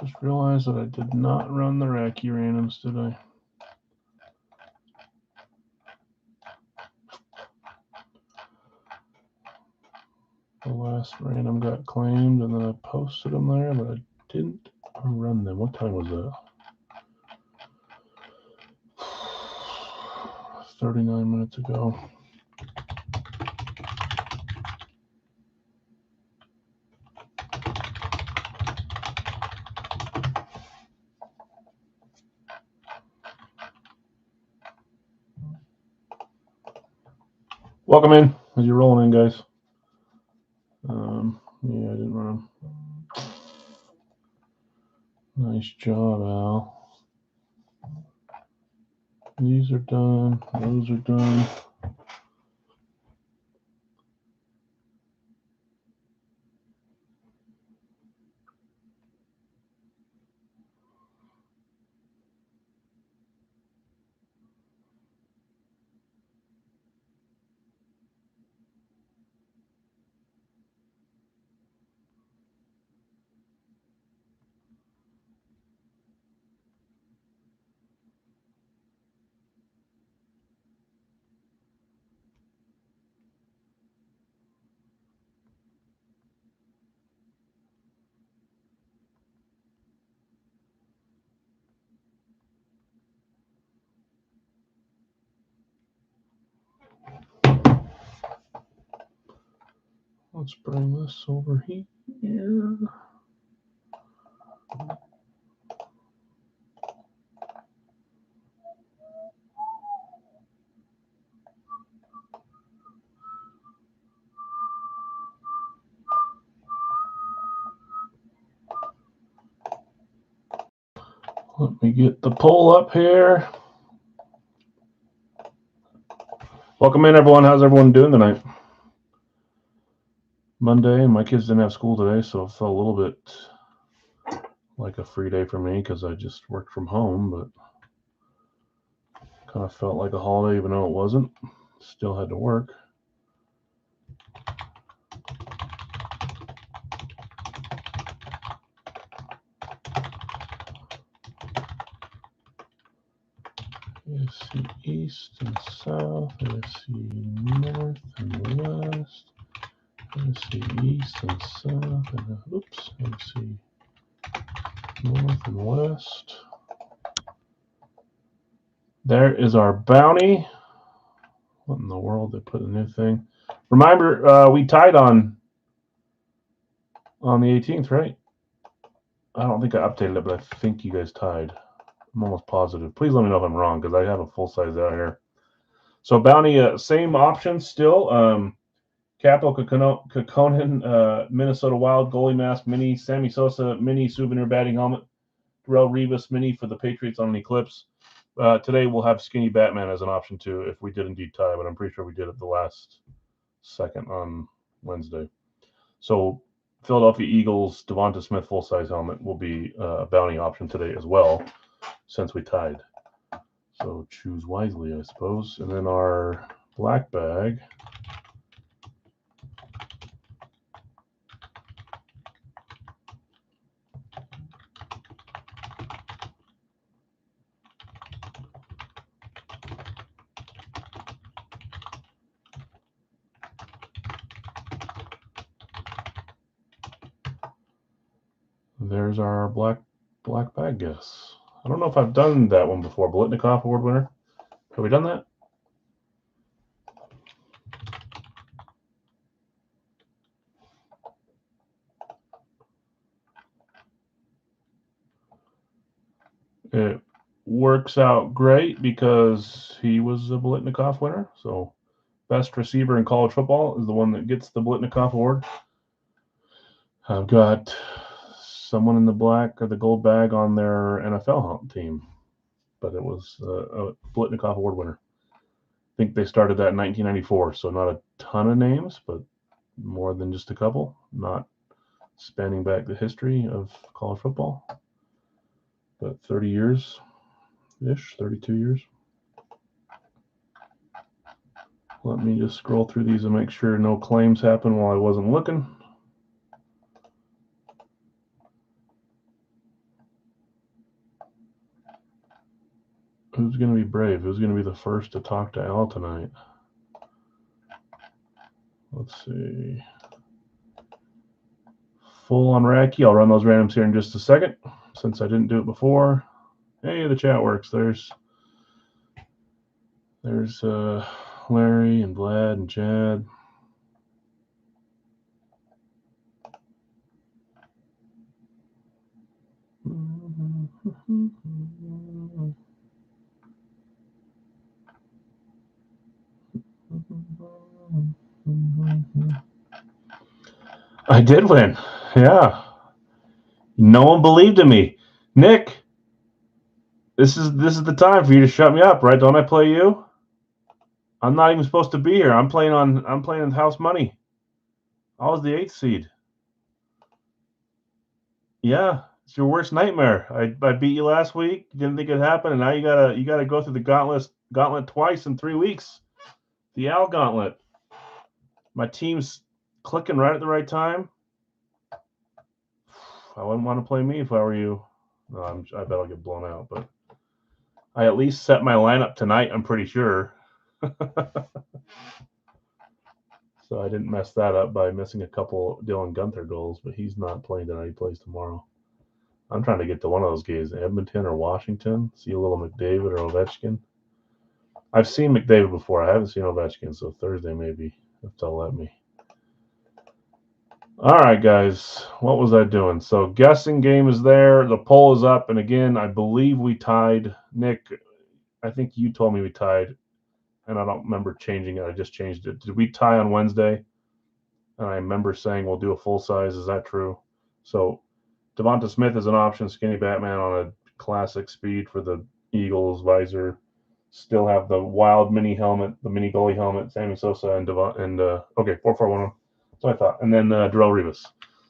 Just realized that I did not run the Racky randoms, did I? The last random got claimed, and then I posted them there, but I didn't run them. What time was that? 39 minutes ago. Welcome in as you're rolling in, guys. Yeah, I didn't run them. Nice job, Al. These are done. Those are done. Let's bring this over here. Let me get the poll up here. Welcome in, everyone. How's everyone doing tonight? Monday, my kids didn't have school today, so it felt a little bit like a free day for me because I just worked from home, but kind of felt like a holiday even though it wasn't. Still had to work. AFC East and South, AFC North and West, AFC East and South, and oops, AFC North and West. There is our bounty. What in the world? They put a new thing. Reminder, we tied on the 18th, right? I don't think I updated it, but I think you guys tied. I'm almost positive. Please let me know if I'm wrong because I have a full size out here. So bounty, same options still. Capo Kekkonen, Minnesota Wild goalie mask mini, Sammy Sosa mini souvenir batting helmet, Darrell Rivas mini for the Patriots on an Eclipse. Today we'll have Skinny Batman as an option too if we did indeed tie, but I'm pretty sure we did it the last second on Wednesday. So Philadelphia Eagles Devonta Smith full size helmet will be a bounty option today as well, since we tied. So choose wisely, I suppose. And then our black bag. There's our black bag guess. I don't know if I've done that one before. Blitnikoff Award winner. Have we done that? It works out great because he was a Blitnikoff winner. So best receiver in college football is the one that gets the Blitnikoff Award. I've got someone in the black or the gold bag on their NFL team, but it was a Blitnikoff Award winner. I think they started that in 1994, so not a ton of names, but more than just a couple, not spanning back the history of college football, but 30 years-ish, 32 years. Let me just scroll through these and make sure no claims happen while I wasn't looking. Who's going to be brave? Who's going to be the first to talk to Al tonight? Let's see. Full on Racky. I'll run those randoms here in just a second since I didn't do it before. Hey, the chat works. There's Larry and Vlad and Chad. I did win. Yeah. No one believed in me. Nick, this is the time for you to shut me up, right? Don't I play you? I'm not even supposed to be here. I'm playing house money. I was the 8th seed. Yeah, it's your worst nightmare. I beat you last week. Didn't think it'd happen, and now you gotta go through the gauntlet twice in 3 weeks. The Al gauntlet. My team's clicking right at the right time. I wouldn't want to play me if I were you. No, I bet I'll get blown out, but I at least set my lineup tonight, I'm pretty sure. So I didn't mess that up by missing a couple Dylan Gunther goals, but he's not playing tonight. He plays tomorrow. I'm trying to get to one of those games, Edmonton or Washington. See a little McDavid or Ovechkin. I've seen McDavid before. I haven't seen Ovechkin, so Thursday maybe, if they'll let me. All right, guys. What was I doing? So guessing game is there. The poll is up. And again, I believe we tied. Nick, I think you told me we tied. And I don't remember changing it. I just changed it. Did we tie on Wednesday? And I remember saying we'll do a full size. Is that true? So Devonta Smith is an option. Skinny Batman on a classic speed for the Eagles visor. Still have the wild mini helmet, the mini goalie helmet, Sammy Sosa and okay, 4-4-1. So I thought. And then Darrelle Revis.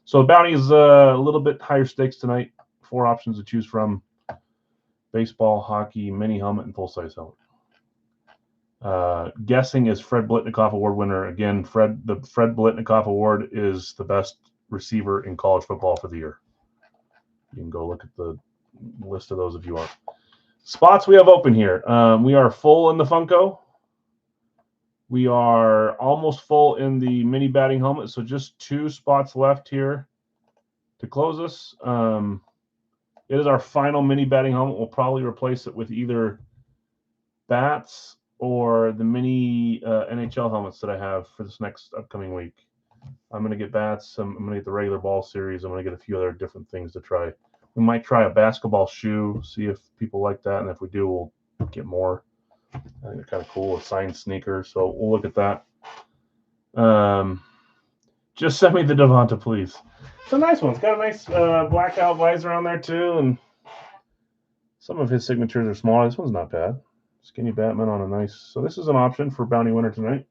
So the bounty is a little bit higher stakes tonight. 4 options to choose from. Baseball, hockey, mini helmet, and full-size helmet. Guessing is Fred Biletnikoff Award winner. Again, the Fred Biletnikoff Award is the best receiver in college football for the year. You can go look at the list of those if you want. Spots we have open here. We are full in the Funko. We are almost full in the mini batting helmet, so just 2 spots left here to close us. It is our final mini batting helmet. We'll probably replace it with either bats or the mini NHL helmets that I have for this next upcoming week. I'm going to get bats. I'm going to get the regular ball series. I'm going to get a few other different things to try. We might try a basketball shoe, see if people like that, and if we do, we'll get more. I think they're kind of cool, a signed sneaker, so we'll look at that. Just send me the Devonta, please. It's a nice one. It's got a nice blackout visor on there, too, and some of his signatures are smaller. This one's not bad. Skinny Batman on a nice... So this is an option for bounty winner tonight.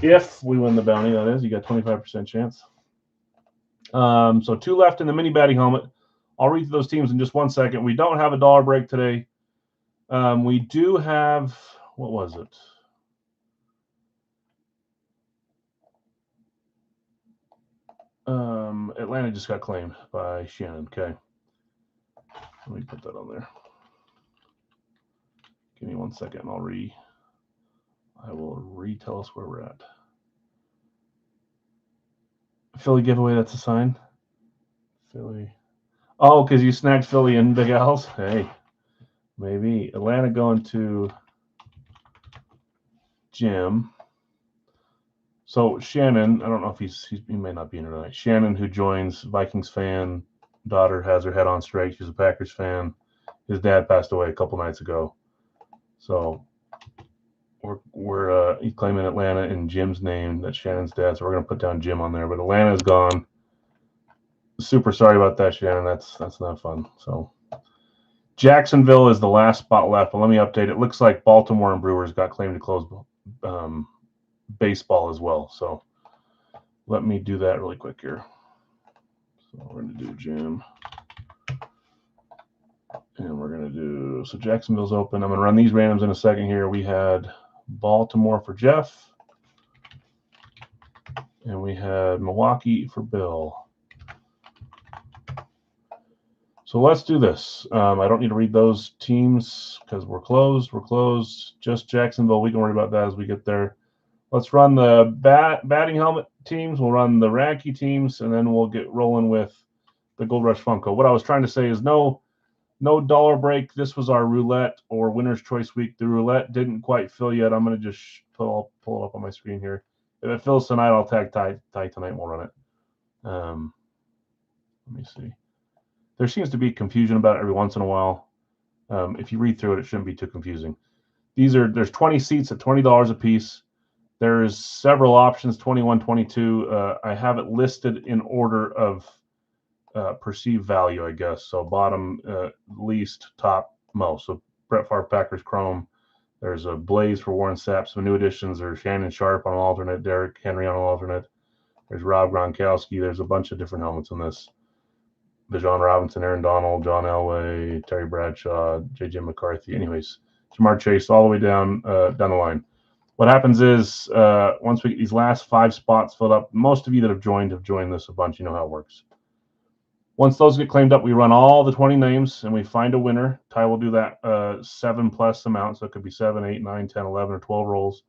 If we win the bounty, that is. You got 25% chance. So 2 left in the mini batting helmet. I'll read those teams in just 1 second. We don't have a dollar break today. We do have... What was it? Atlanta just got claimed by Shannon. Okay. Let me put that on there. Give me 1 second and I will retell us where we're at. Philly giveaway, that's a sign. Philly. Oh, because you snagged Philly and Big Al's? Hey, maybe. Atlanta going to Jim. So Shannon, I don't know if he may not be in tonight. Shannon, who joins, Vikings fan, daughter has her head on straight. She's a Packers fan. His dad passed away a couple nights ago. So we're he's claiming Atlanta in Jim's name. That's Shannon's dad. So we're gonna put down Jim on there. But Atlanta's gone. Super sorry about that, Shannon. That's not fun. So Jacksonville is the last spot left. But let me update. It looks like Baltimore and Brewers got claimed to close baseball as well. So let me do that really quick here. So we're gonna do Jim. And we're going to do, so Jacksonville's open. I'm going to run these randoms in a second here. We had Baltimore for Jeff. And we had Milwaukee for Bill. So So let's do this. I don't need to read those teams because we're closed. We're closed. Just Jacksonville. We can worry about that as we get there. Let's run the batting helmet teams. We'll run the Racky teams, and then we'll get rolling with the Gold Rush Funko. What I was trying to say is no dollar break. This was our roulette or winner's choice week. The roulette didn't quite fill yet. I'm going to just pull it up on my screen here. If it fills tonight, I'll tag Ty tonight and we'll run it. Let me see. There seems to be confusion about it every once in a while. If you read through it, it shouldn't be too confusing. There's 20 seats at $20 a piece. There's several options, 21, 22. I have it listed in order of perceived value, I guess. So bottom, least, top, most. So Brett Favre Packers Chrome. There's a Blaze for Warren Sapp. Some new additions. There's Shannon Sharp on an alternate. Derrick Henry on an alternate. There's Rob Gronkowski. There's a bunch of different helmets in this. Bijan Robinson, Aaron Donald, John Elway, Terry Bradshaw, J.J. McCarthy. Anyways, Jamar Chase all the way down the line. What happens is once we get these last 5 spots filled up, most of you that have joined this a bunch. You know how it works. Once those get claimed up, we run all the 20 names and we find a winner. Ty will do that 7+ amount. So it could be 7, 8, 9, 10, 11, or 12 rolls.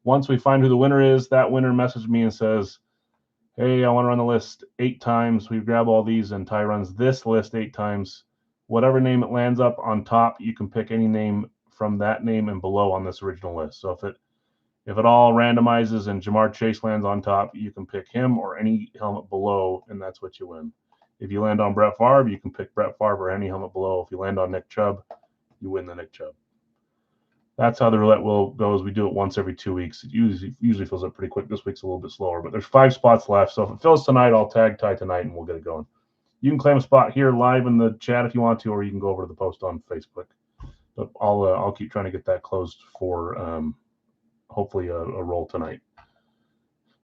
Once we find who the winner is, that winner messages me and says, hey, I want to run the list 8 times. We grab all these and Ty runs this list 8 times. Whatever name it lands up on top, you can pick any name from that name and below on this original list. So if it all randomizes and Jamar Chase lands on top, you can pick him or any helmet below, and that's what you win. If you land on Brett Favre, you can pick Brett Favre or any helmet below. If you land on Nick Chubb, you win the Nick Chubb. That's how the roulette will goes. We do it once every 2 weeks. It usually fills up pretty quick. This week's a little bit slower, but there's 5 spots left. So if it fills tonight, I'll tag Ty tonight and we'll get it going. You can claim a spot here live in the chat if you want to, or you can go over to the post on Facebook. But I'll keep trying to get that closed for hopefully a roll tonight.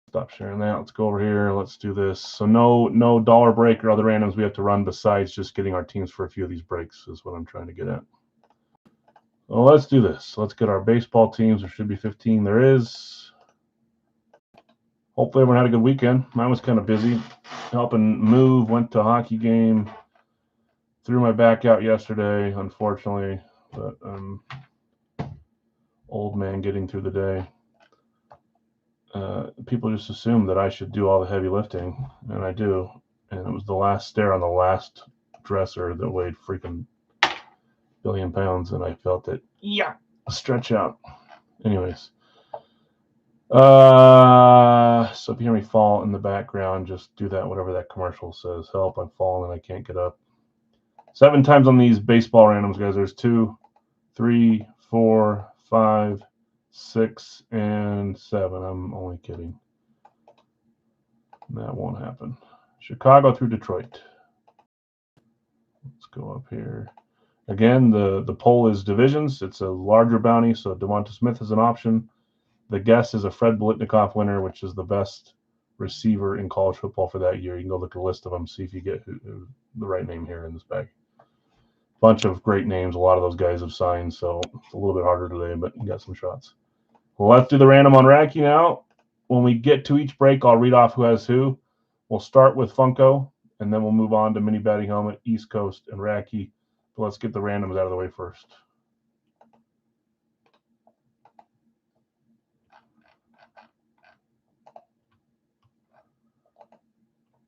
Stop sharing that. Let's go over here. Let's do this. So no dollar break or other randoms we have to run besides just getting our teams for a few of these breaks is what I'm trying to get at. Well, let's do this. Let's get our baseball teams. There should be 15. There is. Hopefully everyone had a good weekend. Mine was kind of busy. Helping move. Went to a hockey game. Threw my back out yesterday, unfortunately. But old man getting through the day. People just assume that I should do all the heavy lifting, and I do. And it was the last stair on the last dresser that weighed freaking billion pounds, and I felt it. Yeah, stretch out. Anyways, so if you hear me fall in the background, just do that. Whatever that commercial says, help! I'm falling and I can't get up. 7 times on these baseball randoms, guys. There's 2, 3, 4, 5, 6, and 7. I'm only kidding. That won't happen. Chicago through Detroit. Let's go up here. Again, the poll is divisions. It's a larger bounty, so Devonta Smith is an option. The guess is a Fred Biletnikoff winner, which is the best receiver in college football for that year. You can go look at a list of them, see if you get the right name here in this bag. Bunch of great names. A lot of those guys have signed, so it's a little bit harder today, but you got some shots. Well, let's do the random on Racky now. When we get to each break, I'll read off who has who. We'll start with Funko, and then we'll move on to Mini Batting Helmet, East Coast, and Racky. But let's get the randoms out of the way first.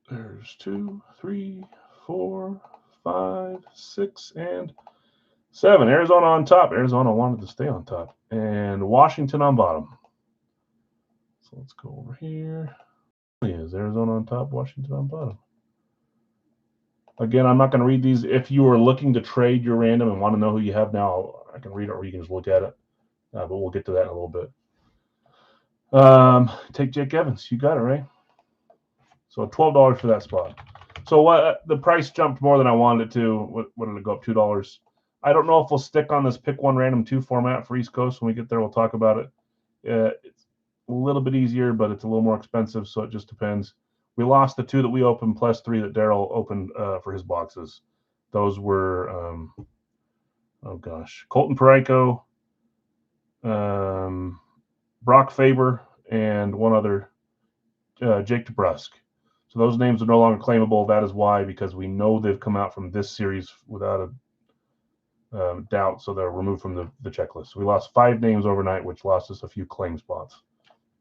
There's 2, 3, 4, 5, 6, and 7. Arizona on top. Arizona wanted to stay on top. And Washington on bottom. So let's go over here. Is Arizona on top, Washington on bottom. Again, I'm not going to read these. If you are looking to trade your random and want to know who you have now, I can read it or you can just look at it. But we'll get to that in a little bit. Take Jake Evans. You got it, right? So $12 for that spot. So what? The price jumped more than I wanted it to. What did it go up? $2. I don't know if we'll stick on this pick one random 2 format for East Coast. When we get there, we'll talk about it. It's a little bit easier, but it's a little more expensive, so it just depends. We lost the 2 that we opened plus 3 that Daryl opened for his boxes. Those were, Colton Parayko, Brock Faber, and one other, Jake DeBrusk. So those names are no longer claimable. That is why, because we know they've come out from this series without a doubt, so they're removed from the checklist. So we lost 5 names overnight, which lost us a few claim spots.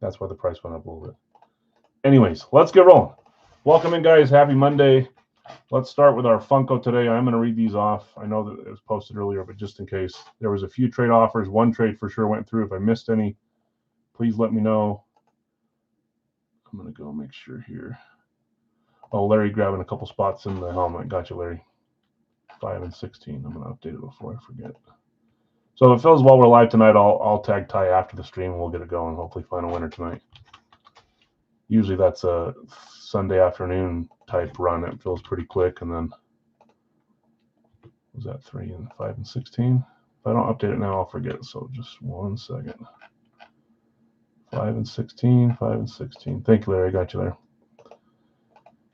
That's why the price went up a little bit. Anyways, let's get rolling. Welcome in, guys. Happy Monday. Let's start with our Funko today. I'm going to read these off. I know that it was posted earlier, but just in case, there was a few trade offers. One trade for sure went through. If I missed any, please let me know. I'm going to go make sure here. Oh, Larry grabbing a couple spots in the helmet. Gotcha, Larry. 5 and 16. I'm going to update it before I forget. So if it feels while we're live tonight, I'll tag Ty after the stream. We'll get it going. Hopefully find a winner tonight. Usually that's a Sunday afternoon type run. It feels pretty quick. And then was that 3 and 5 and 16? If I don't update it now, I'll forget. So just 1 second. 5 and 16, 5 and 16. Thank you, Larry. I got you there.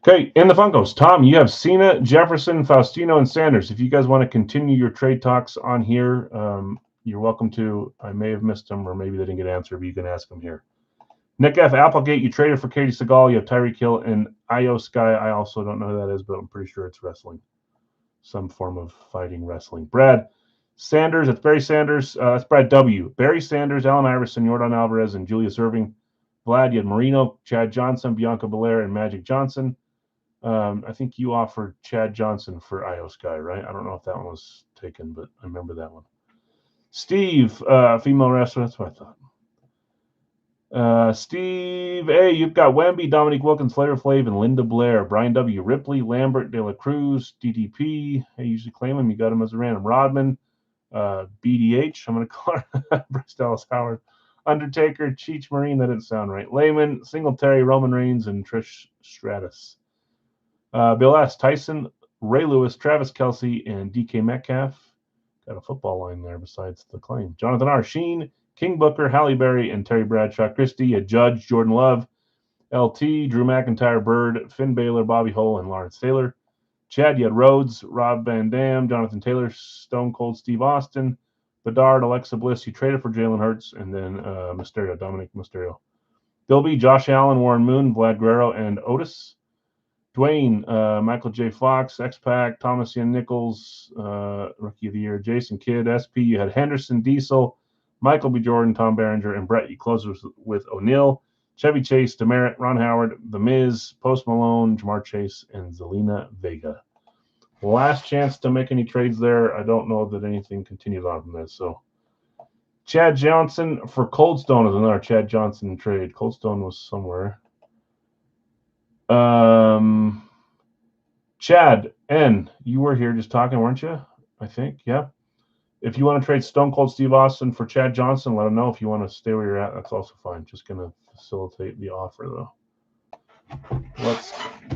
Okay, in the Funkos, Tom, you have Cena, Jefferson, Faustino, and Sanders. If you guys want to continue your trade talks on here, you're welcome to. I may have missed them, or maybe they didn't get answered, but you can ask them here. Nick F. Applegate, you traded for Katie Seagal. You have Tyreek Hill and Io Sky. I also don't know who that is, but I'm pretty sure it's wrestling. Some form of fighting wrestling. Brad Sanders, it's Barry Sanders. That's Brad W. Barry Sanders, Allen Iverson, Jordan Alvarez, and Julius Erving. Vlad, you had Marino, Chad Johnson, Bianca Belair, and Magic Johnson. I think you offered Chad Johnson for Io Sky, right? I don't know if that one was taken, but I remember that one. Steve, female wrestler. That's what I thought. Steve A, you've got Wemby, Dominique Wilkins, Flair Flav, and Linda Blair. Brian W, Ripley, Lambert, De La Cruz, DDP. I usually claim him. You got him as a random. Rodman, BDH. I'm going to call her Bryce Dallas Howard. Undertaker, Cheech Marine. That didn't sound right. Layman, Singletary, Roman Reigns, and Trish Stratus. Bill S. Tyson, Ray Lewis, Travis Kelce, and DK Metcalf. Got a football line there besides the claim. Jonathan R. Sheen, King Booker, Halle Berry, and Terry Bradshaw. Christie, a Judge, Jordan Love, LT, Drew McIntyre, Bird, Finn Balor, Bobby Hull, and Lawrence Taylor. Chad, you had Rhodes, Rob Van Dam, Jonathan Taylor, Stone Cold Steve Austin, Bedard, Alexa Bliss. You traded for Jalen Hurts, and then Mysterio, Dominic Mysterio. Bill B, Josh Allen, Warren Moon, Vlad Guerrero, and Otis. Dwayne, Michael J. Fox, X-Pac, Thomas Ian Nichols, Rookie of the Year, Jason Kidd, SP. You had Henderson, Diesel, Michael B. Jordan, Tom Berenger, and Brett. You closed with O'Neal, Chevy Chase, Demerit, Ron Howard, The Miz, Post Malone, Jamar Chase, and Zelina Vega. Last chance to make any trades there. I don't know that anything continues on from this. So Chad Johnson for Cold Stone is another Chad Johnson trade. Cold Stone was somewhere. Chad N, you were here just talking, weren't you? I think, yeah. If you want to trade Stone Cold Steve Austin for Chad Johnson, let him know. If you want to stay where you're at, that's also fine. Just going to facilitate the offer, though. Let's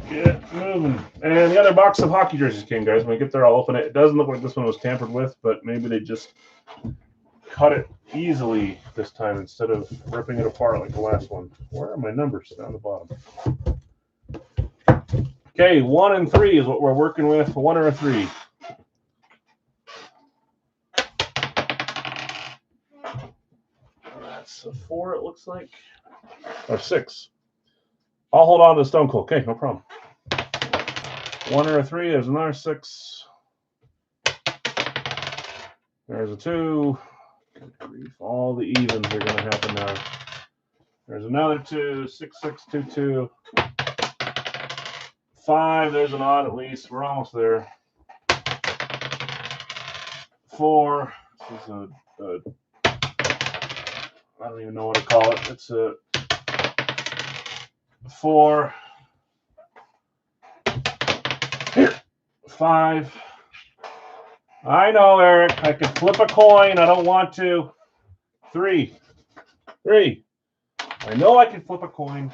get moving. And the other box of hockey jerseys came, guys. When we get there, I'll open it. It doesn't look like this one was tampered with, but maybe they just cut it easily this time instead of ripping it apart like the last one. Where are my numbers? Down the bottom. Okay, 1 and 3 is what we're working with. 1 or a 3. That's a 4, it looks like. Or 6. I'll hold on to the Stone Cold. Okay, no problem. 1 or a 3. There's another 6. There's a 2. Good grief. All the evens are going to happen now. There's another 2. 6, 6, 2, 2. 5, there's an odd at least. We're almost there. 4. This is I don't even know what to call it. It's a 4. Here. 5. I know, Eric. I can flip a coin. I don't want to. 3. 3. I know I can flip a coin.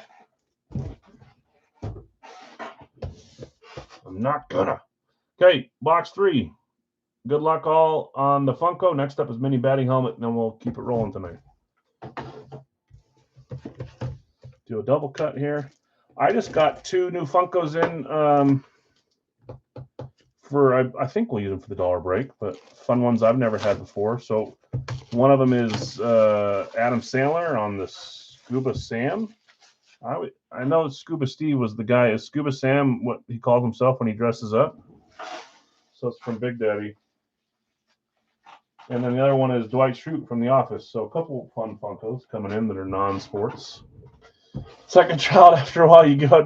I'm not gonna. Okay, box 3. Good luck all on the Funko. Next up is mini batting helmet, and then we'll keep it rolling tonight. Do a double cut here. I just got 2 new Funkos in for, I think we'll use them for the dollar break, but fun ones I've never had before. So one of them is Adam Sandler on the Scuba Sam. I know Scuba Steve was the guy. Is Scuba Sam what he calls himself when he dresses up? So it's from Big Daddy. And then the other one is Dwight Schrute from The Office. So a couple fun Funkos coming in that are non-sports. Second child, after a while, you go.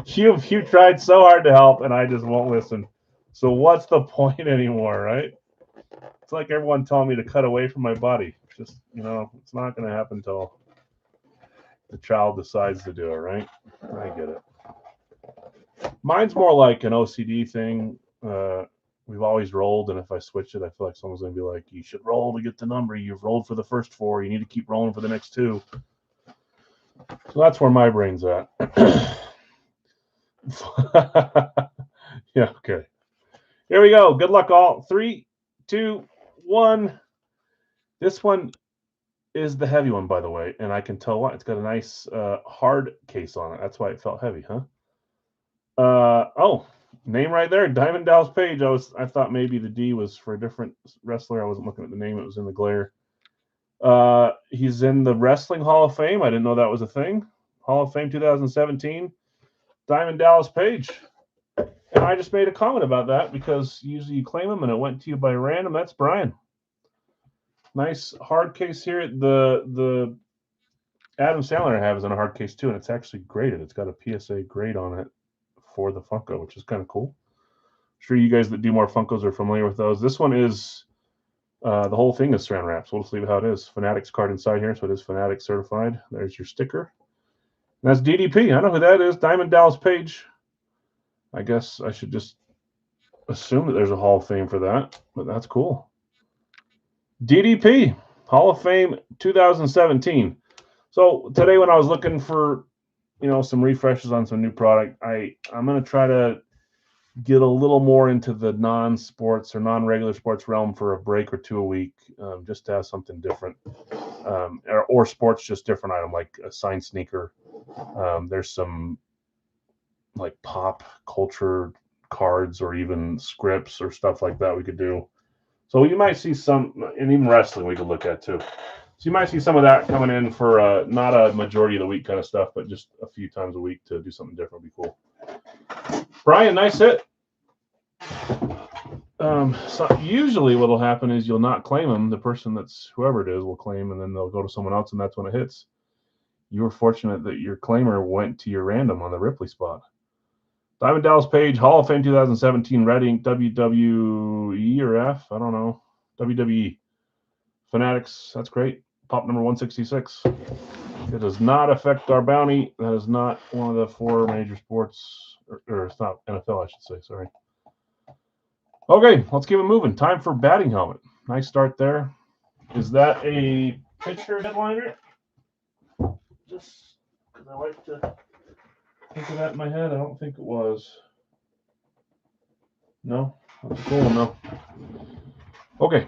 You tried so hard to help, and I just won't listen. So what's the point anymore, right? It's like everyone telling me to cut away from my body. Just, it's not going to happen until the child decides to do it, right? I get it. Mine's more like an OCD thing. We've always rolled, and if I switch it, I feel like someone's going to be like, you should roll to get the number. You've rolled for the first 4. You need to keep rolling for the next 2. So that's where my brain's at. Yeah, okay. Here we go. Good luck, all. 3, 2, 1. This one is the heavy one, by the way, and I can tell why. It's got a nice hard case on it. That's why it felt heavy, huh? Name right there, Diamond Dallas Page. I thought maybe the D was for a different wrestler. I wasn't looking at the name; it was in the glare. He's in the Wrestling Hall of Fame. I didn't know that was a thing. Hall of Fame 2017. Diamond Dallas Page. And I just made a comment about that because usually you claim them and it went to you by random. That's Brian. Nice hard case here. The Adam Sandler I have is in a hard case too, and it's actually graded. It's got a PSA grade on it for the Funko, which is kind of cool. I'm sure you guys that do more Funkos are familiar with those. This one is the whole thing is saran wrap, so we'll just leave it how it is. Fanatics card inside here, so it is Fanatics certified. There's your sticker. And that's DDP. I know who that is. Diamond Dallas Page. I guess I should just assume that there's a Hall of Fame for that, but that's cool. DDP, Hall of Fame 2017. So today when I was looking for, some refreshes on some new product, I'm going to try to get a little more into the non-sports or non-regular sports realm for a break or 2 a week, just to have something different, or sports, just different item like a signed sneaker. There's some like pop culture cards or even scripts or stuff like that we could do. So you might see some, and even wrestling we could look at too. So you might see some of that coming in for not a majority of the week kind of stuff, but just a few times a week to do something different would be cool. Brian, nice hit. So usually what will happen is you'll not claim them. The person that's whoever it is will claim, and then they'll go to someone else, and that's when it hits. You were fortunate that your claimer went to your random on the Ripley spot. Diamond Dallas Page, Hall of Fame 2017, Red Ink, WWE or F, I don't know, WWE. Fanatics, that's great. Pop number 166. It does not affect our bounty. That is not one of the 4 major sports, or it's not NFL, I should say, sorry. Okay, let's keep it moving. Time for batting helmet. Nice start there. Is that a pitcher headliner? Just because I like to think of that in my head. I don't think it was. No? That's a cool one, though. Okay.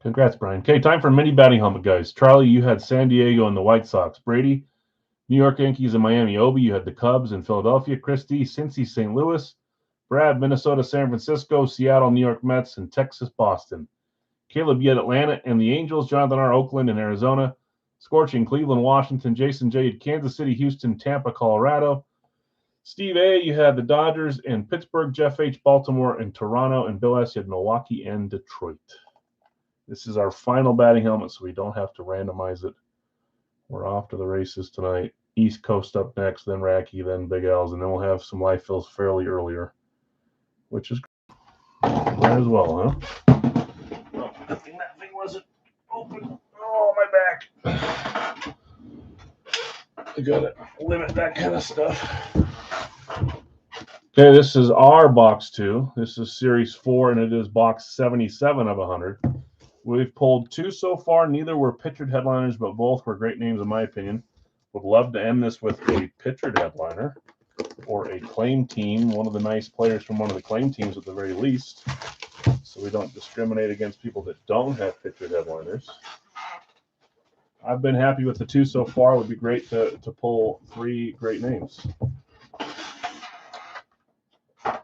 Congrats, Brian. Okay, time for mini batting helmet, guys. Charlie, you had San Diego and the White Sox. Brady, New York Yankees and Miami. Obi, you had the Cubs and Philadelphia. Christy, Cincy, St. Louis. Brad, Minnesota, San Francisco. Seattle, New York Mets, and Texas, Boston. Caleb, you had Atlanta and the Angels. Jonathan R., Oakland and Arizona. Scorching, Cleveland, Washington. Jason J., Kansas City, Houston, Tampa, Colorado. Steve A., you had the Dodgers and Pittsburgh. Jeff H., Baltimore and Toronto. And Bill S., you had Milwaukee and Detroit. This is our final batting helmet, so we don't have to randomize it. We're off to the races tonight. East Coast up next, then Racky, then Big L's, and then we'll have some life fills fairly earlier, which is might as well, huh? Oh, good thing that thing wasn't open. Oh, my back. I gotta limit that kind of stuff. Okay, this is our box 2. This is series 4, and it is box 77 of 100. We've pulled 2 so far. Neither were pictured headliners, but both were great names in my opinion. Would love to end this with a pictured headliner or a claim team, one of the nice players from one of the claim teams at the very least, so we don't discriminate against people that don't have pictured headliners. I've been happy with the 2 so far. It would be great to pull 3 great names. Let's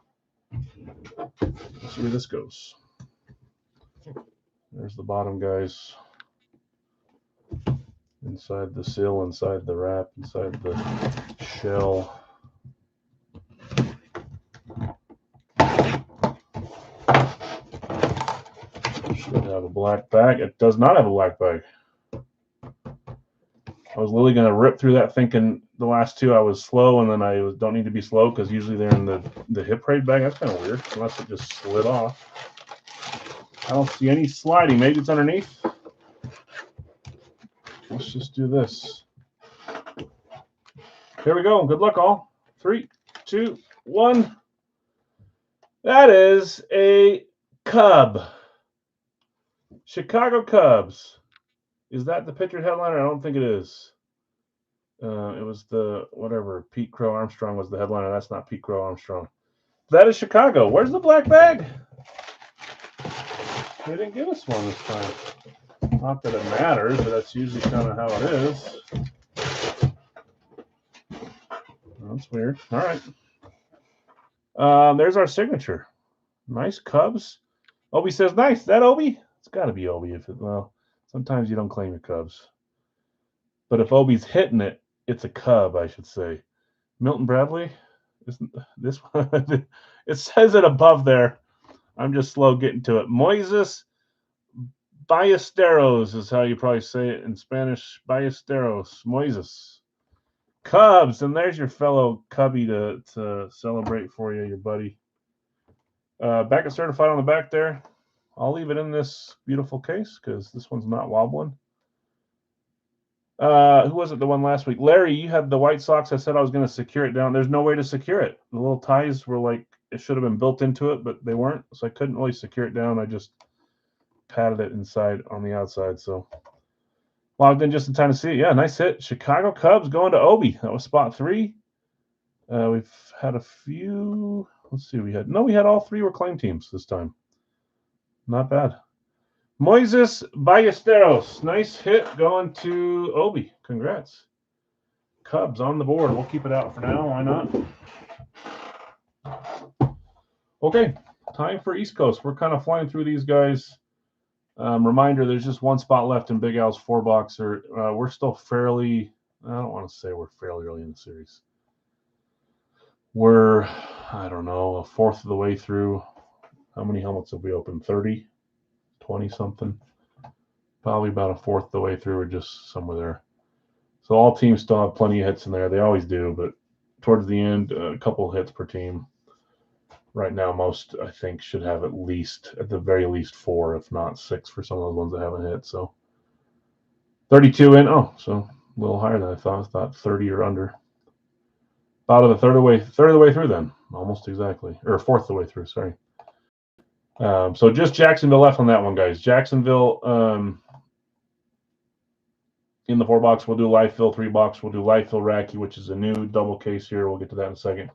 see where this goes. There's the bottom, guys. inside the seal, inside the wrap, inside the shell. Should have a black bag. It does not have a black bag. I was literally going to rip through that thinking the last two I was slow, and then I don't need to be slow because usually they're in the hip parade bag. That's kind of weird, unless it just slid off. I don't see any sliding. Maybe it's underneath. Let's just do this. Here we go. Good luck, all. 3, 2, 1. That is a Cub. Chicago Cubs. Is that the pictured headliner? I don't think it is. It was the whatever. Pete Crow Armstrong was the headliner. That's not Pete Crow Armstrong. That is Chicago. Where's the black bag? They didn't give us one this time. Not that it matters, but that's usually kind of how it is. That's weird. All right. There's our signature. Nice Cubs. Obi says nice. Is that Obi? It's got to be Obi. Well, sometimes you don't claim your Cubs. But if Obi's hitting it, it's a Cub, I should say. Milton Bradley? Isn't this one? It says it above there. I'm just slow getting to it. Moises Ballesteros is how you probably say it in Spanish. Ballesteros. Moises. Cubs. And there's your fellow Cubby to celebrate for you, your buddy. Back and certified on the back there. I'll leave it in this beautiful case because this one's not wobbling. Who was it the one last week? Larry, you had the White Sox. I said I was going to secure it down. There's no way to secure it. The little ties were like, it should have been built into it, but they weren't. So I couldn't really secure it down. I just patted it inside on the outside. So logged in just in time to see it. Yeah, nice hit. Chicago Cubs going to Obi. That was spot 3. We've had a few. Let's see. We had all 3 were claim teams this time. Not bad. Moises Ballesteros. Nice hit going to Obi. Congrats. Cubs on the board. We'll keep it out for now. Why not? Okay. Time for East Coast. We're kind of flying through these guys. Reminder, there's just one spot left in Big Al's 4-boxer. We're still fairly, I don't want to say we're fairly early in the series. We're, I don't know, a fourth of the way through. How many helmets have we opened? 30? 20 something? Probably about a fourth of the way through or just somewhere there. So all teams still have plenty of hits in there. They always do, but towards the end, a couple of hits per team. Right now, most, I think, should have at the very least 4, if not 6 for some of those ones that haven't hit. So 32 in. Oh, so a little higher than I thought. I thought 30 or under. About a third of the way through then. Almost exactly. Or a fourth of the way through, sorry. So just Jacksonville left on that one, guys. Jacksonville in the 4-box, we'll do live fill. 3-box, we'll do live fill Racky, which is a new double case here. We'll get to that in a second.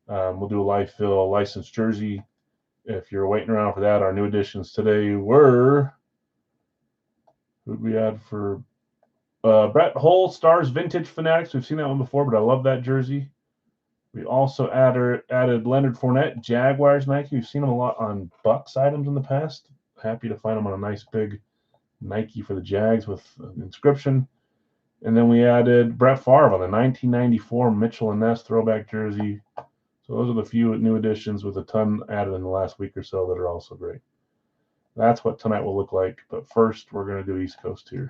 We'll do a live fill licensed jersey. If you're waiting around for that, our new additions today were, who'd we add for Brett Hull, Stars Vintage Fanatics. We've seen that one before, but I love that jersey. We also added Leonard Fournette, Jaguars Nike. We've seen him a lot on Bucks items in the past. Happy to find him on a nice big Nike for the Jags with an inscription. And then we added Brett Favre on the 1994 Mitchell & Ness throwback jersey. So those are the few new additions with a ton added in the last week or so that are also great. That's what tonight will look like. But first, we're going to do East Coast here.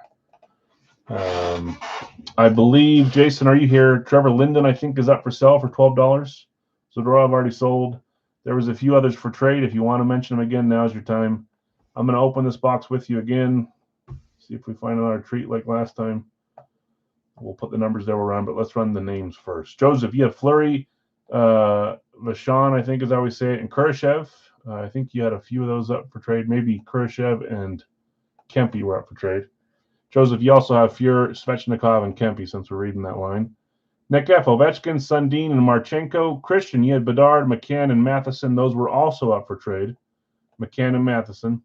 I believe, Jason, are you here? Trevor Linden, I think, is up for sale for $12. So Dora, I've already sold. There was a few others for trade. If you want to mention them again, now's your time. I'm going to open this box with you again. See if we find another treat like last time. We'll put the numbers that we're on, but let's run the names first. Joseph, you have Fleury, Vachon, I think is how we say it, and Kurashev. I think you had a few of those up for trade. Maybe Kurashev and Kempe were up for trade. Joseph, you also have Fuhr, Svechnikov, and Kempe, since we're reading that line. Nick F., Ovechkin, Sundin, and Marchenko. Christian, you had Bedard, McCann, and Matheson. Those were also up for trade. McCann and Matheson.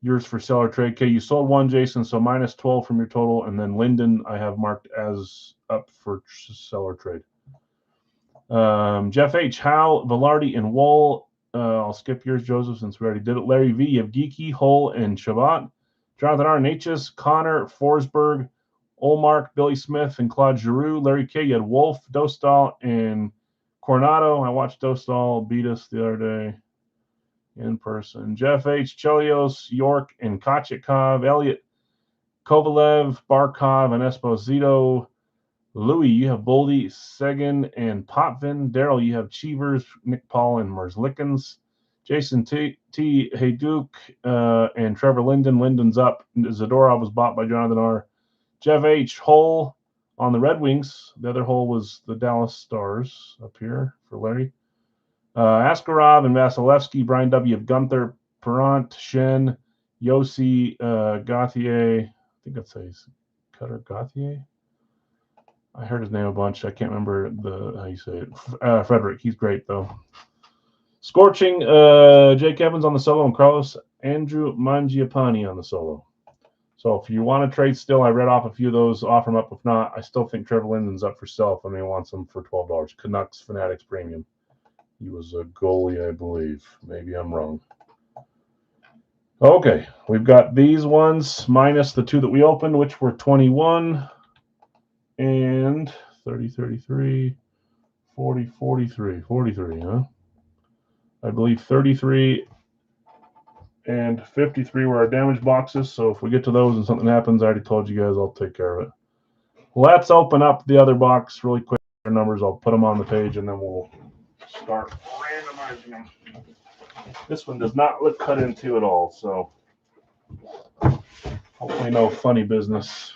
Yours for seller trade. Okay, you sold one, Jason, so minus 12 from your total. And then Linden, I have marked as up for seller trade. Jeff H., Howe, Velarde, and Woll. I'll skip yours, Joseph, since we already did it. Larry V., you have Geeky, Hull, and Shabbat. Jonathan R., Natchez, Connor, Forsberg, Olmark, Billy Smith, and Claude Giroux. Larry K, you had Wolf, Dostal, and Coronado. I watched Dostal beat us the other day in person. Jeff H, Chelios, York, and Kochetkov. Elliot, Kovalev, Barkov, and Esposito. Louis, you have Boldy, Seguin, and Potvin. Daryl, you have Cheevers, Nick Paul, and Merzlikins. Jason T. Hayduk, and Trevor Linden. Linden's up. Zadorov was bought by Jonathan R. Jeff H. Hull on the Red Wings. The other Hull was the Dallas Stars up here for Larry. Askarov and Vasilevsky. Brian W. of Gunther, Perrant, Shen, Yossi, Gauthier. I think that's Cutter Gauthier. I heard his name a bunch. I can't remember how you say it. Frederick. He's great though. Scorching. Jake Evans on the solo and Carlos Andrew Mangiapane on the solo. So if you want to trade still, I read off a few of those. Offer them up. If not, I still think Trevor Linden's up for sale if anyone wants them for $12. Canucks Fanatics Premium. He was a goalie, I believe. Maybe I'm wrong. Okay, we've got these ones minus the two that we opened, which were 21 and 30, 33, 40, 43, 43, huh? I believe 33 and 53 were our damage boxes. So if we get to those and something happens, I already told you guys I'll take care of it. Let's open up the other box really quick. Our numbers, I'll put them on the page and then we'll start randomizing them. This one does not look cut into at all, so hopefully no funny business.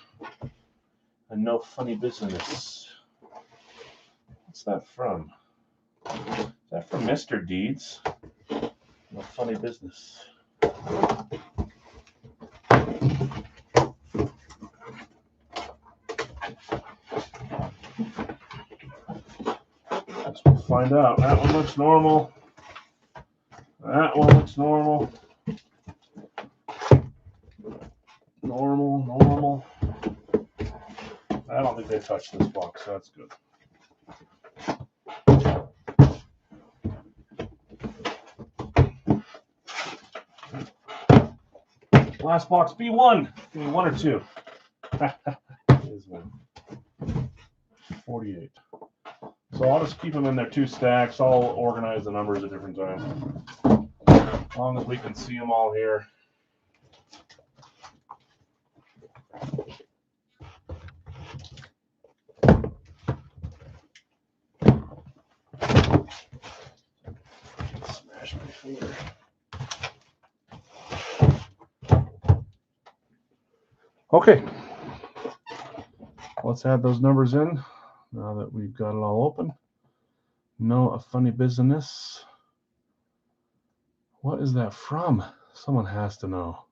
And no funny business. What's that from? Is that from Mr. Deeds? No funny business. Guess we'll find out. That one looks normal. That one looks normal. Normal. I don't think they touched this box, so that's good. Last box B1. Give me one or two. Is one. 48. So I'll just keep them in their two stacks. I'll organize the numbers at different times. As long as we can see them all here. Smash my finger. Okay. Let's add those numbers in now that we've got it all open. No, a funny business. What is that from? Someone has to know.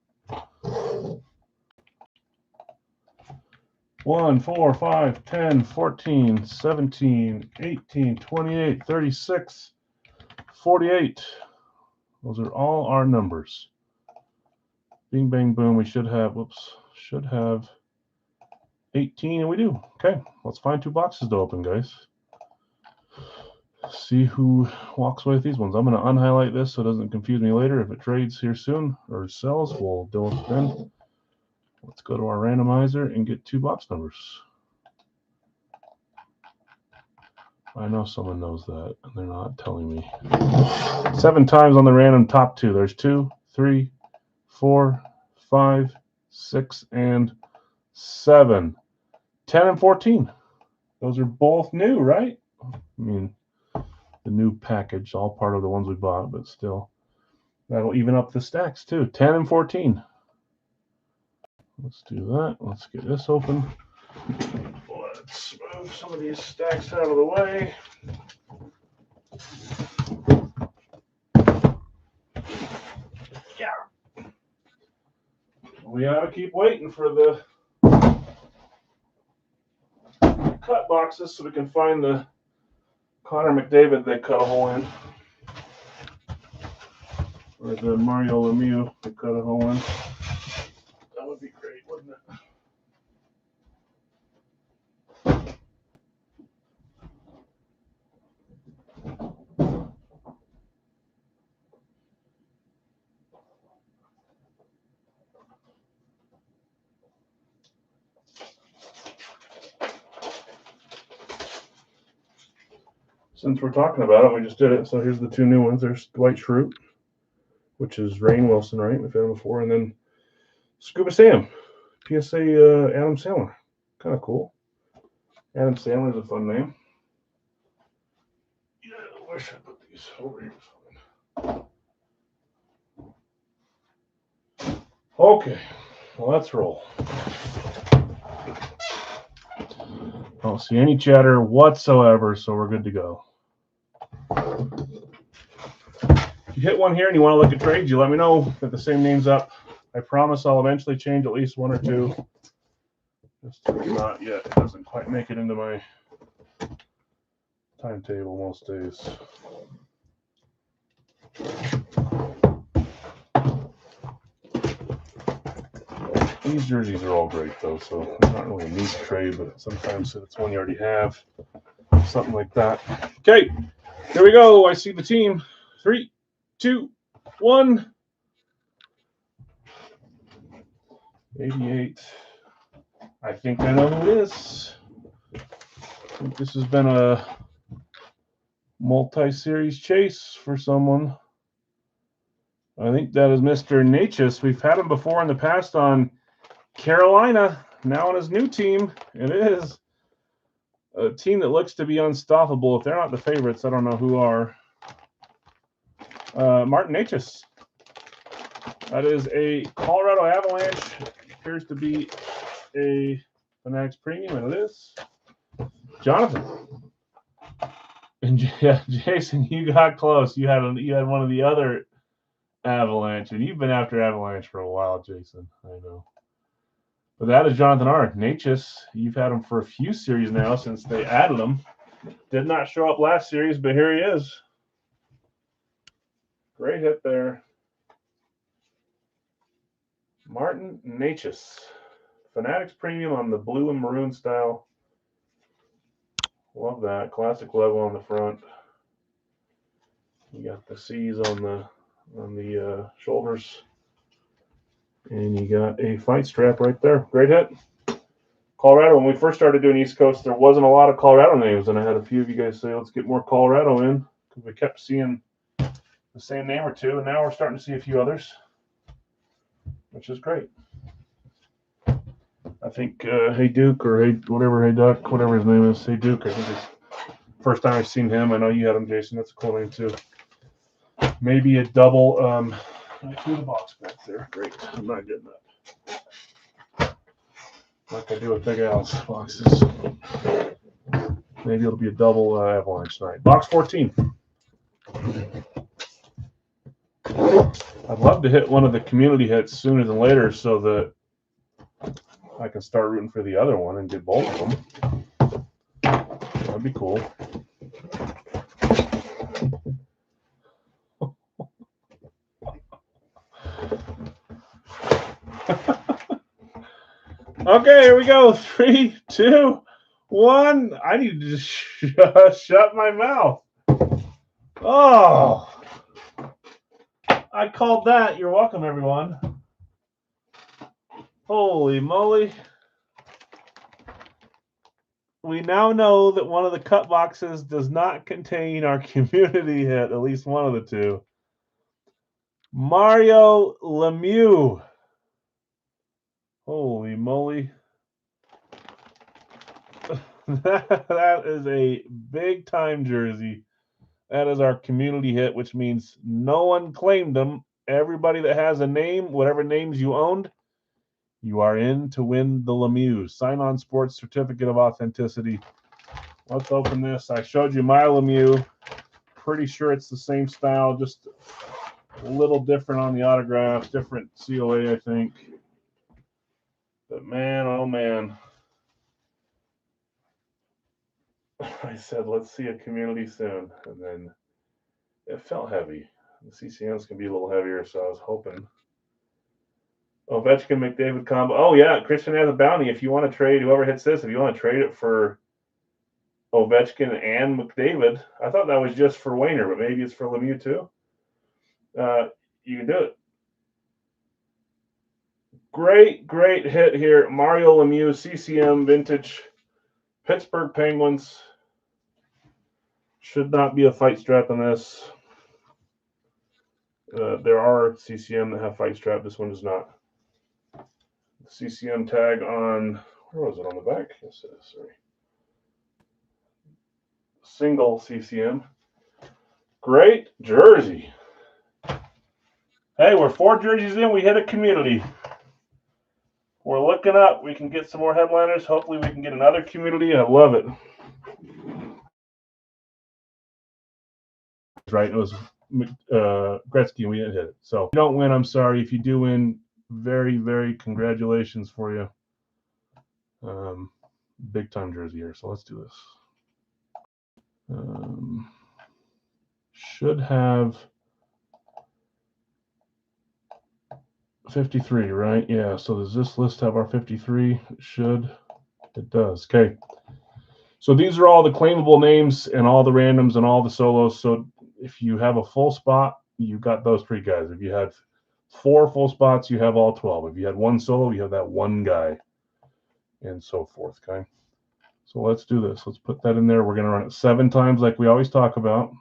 1, 4, 5, 10, 14, 17, 18, 28, 36, 48. Those are all our numbers. Bing, bang, boom. We should have 18, and we do. Okay, let's find two boxes to open, guys. See who walks away with these ones. I'm going to unhighlight this so it doesn't confuse me later. If it trades here soon or sells, we'll deal with it then. Let's go to our randomizer and get two box numbers. I know someone knows that, and they're not telling me. 7 times on the random top two. There's 2, 3, 4, 5, 6, and 7. 10 and 14. Those are both new, right? I mean, the new package, all part of the ones we bought, but still. That'll even up the stacks too. 10 and 14. Let's do that. Let's get this open. Let's move some of these stacks out of the way. Yeah. We ought to keep waiting for the cut boxes so we can find the Connor McDavid they cut a hole in. Or the Mario Lemieux they cut a hole in. That would be great, wouldn't it? since we're talking about it, we just did it. So here's the two new ones. There's Dwight Schrute, which is Rainn Wilson, right? We've had him before. And then Scuba Sam, PSA Adam Sandler. Kind of cool. Adam Sandler's a fun name. Yeah, where should I put these? Over here. Okay, well, let's roll. I don't see any chatter whatsoever, so we're good to go. If you hit one here and you want to look at trades, you let me know that the same name's up. I promise I'll eventually change at least one or two. Just not yet. It doesn't quite make it into my timetable most days. These jerseys are all great, though, so it's not really a neat trade, but sometimes it's one you already have. Something like that. Okay, here we go. I see the team. 3, 2, 1. 88. I think I know who it is. I think this has been a multi-series chase for someone. I think that is Mr. Necas. We've had him before in the past on Carolina. Now on his new team, it is a team that looks to be unstoppable. If they're not the favorites, I don't know who are. Martin Necas. That is a Colorado Avalanche. Appears to be a Fanatics Premium, and it is Jonathan. And yeah, Jason, you got close. You had one of the other Avalanche, and you've been after Avalanche for a while, Jason. I know. But that is Jonathan R. Necas. You've had him for a few series now since they added him. Did not show up last series, but here he is. Great hit there. Martin Necas. Fanatics Premium on the blue and maroon style. Love that. Classic logo on the front. You got the C's on the shoulders. And you got a fight strap right there. Great hit. Colorado, when we first started doing East Coast, there wasn't a lot of Colorado names, and I had a few of you guys say, let's get more Colorado in, because we kept seeing the same name or two, and now we're starting to see a few others, which is great. I think Hey Duke or Hey whatever, Hey Duck, whatever his name is, Hey Duke, I think it's the first time I've seen him. I know you had him, Jason. That's a cool name, too. Maybe a double. I threw the box back there. Great. I'm not getting that. Like I do with Big Al's boxes. Maybe it'll be a double Avalanche tonight. Box 14. I'd love to hit one of the community hits sooner than later so that I can start rooting for the other one and get both of them. That'd be cool. Okay, here we go. 3, 2, 1. I need to shut my mouth. Oh, I called that. You're welcome, everyone. Holy moly. We now know that one of the cut boxes does not contain our community hit, at least one of the two. Mario Lemieux. Holy moly. That is a big time jersey. That is our community hit, which means no one claimed them. Everybody that has a name, whatever names you owned, you are in to win the Lemieux. Sign on Sports Certificate of Authenticity. Let's open this. I showed you my Lemieux. Pretty sure it's the same style, just a little different on the autograph, different COA, I think. But man, oh man. I said, let's see a community soon. And then it felt heavy. The CCNs can be a little heavier, so I was hoping. Ovechkin, McDavid combo. Oh, yeah. Christian has a bounty. If you want to trade, whoever hits this, if you want to trade it for Ovechkin and McDavid, I thought that was just for Wayner, but maybe it's for Lemieux too. You can do it. Great hit here. Mario Lemieux, CCM Vintage, Pittsburgh Penguins. Should not be a fight strap on this. There are CCM that have fight strap. This one does not. The CCM tag on, where was it on the back? Yes, it is. Sorry. Single CCM. Great jersey. Hey, we're 4 jerseys in. We hit a community. We're looking up. We can get some more headliners. Hopefully, we can get another community. I love it. Right, it was Gretzky. We didn't hit it. So if you don't win, I'm sorry. If you do win, very, very congratulations for you. Big time jersey here. So let's do this. Should have 53, right? Yeah. So does this list have our 53? It should. It does. Okay. So these are all the claimable names and all the randoms and all the solos. So if you have a full spot, you got those 3 guys. If you had 4 full spots, you have all 12. If you had 1 solo, you have that 1 guy, and so forth. Okay. So let's do this. Let's put that in there. We're going to run it 7 times like we always talk about.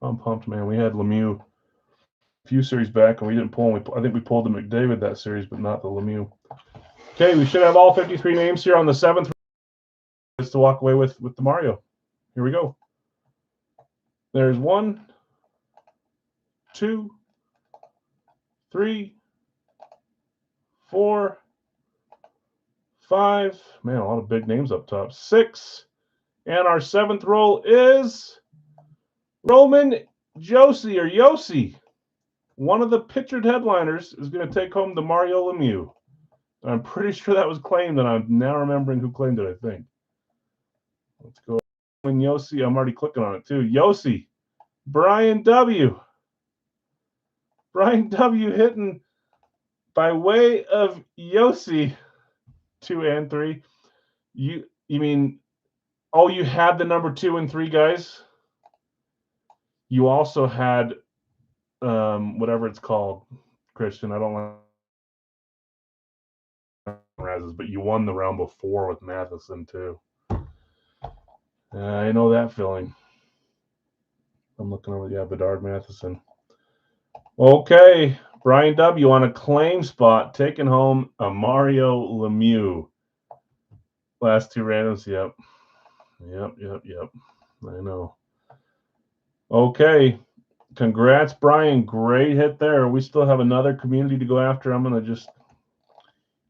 I'm pumped, man. We had Lemieux a few series back, and we didn't pull him. I think we pulled the McDavid that series, but not the Lemieux. Okay, we should have all 53 names here on the 7th. Is to walk away with the Mario. Here we go. There's 1, 2, 3, 4, 5. Man, a lot of big names up top. 6. And our 7th roll is Roman Josi or Yossi. One of the pictured headliners is going to take home the Mario Lemieux. I'm pretty sure that was claimed, and I'm now remembering who claimed it, I think. Let's go. Roman Yossi. I'm already clicking on it, too. Yossi. Brian W. Brian W. hitting by way of Yossi 2 and 3. You mean, oh, you had the number 2 and 3 guys? You also had whatever it's called, Christian. I don't like Razes, but you won the round before with Matheson too. I know that feeling. I'm looking over, yeah, Bedard Matheson. Okay, Brian W. on a claim spot, taking home a Mario Lemieux. Last 2 randoms, yep. I know. Okay, congrats, Brian. Great hit there. We still have another community to go after. I'm going to just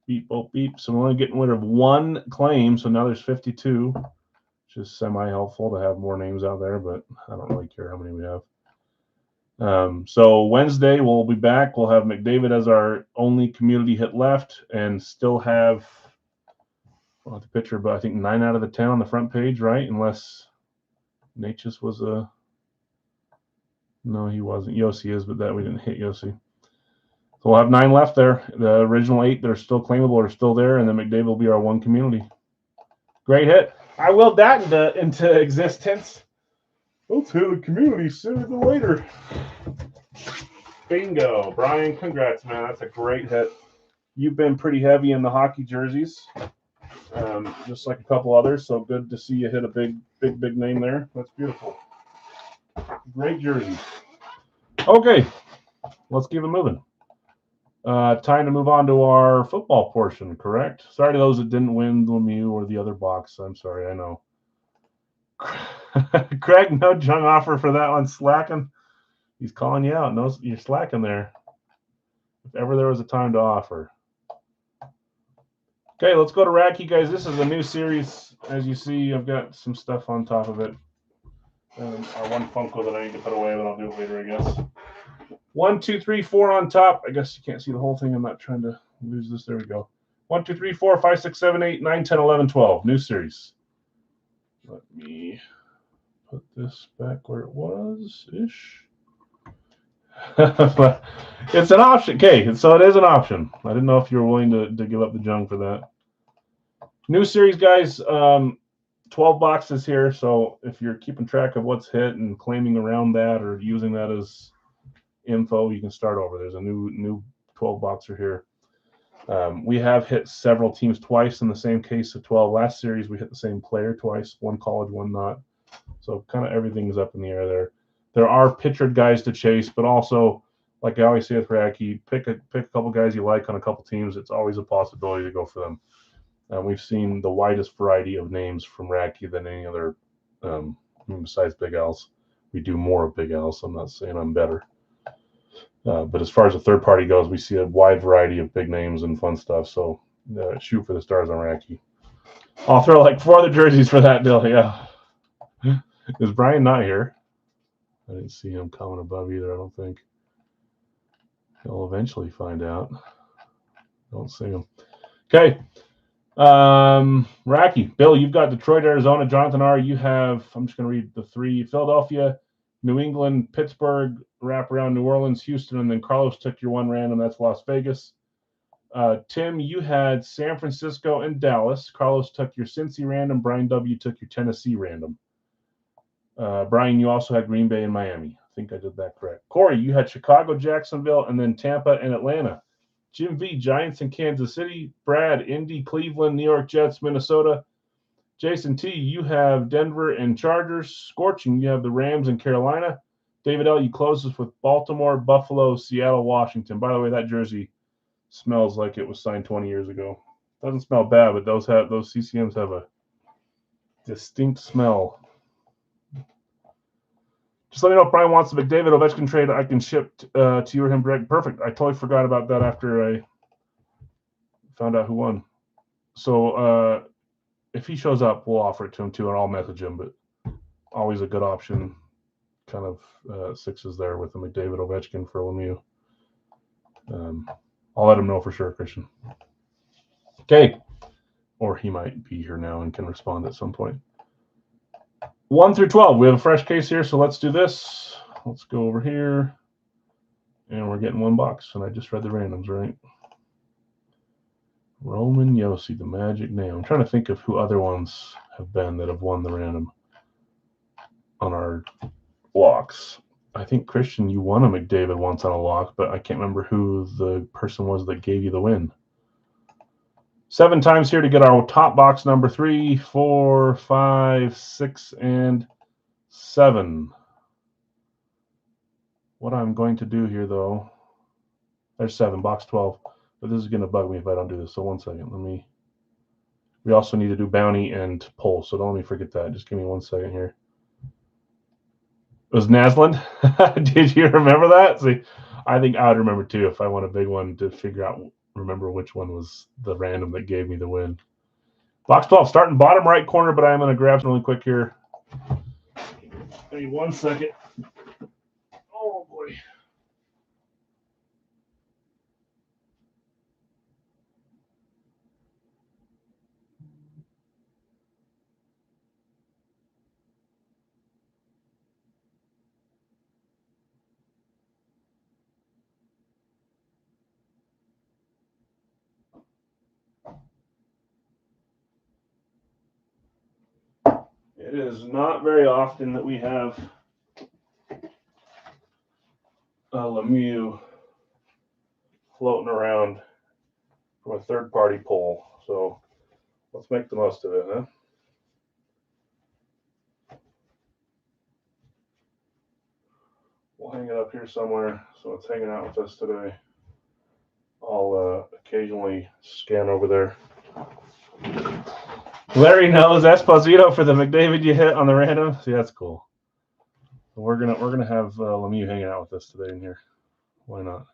beep, boop, beep. So we're only getting rid of 1 claim, so now there's 52, which is semi-helpful to have more names out there, but I don't really care how many we have. So Wednesday, we'll be back. We'll have McDavid as our only community hit left and still have, well, the picture, but I think 9 out of the 10 on the front page, right? Unless Natchez was a, no, he wasn't. Yossi is, but that we didn't hit Yossi. So we'll have 9 left there. The original 8 that are still claimable are still there, and then McDavid will be our 1 community. Great hit. I willed that into existence. Let's hit a community sooner than later. Bingo. Brian, congrats, man. That's a great hit. You've been pretty heavy in the hockey jerseys, just like a couple others, so good to see you hit a big name there. That's beautiful. Great jersey. Okay, let's keep it moving. Time to move on to our football portion, correct? Sorry to those that didn't win Lemieux or the other box. I'm sorry, I know. Craig, no junk offer for that one. Slacking. He's calling you out. No, you're slacking there. If ever there was a time to offer. Okay, let's go to Racky, guys. This is a new series. As you see, I've got some stuff on top of it. Our 1 Funko that I need to put away, but I'll do it later, I guess. 1, 2, 3, 4 on top. I guess you can't see the whole thing. I'm not trying to lose this. There we go. 1, 2, 3, 4, 5, 6, 7, 8, 9, 10, 11, 12. New series. Let me put this back where it was-ish. It's an option. Okay, so it is an option. I didn't know if you were willing to give up the junk for that. New series, guys. 12 boxes here. So if you're keeping track of what's hit and claiming around that or using that as info, you can start over. There's a new 12 boxer here. We have hit several teams twice in the same case of 12. Last series, we hit the same player twice, one college, one not. So kind of everything's up in the air there. There are pictured guys to chase, but also, like I always say with Racky, pick a couple guys you like on a couple teams. It's always a possibility to go for them. We've seen the widest variety of names from Racky than any other, besides Big Al's. We do more of Big Al's. So I'm not saying I'm better. But as far as the third party goes, we see a wide variety of big names and fun stuff. So shoot for the stars on Racky. I'll throw like 4 other jerseys for that deal. Yeah. Is Brian not here? I didn't see him coming above either, I don't think. He'll eventually find out. Don't see him. Okay. Racky. Bill, you've got Detroit, Arizona. Jonathan R., you have, I'm just going to read the 3, Philadelphia, New England, Pittsburgh, wrap around New Orleans, Houston, and then Carlos took your 1 random. That's Las Vegas. Tim, you had San Francisco and Dallas. Carlos took your Cincy random. Brian W. took your Tennessee random. Brian, you also had Green Bay and Miami. I think I did that correct. Corey, you had Chicago, Jacksonville, and then Tampa and Atlanta. Jim V, Giants and Kansas City. Brad, Indy, Cleveland, New York Jets, Minnesota. Jason T, you have Denver and Chargers. Scorching, you have the Rams and Carolina. David L, you closes with Baltimore, Buffalo, Seattle, Washington. By the way, that jersey smells like it was signed 20 years ago. Doesn't smell bad, but those CCMs have a distinct smell. Just let me know if Brian wants the McDavid Ovechkin trade. I can ship to you or him direct. Perfect. I totally forgot about that after I found out who won. So if he shows up, we'll offer it to him too, and I'll message him. But always a good option. Kind of 6s there with the McDavid Ovechkin for Lemieux. I'll let him know for sure, Christian. Okay. Or he might be here now and can respond at some point. 1 through 12. We have a fresh case here, so let's do this. Let's go over here. And we're getting 1 box. And I just read the randoms, right? Roman Josi, the magic name. I'm trying to think of who other ones have been that have won the random on our locks. I think, Christian, you won a McDavid once on a lock, but I can't remember who the person was that gave you the win. 7 times here to get our top box number 3, 4, 5, 6, and 7. What I'm going to do here, though, there's 7, box 12. But this is going to bug me if I don't do this. So 1 second. We also need to do bounty and poll. So don't let me forget that. Just give me 1 second here. It was Naslund. Did you remember that? See, I think I would remember too if I won a big one to remember which one was the random that gave me the win. Box 12, starting bottom right corner, but I'm going to grab some really quick here. Give me 1 second. Oh, boy. It is not very often that we have a Lemieux floating around from a third-party poll. So let's make the most of it, huh? We'll hang it up here somewhere so it's hanging out with us today. I'll occasionally scan over there. Larry knows Esposito for the McDavid you hit on the random. See, that's cool. We're gonna have Lemieux hanging out with us today in here. Why not?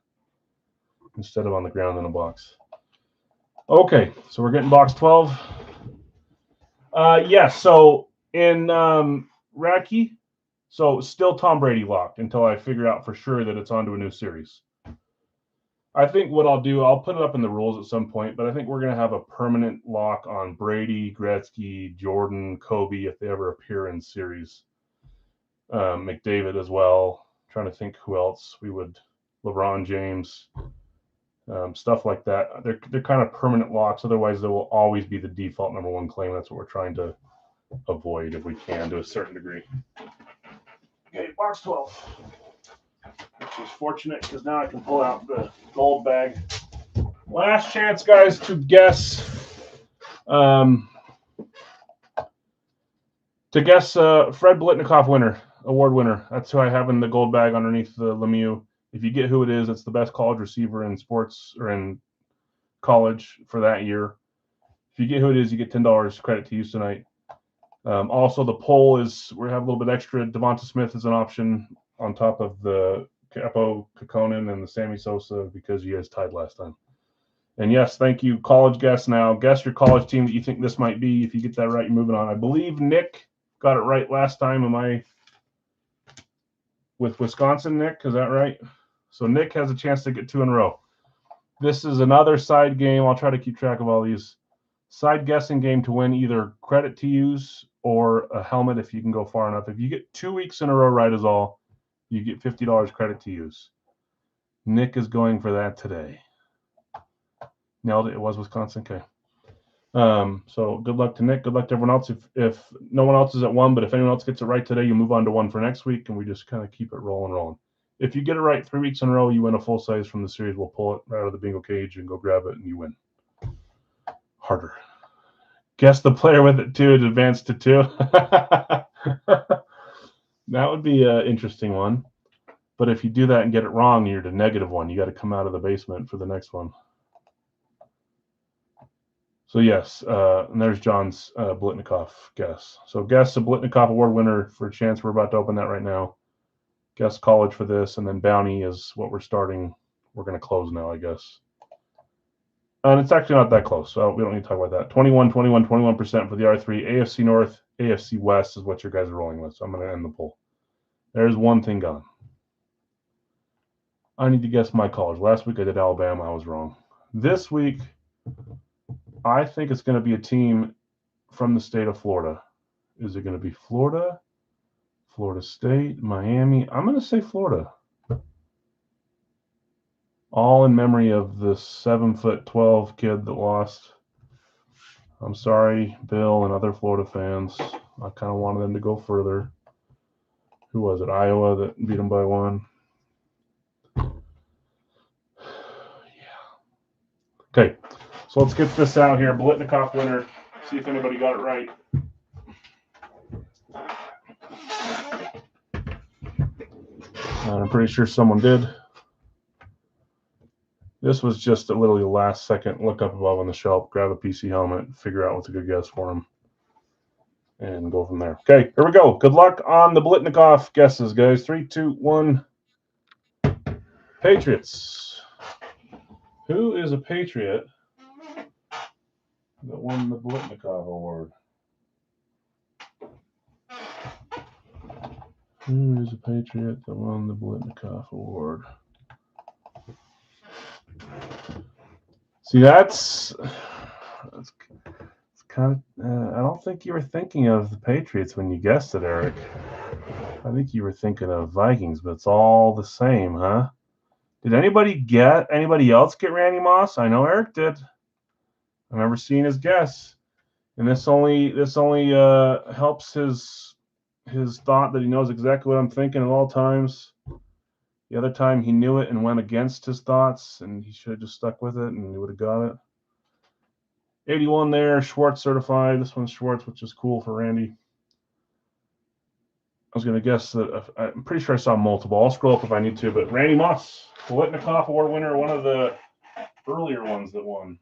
Instead of on the ground in a box. Okay, so we're getting box 12. Yes. So in Racky, so still Tom Brady locked until I figure out for sure that it's onto a new series. I think what I'll do, I'll put it up in the rules at some point, but I think we're going to have a permanent lock on Brady, Gretzky, Jordan, Kobe if they ever appear in series. McDavid as well. I'm trying to think who else we would. LeBron James, stuff like that. They're kind of permanent locks. Otherwise, they will always be the default number 1 claim. That's what we're trying to avoid if we can to a certain degree. Okay, box 12. Which is fortunate because now I can pull out the gold bag Last chance, guys, to guess. Fred Biletnikoff award winner. That's who I have in the gold bag underneath the Lemieux. If you get who it is, it's the best college receiver in sports or in college for that year. If you get who it is, you get $10 credit to use tonight. Also, the poll is we have a little bit extra. Devonta Smith is an option on top of the Capo Kekkonen and the Sammy Sosa because you guys tied last time. And yes, thank you, college guess now. Guess your college team that you think this might be. If you get that right, you're moving on. I believe Nick got it right last time. Am I with Wisconsin, Nick? Is that right? So Nick has a chance to get 2 in a row. This is another side game. I'll try to keep track of all these. Side guessing game to win either credit to use or a helmet if you can go far enough. If you get 2 weeks in a row right is all, you get $50 credit to use. Nick is going for that today. Nailed it. It was Wisconsin. Okay. So good luck to Nick. Good luck to everyone else. If no one else is at 1, but if anyone else gets it right today, you move on to 1 for next week, and we just kind of keep it rolling. If you get it right 3 weeks in a row, you win a full size from the series. We'll pull it right out of the bingo cage and go grab it, and you win. Harder. Guess the player with it too to advance to 2. That would be an interesting one. But if you do that and get it wrong, you're to -1. You got to come out of the basement for the next one. So yes, and there's John's Biletnikoff guess. So guess a Biletnikoff award winner for a chance. We're about to open that right now. Guess college for this, and then bounty is what we're starting. We're going to close now, I guess. And it's actually not that close, so we don't need to talk about that. 21% for the R3. AFC North, AFC West is what your guys are rolling with. So I'm going to end the poll. There's one thing gone. I need to guess my college. Last week I did Alabama. I was wrong. This week, I think it's going to be a team from the state of Florida. Is it going to be Florida, Florida State, Miami? I'm going to say Florida. All in memory of the 7'12" kid that lost. I'm sorry, Bill and other Florida fans. I kind of wanted them to go further. Who was it? Iowa that beat them by 1. Yeah. Okay, so let's get this out here. Biletnikoff winner. See if anybody got it right. I'm pretty sure someone did. This was just literally the last second. Look up above on the shelf, grab a PC helmet, figure out what's a good guess for him, and go from there. Okay, here we go. Good luck on the Biletnikoff guesses, guys. 3, 2, 1. Patriots. Who is a Patriot that won the Biletnikoff Award? Who is a Patriot that won the Biletnikoff Award? See, that's kind of. I don't think you were thinking of the Patriots when you guessed it, Eric. I think you were thinking of Vikings, but it's all the same, huh? Did anybody else get Randy Moss? I know Eric did. I remember seeing his guess, and this only helps his thought that he knows exactly what I'm thinking at all times. The other time he knew it and went against his thoughts, and he should have just stuck with it, and he would have got it. 81 there, Schwartz certified. This one's Schwartz, which is cool for Randy. I was going to guess that I'm pretty sure I saw multiple. I'll scroll up if I need to, but Randy Moss, Biletnikoff Award winner, one of the earlier ones that won.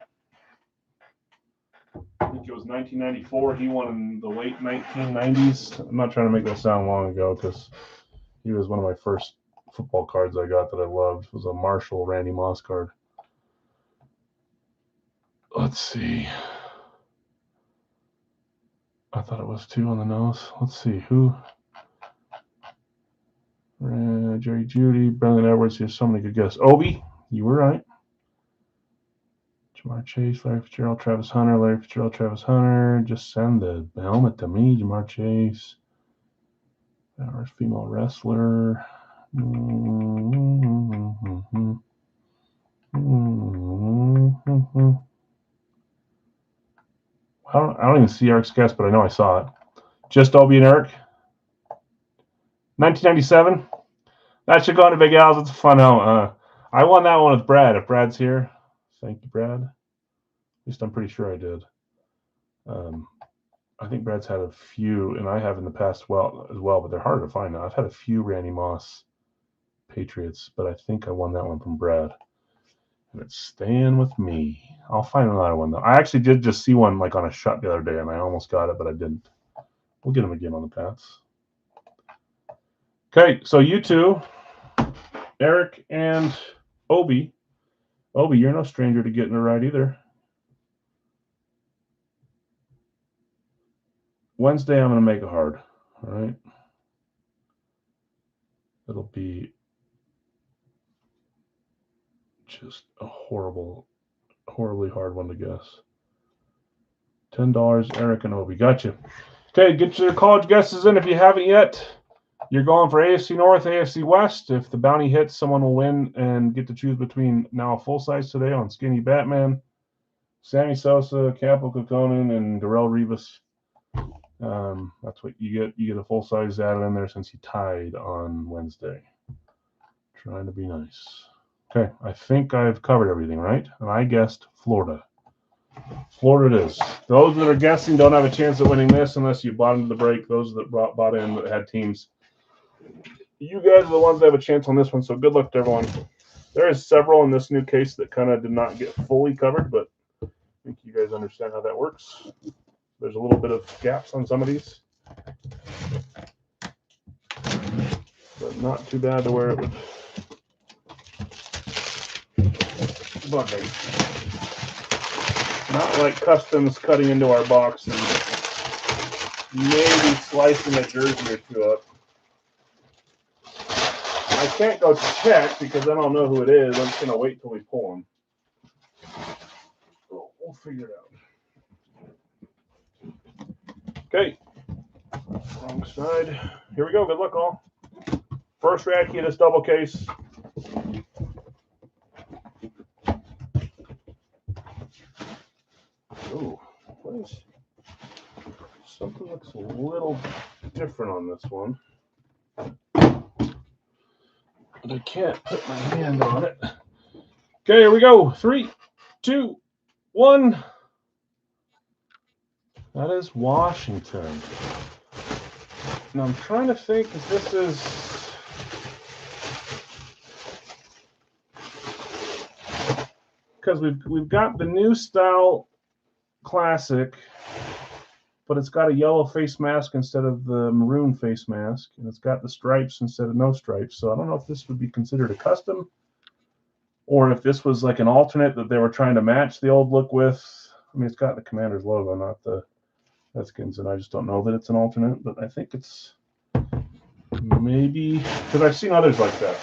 I think it was 1994. He won in the late 1990s. I'm not trying to make that sound long ago because he was one of my first football cards I got that I loved. It was a Marshall Randy Moss card. Let's see. I thought it was 2 on the nose. Let's see who. Jerry Jeudy, Brendan Edwards. There's so many good guesses. Obi, you were right. Jamar Chase, Larry Fitzgerald, Travis Hunter. Just send the helmet to me, Jamar Chase. Our female wrestler. I don't even see Eric's guess, but I know I saw it. Just Obi and Eric. 1997. That should go into Big Al's. It's a fun helmet. I won that one with Brad. If Brad's here, Thank you, Brad. At least I'm pretty sure I did. I think Brad's had a few, and I have in the past as well, but they're harder to find now. I've had a few Randy Moss Patriots, but I think I won that one from Brad. And it's staying with me. I'll find another one, though. I actually did just see one like on a shot the other day, and I almost got it, but I didn't. We'll get them again on the Pats. Okay, so you two, Eric and Obi. Obi, you're no stranger to getting it right either. Wednesday, I'm going to make it hard. All right. It'll be just a horribly hard one to guess. $10, Eric and Obi. Gotcha. Okay, get your college guesses in if you haven't yet. You're going for AFC North, AFC West. If the bounty hits, someone will win and get to choose between now a full size today on Skinny Batman, Sammy Sosa, Capo Kekkonen, and Darrelle Revis. That's what you get. You get a full size added in there since you tied on Wednesday. Trying to be nice. Okay, I think I've covered everything, right? And I guessed Florida. Florida it is. Those that are guessing don't have a chance at winning this unless you bought into the break. Those that bought in that had teams. You guys are the ones that have a chance on this one, so good luck to everyone. There is several in this new case that kind of did not get fully covered, but I think you guys understand how that works. There's a little bit of gaps on some of these, but not too bad to where it would bug me. Not like customs cutting into our box and maybe slicing a jersey or two up. I can't go check because I don't know who it is. I'm just going to wait till we pull them. So we'll figure it out. Okay. Wrong side. Here we go. Good luck, all. First rat key of this double case. Ooh, what is... Something looks a little different on this one. But I can't put my hand on it. Okay, here we go. 3, 2, 1. That is Washington. Now I'm trying to think if this is... Because we've got the new style classic, but it's got a yellow face mask instead of the maroon face mask, and it's got the stripes instead of no stripes. So I don't know if this would be considered a custom, or if this was like an alternate that they were trying to match the old look with. I mean, it's got the Commander's logo, not the Redskins, and I just don't know that it's an alternate, but I think it's maybe, because I've seen others like that.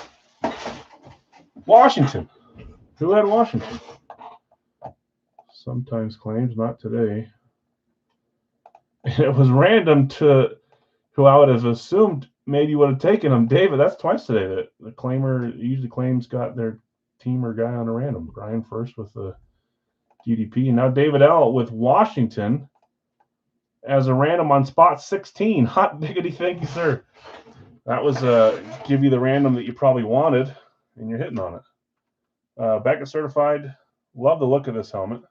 Washington. Who had Washington? Sometimes claims, not today. It was random to who I would have assumed maybe would have taken him. David, that's twice today that the claimer usually claims got their team or guy on a random. Brian first with the GDP. And now David L. with Washington as a random on spot 16. Hot diggity, thank you, sir. That was give you the random that you probably wanted, and you're hitting on it. Becca certified. Love the look of this helmet.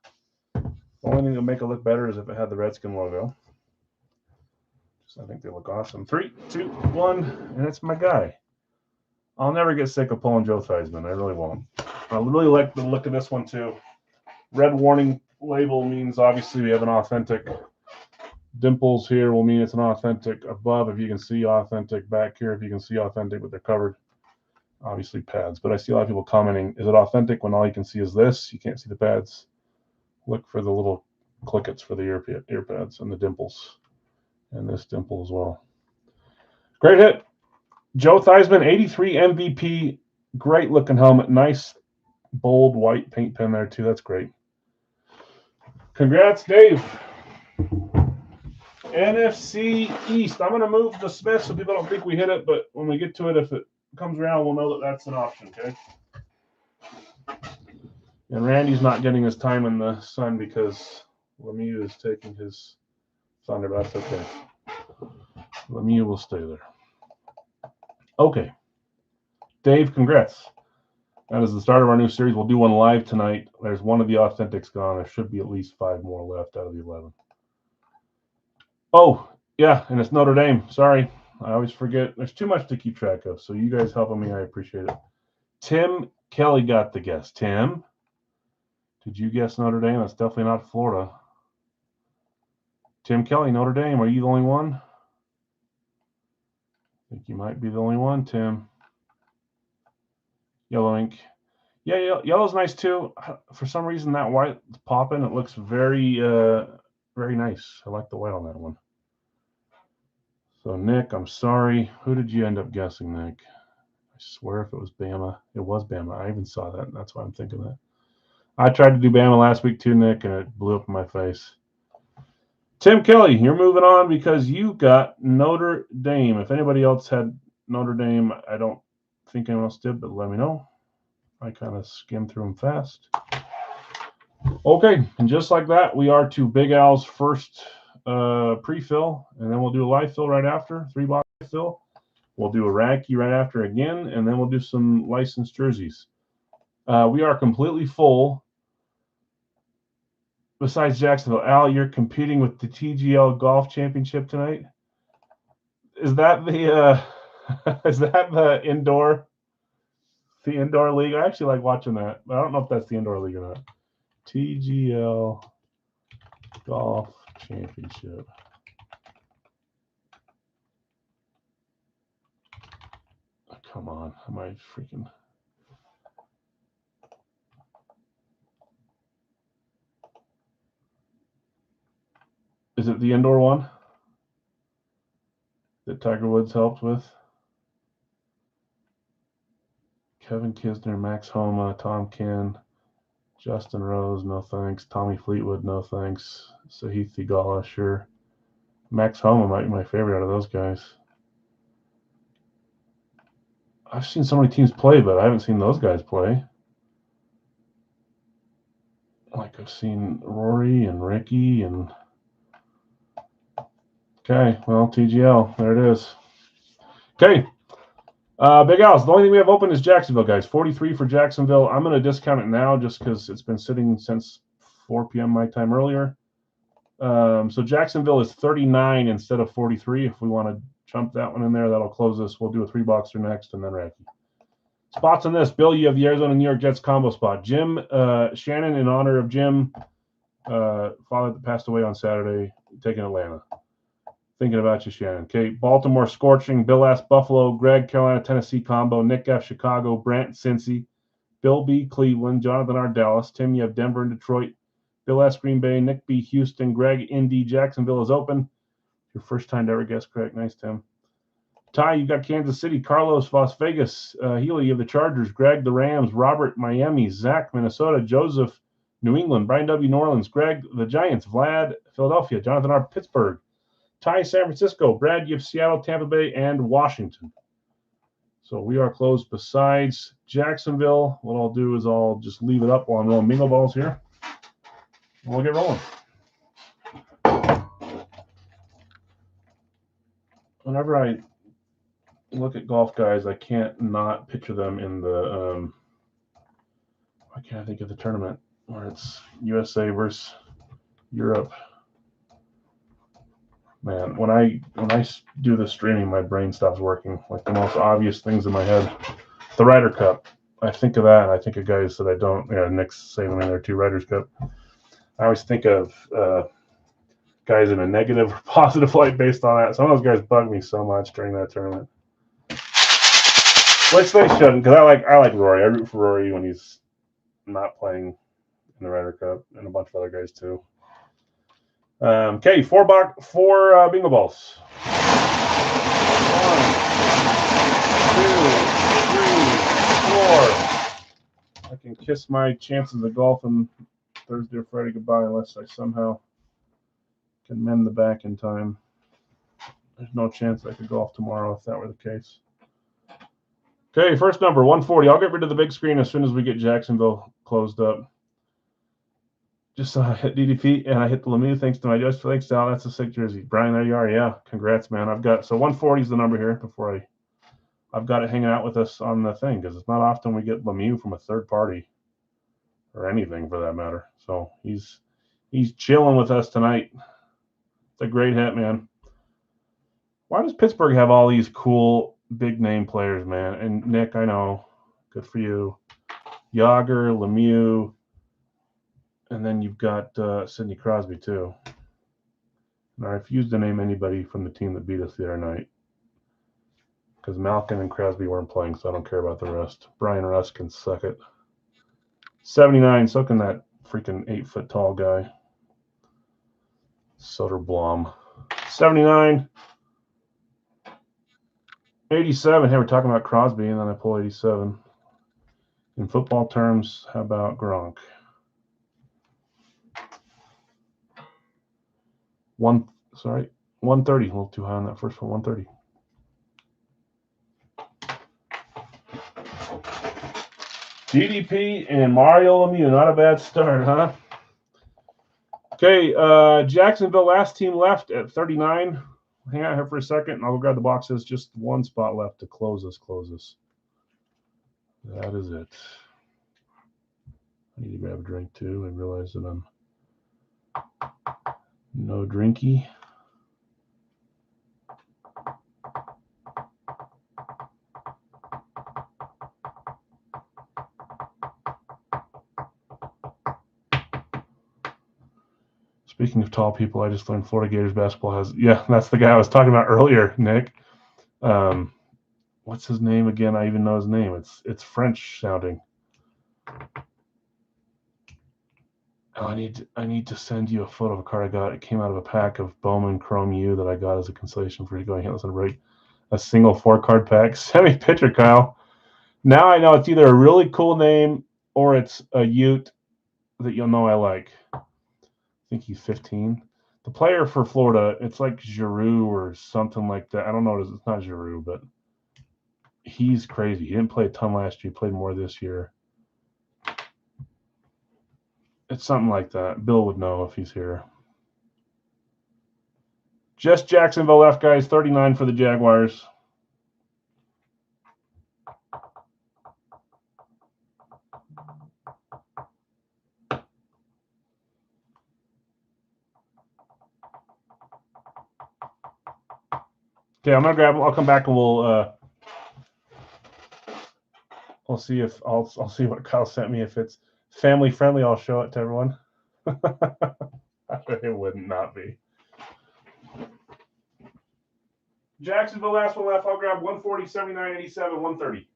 The only thing that would make it look better is if it had the Redskin logo. I think they look awesome. 3, 2, 1, and it's my guy. I'll never get sick of pulling Joe Theismann. I really won't. I really like the look of this one, too. Red warning label means obviously we have an authentic. Dimples here will mean it's an authentic. Above, if you can see authentic. Back here, if you can see authentic, but they're covered. Obviously pads. But I see a lot of people commenting, is it authentic when all you can see is this? You can't see the pads. Look for the little clickets for the ear pads and the dimples. And this dimple as well. Great hit. Joe Theismann, 83 MVP. Great looking helmet. Nice, bold white paint pen there, too. That's great. Congrats, Dave. NFC East. I'm going to move the Smith so people don't think we hit it, but when we get to it, if it comes around, we'll know that that's an option, okay? And Randy's not getting his time in the sun because Lemieux is taking his thunder, but that's okay. Lemieux will stay there. Okay. Dave, congrats. That is the start of our new series. We'll do one live tonight. There's one of the Authentics gone. There should be at least 5 more left out of the 11. Oh, yeah, and it's Notre Dame. Sorry. I always forget. There's too much to keep track of. So you guys helping me, I appreciate it. Tim Kelly got the guess. Tim, did you guess Notre Dame? That's definitely not Florida. Tim Kelly, Notre Dame. Are you the only one? I think you might be the only one, Tim. Yellow ink. Yeah, yellow's nice too. For some reason, that white is popping. It looks very, very nice. I like the white on that one. So, Nick, I'm sorry. Who did you end up guessing, Nick? I swear if it was Bama. It was Bama. I even saw that. That's why I'm thinking that. I tried to do Bama last week too, Nick, and it blew up in my face. Tim Kelly, you're moving on because you got Notre Dame. If anybody else had Notre Dame, I don't think anyone else did, but let me know. I kind of skimmed through them fast. Okay, and just like that, we are to Big Al's first pre-fill, and then we'll do a live fill right after, 3-box fill. We'll do a Racky right after again, and then we'll do some licensed jerseys. We are completely full. Besides Jacksonville, Al, you're competing with the TGL Golf Championship tonight. Is that the is that the indoor league? I actually like watching that, but I don't know if that's the indoor league or not. TGL Golf Championship. Oh, come on, am I freaking? Is it the indoor one that Tiger Woods helped with? Kevin Kisner, Max Homa, Tom Ken, Justin Rose, no thanks. Tommy Fleetwood, no thanks. Sahith Theegala, sure. Max Homa might be my favorite out of those guys. I've seen so many teams play, but I haven't seen those guys play. Like I've seen Rory and Ricky and... Okay, well, TGL, there it is. Okay. Big Al's. The only thing we have open is Jacksonville, guys. 43 for Jacksonville. I'm going to discount it now just because it's been sitting since 4 p.m. my time earlier. So Jacksonville is 39 instead of 43. If we want to jump that one in there, that'll close this. We'll do a 3-boxer next and then Racky. Spots on this. Bill, you have the Arizona New York Jets combo spot. Jim Shannon, in honor of Jim, father that passed away on Saturday, taking Atlanta. Thinking about you, Shannon. Okay, Baltimore Scorching, Bill S. Buffalo, Greg Carolina, Tennessee combo, Nick F. Chicago, Brant Cincy, Bill B. Cleveland, Jonathan R. Dallas, Tim, you have Denver and Detroit, Bill S. Green Bay, Nick B. Houston, Greg Indy, Jacksonville is open. Your first time to ever guess correct. Nice, Tim. Ty, you got Kansas City, Carlos, Las Vegas, Healy, you have the Chargers, Greg, the Rams, Robert, Miami, Zach, Minnesota, Joseph, New England, Brian W. New Orleans, Greg, the Giants, Vlad, Philadelphia, Jonathan R. Pittsburgh, Ty, San Francisco, Brad, you have Seattle, Tampa Bay, and Washington. So we are closed besides Jacksonville. What I'll do is I'll just leave it up while I'm rolling bingo balls here. And we'll get rolling. Whenever I look at golf guys, I can't not picture them in the, why can't I think of the tournament where it's USA versus Europe? Man, when I do the streaming, my brain stops working. Like the most obvious things in my head. The Ryder Cup. I think of that, and I think of guys that I don't. Yeah, Nick's saving in there too. Ryder's Cup. I always think of guys in a negative or positive light based on that. Some of those guys bug me so much during that tournament, which they shouldn't, because I like Rory. I root for Rory when he's not playing in the Ryder Cup, and a bunch of other guys too. Okay, 4 bingo balls. 1, 2, 3, 4. I can kiss my chances of golfing Thursday or Friday goodbye unless I somehow can mend the back in time. There's no chance I could golf tomorrow if that were the case. Okay, first number, 140. I'll get rid of the big screen as soon as we get Jacksonville closed up. Just hit DDP and I hit the Lemieux thanks to my judge. Thanks, Al. That's a sick jersey. Brian, there you are. Yeah, congrats, man. I've got, so 140 is the number here before I I've got it hanging out with us on the thing because it's not often we get Lemieux from a third party or anything for that matter. So he's chilling with us tonight. It's a great hit, man. Why does Pittsburgh have all these cool big name players, man? And Nick, I know, good for you. Yager, Lemieux, and then you've got Sidney Crosby too. And I refuse to name anybody from the team that beat us the other night because Malkin and Crosby weren't playing, so I don't care about the rest. Brian Russ can suck it. 79, so can that freaking 8-foot tall guy. Soderblom. 79. 87. Hey, we're talking about Crosby, and then I pull 87. In football terms, how about Gronk? 130. A little too high on that first one. 130. DDP and Mario Lemieux. Not a bad start, huh? Okay, Jacksonville, last team left at 39. Hang out here for a second, and I'll go grab the boxes. Just one spot left to close this. That is it. I need to grab a drink, too. I realize that I'm no drinky. Speaking of tall people, I just learned Florida Gators basketball has. Yeah, that's the guy I was talking about earlier, Nick. What's his name again? I even know his name. It's French sounding. Oh, I need to send you a photo of a card I got. It came out of a pack of Bowman Chrome U that I got as a consolation for going hitless and break. A single 4-card pack. Send me a picture, Kyle. Now I know it's either a really cool name or it's a Ute that you'll know I like. I think he's 15. The player for Florida, it's like Giroux or something like that. I don't know what it is. It's not Giroux, but he's crazy. He didn't play a ton last year. He played more this year. It's something like that. Bill would know if he's here. Just Jacksonville left, guys. 39 for the Jaguars. Okay, I'm gonna grab them. I'll come back and we'll see if I'll see what Kyle sent me. If it's family friendly, I'll show it to everyone. It wouldn't not be. Jacksonville, last one left. I'll grab 140, 79, 87, 130.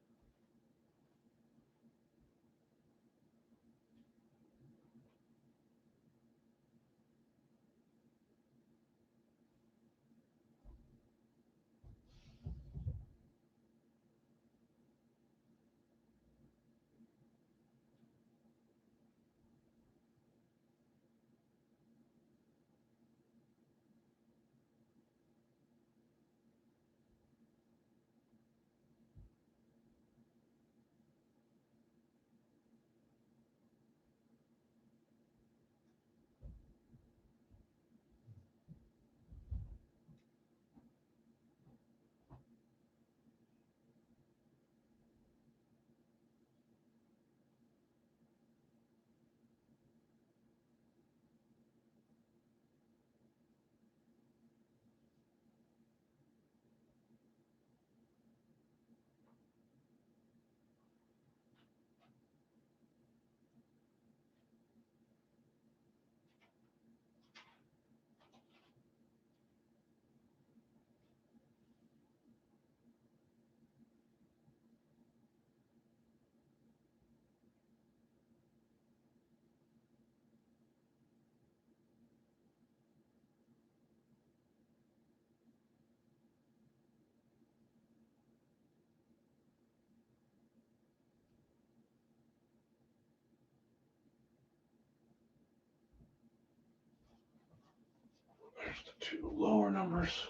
There's the two lower numbers.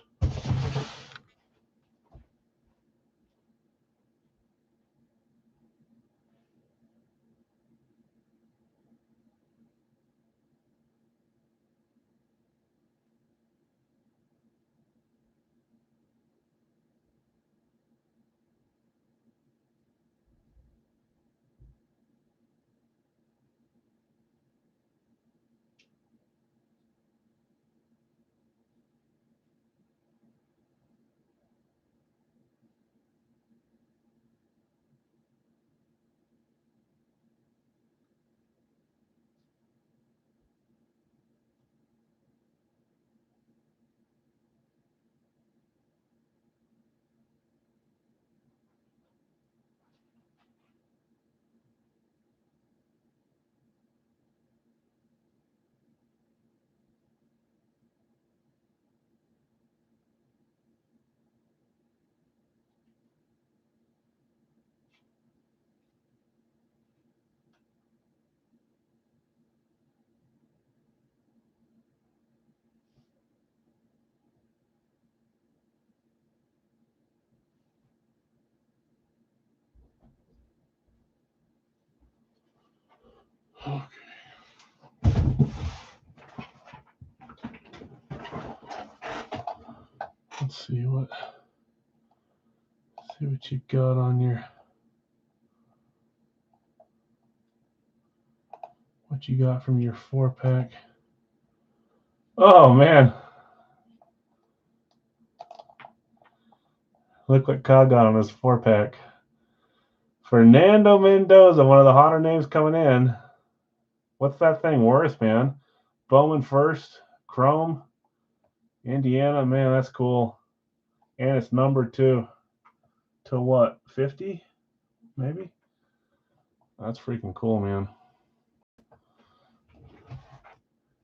Okay. Let's see what you got on your. What you got from your 4-pack? Oh man, look what Kyle got on his 4-pack. Fernando Mendoza, one of the hotter names coming in. What's that thing worth, man? Bowman first, Chrome, Indiana, man, that's cool. And it's numbered to what, 50? Maybe? That's freaking cool, man.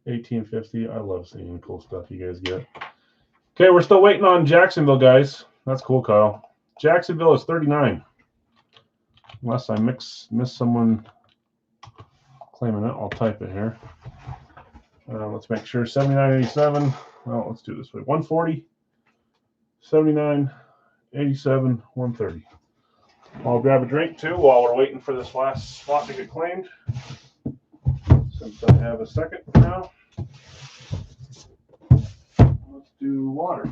1850. I love seeing cool stuff you guys get. Okay, we're still waiting on Jacksonville, guys. That's cool, Kyle. Jacksonville is 39. Unless I miss someone claiming it, I'll type it here. Let's make sure 79.87. Well, let's do it this way. 140, 79, 87, 130. I'll grab a drink too while we're waiting for this last spot to get claimed. Since I have a second now, let's do water.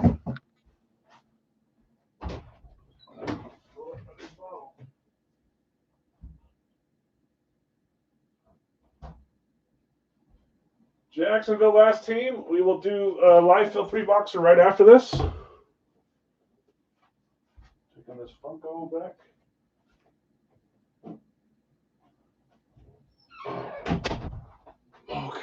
Jacksonville last team. We will do live fill 3-boxer right after this. Taking this Funko back. Okay.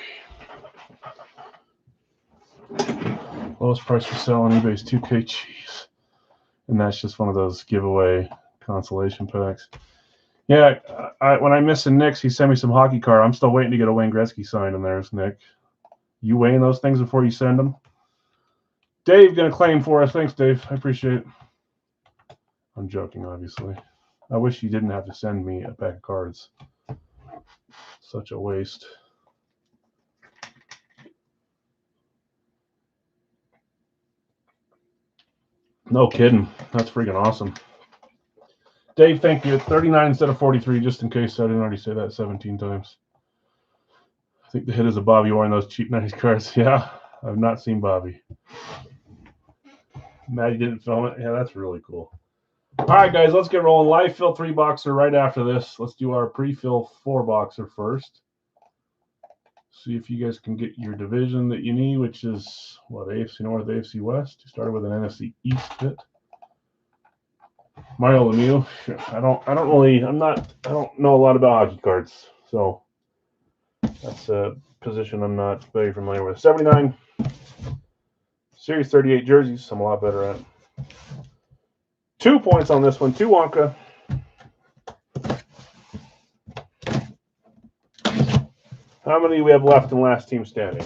Lowest price for sale on eBay is 2K cheese. And that's just one of those giveaway consolation packs. Yeah, when I missed Nick's, he sent me some hockey card. I'm still waiting to get a Wayne Gretzky signed in there, Nick. You weighing those things before you send them? Dave going to claim for us. Thanks, Dave. I appreciate it. I'm joking, obviously. I wish you didn't have to send me a pack of cards. Such a waste. No kidding. That's freaking awesome. Dave, thank you. It's 39 instead of 43, just in case I didn't already say that 17 times. I think the hit is a Bobby Orr in those cheap 90s cards. Yeah, I've not seen Bobby. Maddie didn't film it. Yeah, that's really cool. All right, guys, let's get rolling. Live fill 3-boxer right after this. Let's do our pre-fill 4-boxer first. See if you guys can get your division that you need, which is what, AFC North, AFC West. You started with an NFC East hit. Mario Lemieux. I don't know a lot about hockey cards, so that's a position I'm not very familiar with. 79 Series 38 jerseys. I'm a lot better at. 2 points on this one. 2 Wonka. How many do we have left in last team standing?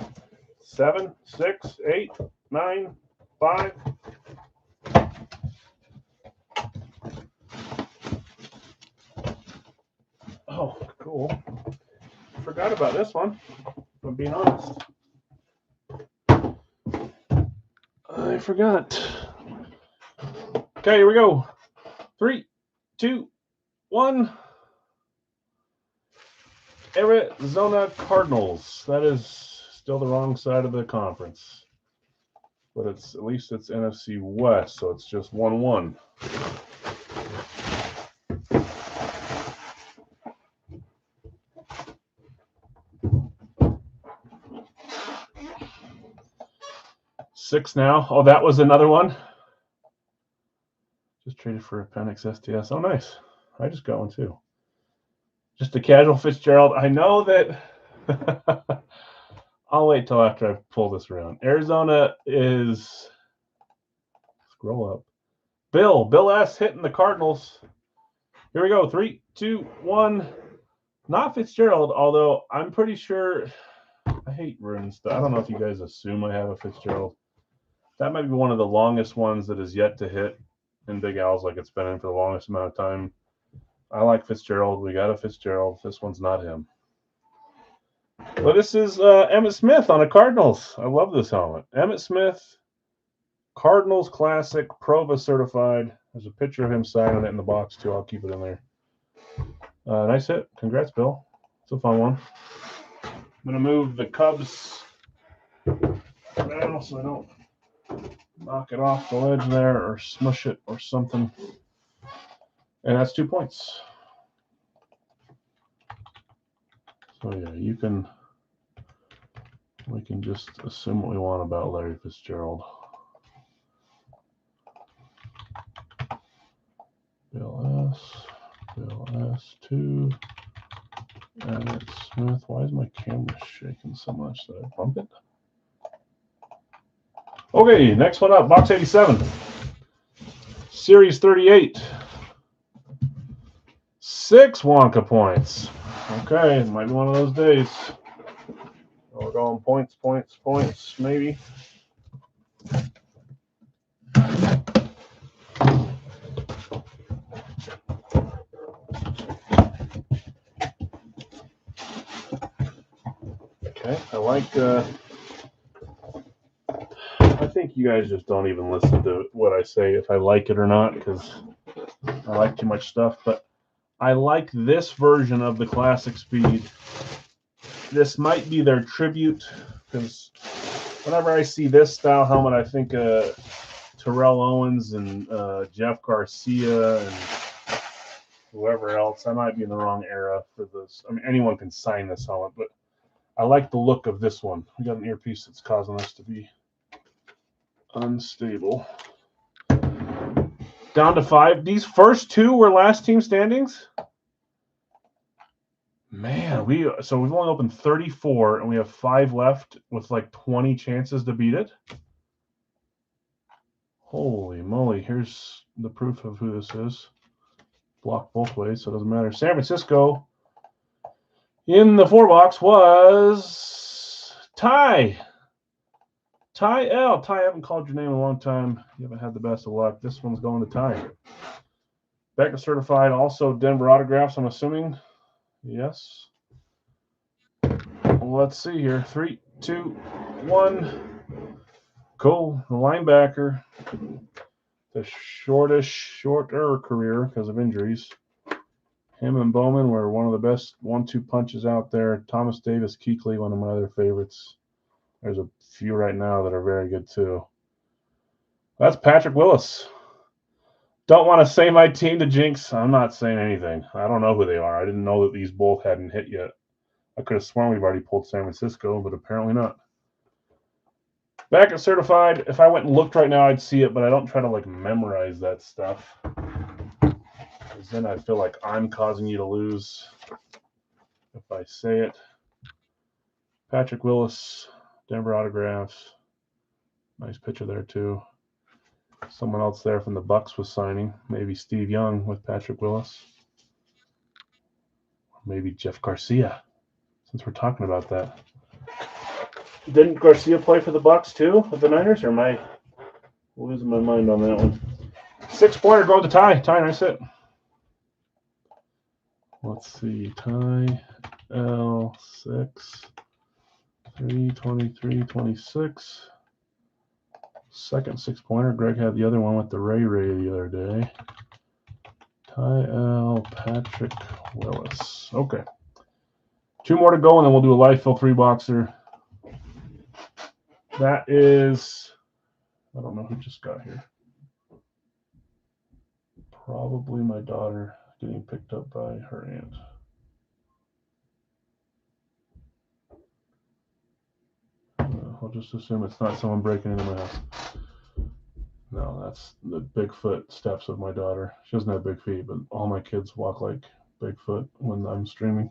7, 6, 8, 9, 5. Oh, cool. Forgot about this one, if I'm being honest. I forgot. Okay, here we go. 3, 2, 1. Arizona Cardinals. That is still the wrong side of the conference. But at least it's NFC West, so it's just 1-1. Six now. Oh, that was another one. Just traded for a Penix STS. Oh, nice. I just got one too. Just a casual Fitzgerald. I know that. I'll wait till after I pull this around. Arizona is. Scroll up. Bill S. hitting the Cardinals. Here we go. 3, 2, 1. Not Fitzgerald, although I'm pretty sure. I hate runes. I don't know if you guys assume I have a Fitzgerald. That might be one of the longest ones that is yet to hit in Big Al's, like it's been in for the longest amount of time. I like Fitzgerald. We got a Fitzgerald. This one's not him. But this is Emmitt Smith on a Cardinals. I love this helmet. Emmitt Smith, Cardinals Classic, Prova certified. There's a picture of him signing it in the box, too. I'll keep it in there. Nice hit. Congrats, Bill. It's a fun one. I'm gonna move the Cubs now so I don't knock it off the ledge there or smush it or something. And that's 2 points. So yeah, we can just assume what we want about Larry Fitzgerald. Bill S2, Emmett Smith. Why is my camera shaking so much? Did I bump it? Okay, next one up, box 87. Series 38. 6 Wonka points. Okay, it might be one of those days. We're going points, maybe. Okay, I think you guys just don't even listen to what I say if I like it or not, because I like too much stuff, but I like this version of the Classic Speed. This might be their tribute, because whenever I see this style helmet, I think Terrell Owens and Jeff Garcia and whoever else. I might be in the wrong era for this. I mean, anyone can sign this helmet, but I like the look of this one. We got an earpiece that's causing us to be unstable. Down to 5. These first 2 were last team standings. Man, we've only opened 34 and we have 5 left with like 20 chances to beat it. Holy moly, here's the proof of who this is. Blocked both ways, so it doesn't matter. San Francisco in the 4 box was Ty. Ty L. Ty, I haven't called your name in a long time. You haven't had the best of luck. This one's going to Ty. Becker certified, also Denver autographs, I'm assuming. Yes. Let's see here. 3, 2, 1. Cool. The linebacker. The shorter career because of injuries. Him and Bowman were one of the best 1-2 punches out there. Thomas Davis, Kuechly, one of my other favorites. There's a few right now that are very good too. That's Patrick Willis. Don't want to say my team to jinx. I'm not saying anything. I don't know who they are. I didn't know that these both hadn't hit yet. I could have sworn we've already pulled San Francisco, but apparently not. Back at certified. If I went and looked right now, I'd see it, but I don't try to like memorize that stuff. Because then I feel like I'm causing you to lose if I say it. Patrick Willis, Denver autographs. Nice picture there too. Someone else there from the Bucks was signing. Maybe Steve Young with Patrick Willis. Or maybe Jeff Garcia, since we're talking about that. Didn't Garcia play for the Bucks too with the Niners? Or am I losing my mind on that one? 6-pointer going to Ty. Ty, nice hit. Let's see. Ty L6. 3/23/26. Second 6-pointer. Greg had the other one with the Ray the other day. Ty L. Patrick Willis. Okay. 2 more to go, and then we'll do a live fill 3-boxer. That is, I don't know who just got here. Probably my daughter getting picked up by her aunt. I'll just assume it's not someone breaking into my house. No, that's the Bigfoot steps of my daughter. She doesn't have big feet, but all my kids walk like Bigfoot when I'm streaming.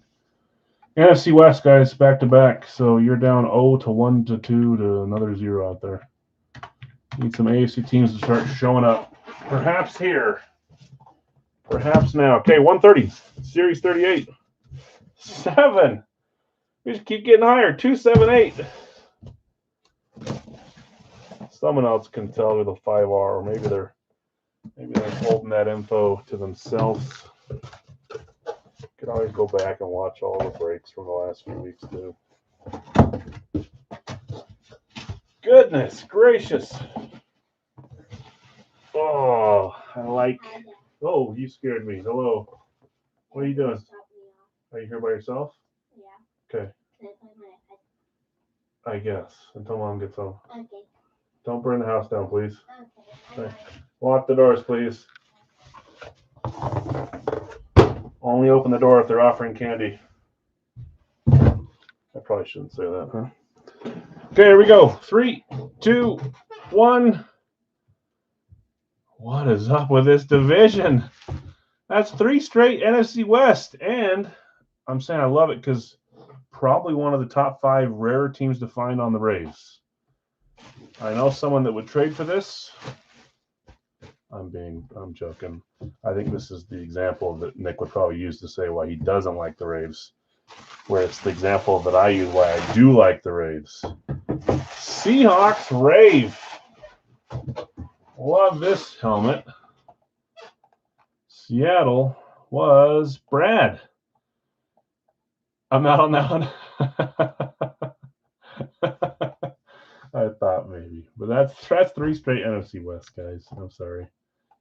NFC West, guys, back to back. So you're down 0 to 1 to 2 to another 0 out there. Need some AFC teams to start showing up. Perhaps here. Perhaps now. Okay, 130. Series 38. 7. We just keep getting higher. 278. Someone else can tell who the 5 are, or maybe they're holding that info to themselves. Could always go back and watch all the breaks from the last few weeks too. Goodness gracious. Oh, oh, you scared me. Hello. What are you doing? Are you here by yourself? I guess, until Mom gets home. Okay. Don't burn the house down, please. Okay. Okay. Lock the doors, please. Only open the door if they're offering candy. I probably shouldn't say that, huh? Okay, here we go. 3, 2, 1. What is up with this division? That's 3 straight NFC West, and I'm saying I love it because probably one of the top 5 rare teams to find on the Rays. I know someone that would trade for this. I'm joking. I think this is the example that Nick would probably use to say why he doesn't like the Raves, where it's the example that I use why I do like the Raves. Seahawks Rave. Love this helmet. Seattle was Brad. I'm out on that one. I thought maybe, but that's 3 straight NFC West, guys. I'm sorry.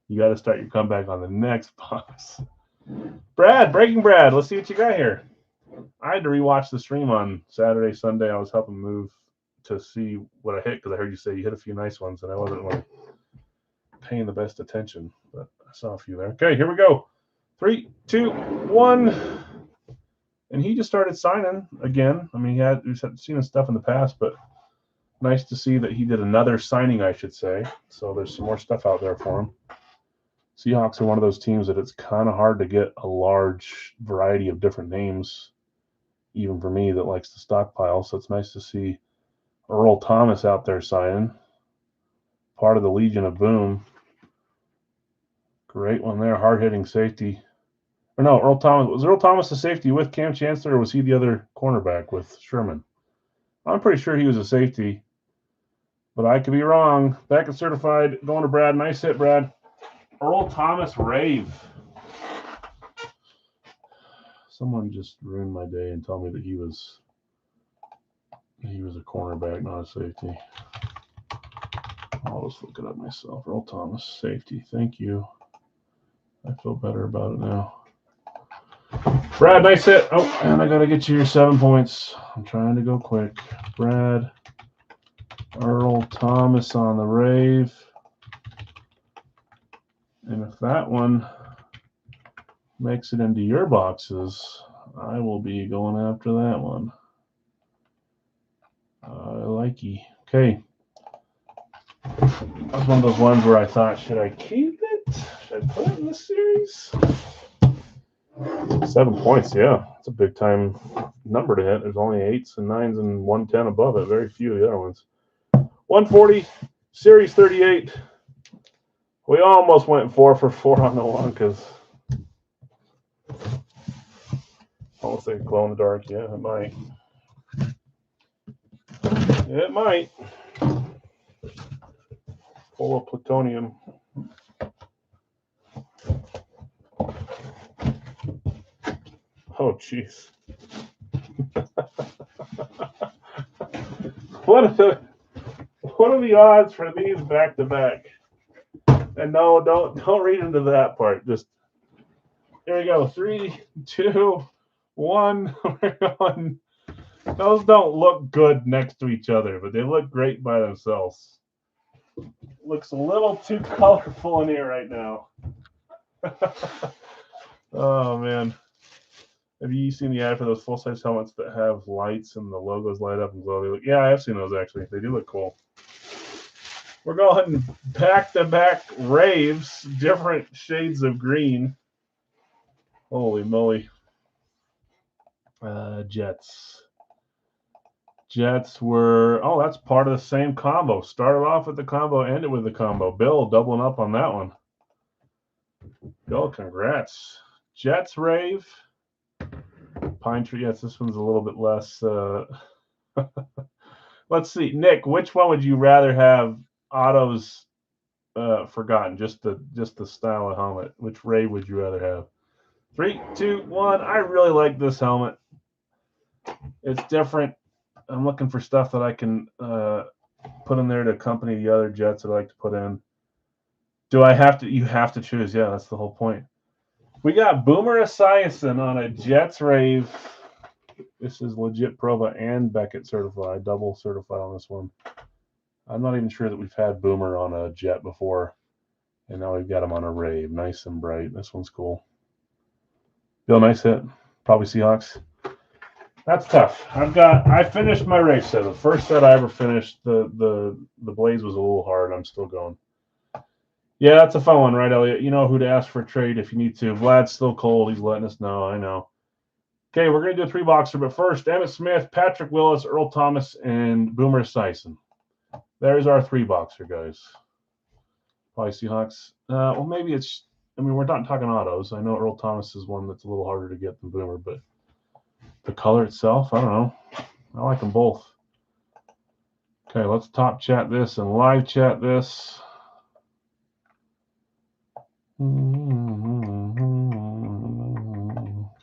You got to start your comeback on the next box. Brad, Breaking Brad. Let's see what you got here. I had to rewatch the stream on Saturday, Sunday. I was helping move to see what I hit because I heard you say you hit a few nice ones, and I wasn't like paying the best attention, but I saw a few there. Okay, here we go. 3, 2, 1. And he just started signing again. I mean, we've seen his stuff in the past, but nice to see that he did another signing, I should say. So there's some more stuff out there for him. Seahawks are one of those teams that it's kind of hard to get a large variety of different names, even for me that likes to stockpile. So it's nice to see Earl Thomas out there signing, part of the Legion of Boom. Great one there, hard-hitting safety. Or no, Earl Thomas. Was Earl Thomas the safety with Cam Chancellor, or was he the other cornerback with Sherman? I'm pretty sure he was a safety, but I could be wrong. Back and certified, going to Brad. Nice hit, Brad. Earl Thomas Rave. Someone just ruined my day and told me that he was a cornerback, not a safety. I'll just look it up myself. Earl Thomas, safety. Thank you. I feel better about it now. Brad, nice hit. Oh, and I got to get you your 7 points. I'm trying to go quick. Brad, Earl Thomas on the Rave. And if that one makes it into your boxes, I will be going after that one. I like you. Okay. That's one of those ones where I thought, should I keep it? Should I put it in the series? 7 points, yeah. It's a big time number to hit. There's only 8s and 9s and 110 above it. Very few of the other ones. 140, Series 38. We almost went 4 for 4 on the one because almost like glow in the dark. Yeah, it might. It might. Full of plutonium. Oh, jeez. What are the odds for these back to back? And no, don't read into that part. Just here we go. 3, 2, 1. We're going. Those don't look good next to each other, but they look great by themselves. Looks a little too colorful in here right now. Oh man. Have you seen the ad for those full-size helmets that have lights and the logos light up and glow? Yeah, I have seen those actually. They do look cool. We're going back-to-back Raves, different shades of green. Holy moly. Jets. Jets were, that's part of the same combo. Started off with the combo, ended with the combo. Bill doubling up on that one. Bill, congrats. Jets Rave. Pine Tree, yes, this one's a little bit less. Let's see. Nick, which one would you rather have autos forgotten? Just the style of helmet. Which Rave would you rather have? 3, 2, 1. I really like this helmet. It's different. I'm looking for stuff that I can put in there to accompany the other Jets that I like to put in. Do I have to? You have to choose. Yeah, that's the whole point. We got Boomer Esiason on a Jets Rave. This is legit Prova and Beckett certified, double certified on this one. I'm not even sure that we've had Boomer on a jet before. And now we've got him on a rave. Nice and bright. This one's cool. Bill, nice hit. Probably Seahawks. That's tough. I finished my rave set. The first set I ever finished, the Blaze was a little hard. I'm still going. Yeah, that's a fun one, right, Elliot? You know who to ask for a trade if you need to. Vlad's still cold. He's letting us know. I know. Okay, we're going to do a 3-boxer, but first, Emmitt Smith, Patrick Willis, Earl Thomas, and Boomer Esiason. There's our 3-boxer, guys. Probably Seahawks. Well, maybe it's. I mean, we're not talking autos. I know Earl Thomas is one that's a little harder to get than Boomer, but the color itself, I don't know. I like them both. Okay, let's top chat this and live chat this.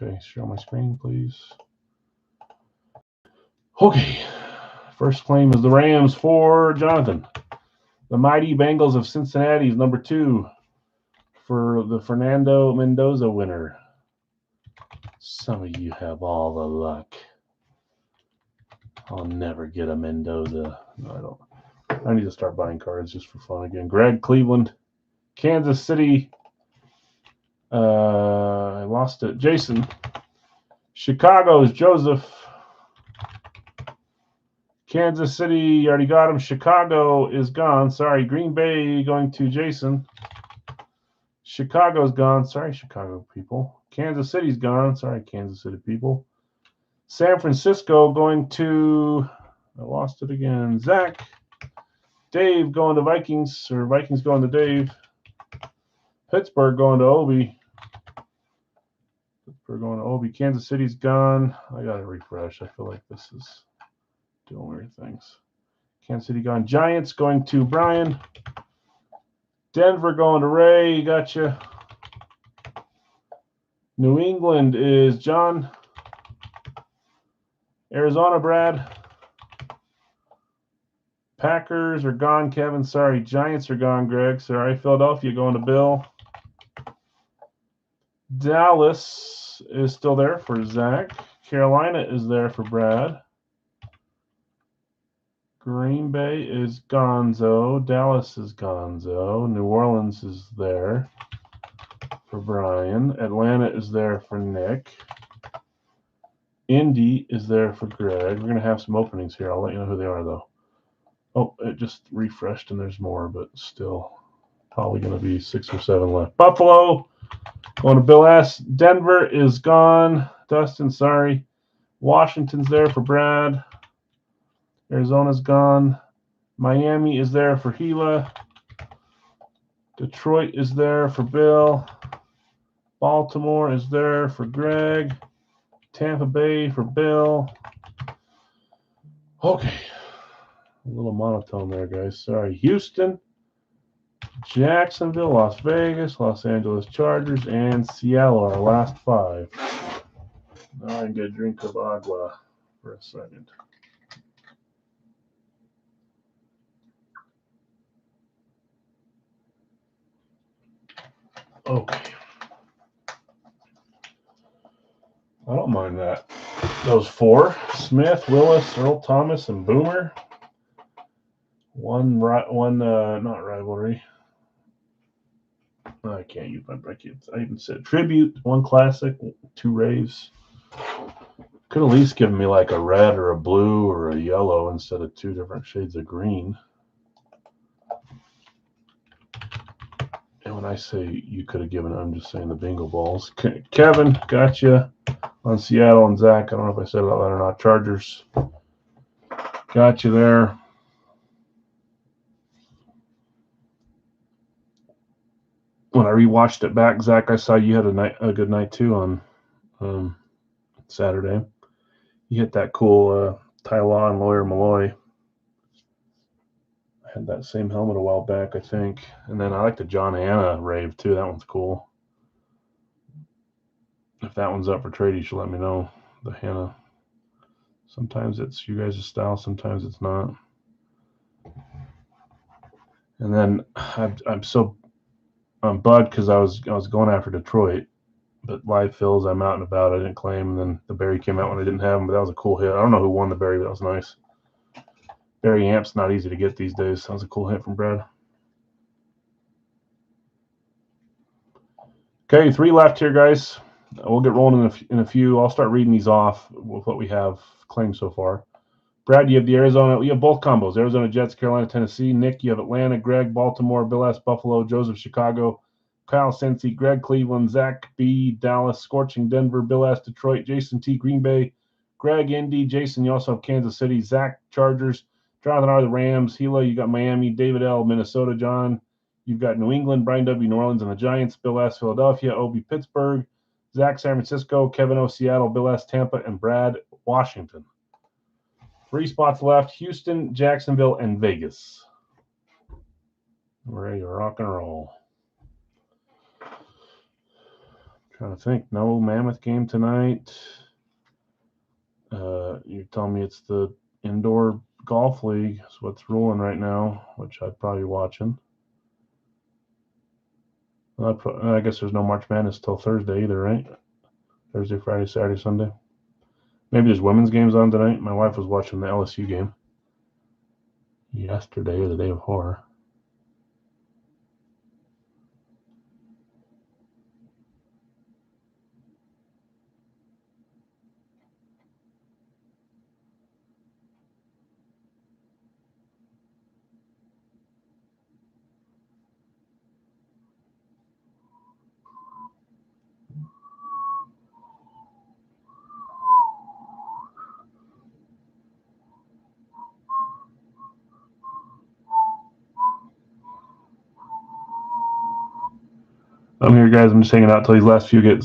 Okay, share my screen, please. Okay, first claim is the Rams for Jonathan. The mighty Bengals of Cincinnati is number 2 for the Fernando Mendoza winner. Some of you have all the luck. I'll never get a Mendoza. No, I don't. I need to start buying cards just for fun again. Greg, Cleveland. Kansas City. I lost it. Jason. Chicago is Joseph. Kansas City, you already got him. Chicago is gone. Sorry. Green Bay going to Jason. Chicago's gone. Sorry, Chicago people. Kansas City's gone. Sorry, Kansas City people. San Francisco going to, I lost it again, Zach. Dave going to Vikings, or Vikings going to Dave. Pittsburgh going to Obi. Pittsburgh going to Obi. Kansas City's gone. I got to refresh. I feel like this is doing weird things. Kansas City gone. Giants going to Brian. Denver going to Ray. Gotcha. New England is John. Arizona, Brad. Packers are gone, Kevin. Sorry. Giants are gone, Greg. Sorry. Philadelphia going to Bill. Dallas is still there for Zach. Carolina is there for Brad. Green Bay is Gonzo. Dallas is Gonzo. New Orleans is there for Brian. Atlanta is there for Nick. Indy is there for Greg. We're going to have some openings here. I'll let you know who they are, though. Oh, it just refreshed and there's more, but still probably going to be 6 or 7 left. Buffalo going to Bill S. Denver is gone. Dustin, sorry. Washington's there for Brad. Arizona's gone. Miami is there for Gila. Detroit is there for Bill. Baltimore is there for Greg. Tampa Bay for Bill. Okay. A little monotone there, guys. Sorry. Houston, Jacksonville, Las Vegas, Los Angeles Chargers, and Seattle are our last 5. Now I can get a drink of agua for a second. Okay. I don't mind that. Those 4, Smith, Willis, Earl Thomas, and Boomer. One not rivalry. I can't use my brackets. I even said tribute, 1 classic, 2 raves. Could at least give me like a red or a blue or a yellow instead of 2 different shades of green. And when I say you could have given it, I'm just saying the bingo balls. Kevin, gotcha on Seattle, and Zach. I don't know if I said it out loud or not. Chargers, got you there. When I rewatched it back, Zach, I saw you had a good night too on Saturday. You hit that cool Ty Law and Lawyer Malloy. I had that same helmet a while back, I think. And then I like the John Hanna rave too. That one's cool. If that one's up for trade, you should let me know. The Hanna. Sometimes it's you guys' style, sometimes it's not. And then I'm Bud because I was going after Detroit, But live fills, I'm out and about. I didn't claim, and then the Barry came out when I didn't have him, but that was a cool hit. I don't know who won the Barry, but that was nice. Barry Amp's not easy to get these days. That was a cool hit from Brad. Okay, 3 left here, guys. We'll get rolling in a few. I'll start reading these off with what we have claimed so far. Brad, you have the Arizona. You have both combos: Arizona Jets, Carolina, Tennessee. Nick, you have Atlanta, Greg, Baltimore, Bill S, Buffalo, Joseph, Chicago, Kyle, Cincy, Greg, Cleveland, Zach B, Dallas, Scorching, Denver, Bill S, Detroit, Jason T, Green Bay, Greg, Indy, Jason. You also have Kansas City, Zach, Chargers, Jonathan R, the Rams, Hila, you got Miami, David L, Minnesota, John. You've got New England, Brian W, New Orleans, and the Giants. Bill S, Philadelphia, Obi, Pittsburgh, Zach, San Francisco, Kevin O, Seattle, Bill S, Tampa, and Brad, Washington. 3 spots left: Houston, Jacksonville, and Vegas. We're ready to rock and roll. Trying to think. No Mammoth game tonight. You're telling me it's the indoor golf league. That's what's ruling right now, which I'd probably be watching. I guess there's no March Madness till Thursday either, right? Thursday, Friday, Saturday, Sunday. Maybe there's women's games on tonight. My wife was watching the LSU game yesterday or the day before. I'm here, guys. I'm just hanging out till these last few get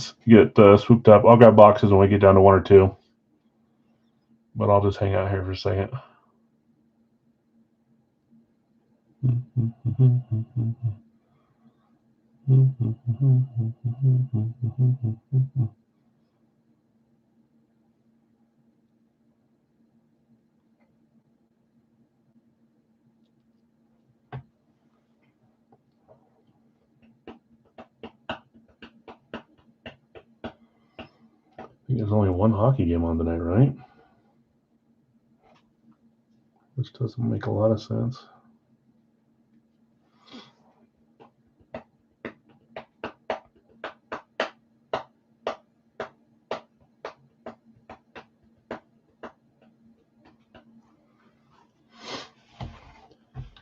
swooped up. I'll grab boxes when we get down to 1 or 2. But I'll just hang out here for a second. I think there's only 1 hockey game on tonight, right? Which doesn't make a lot of sense.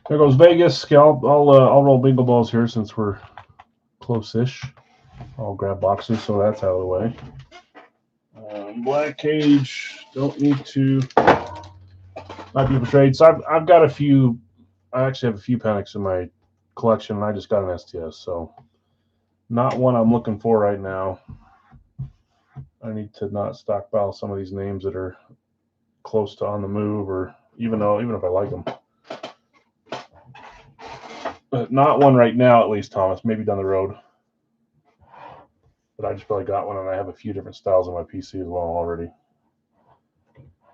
There goes Vegas. Okay, I'll roll bingo balls here since we're close-ish. I'll grab boxes, so that's out of the way. Black cage. Don't need to. Might be for trade. So I've got a few. I actually have a few panics in my collection, and I just got an STS, so not one I'm looking for right now. I need to not stockpile some of these names that are close to on the move, or even if I like them. But not one right now, at least, Thomas. Maybe down the road. But I just probably got one, and I have a few different styles on my PC as well already.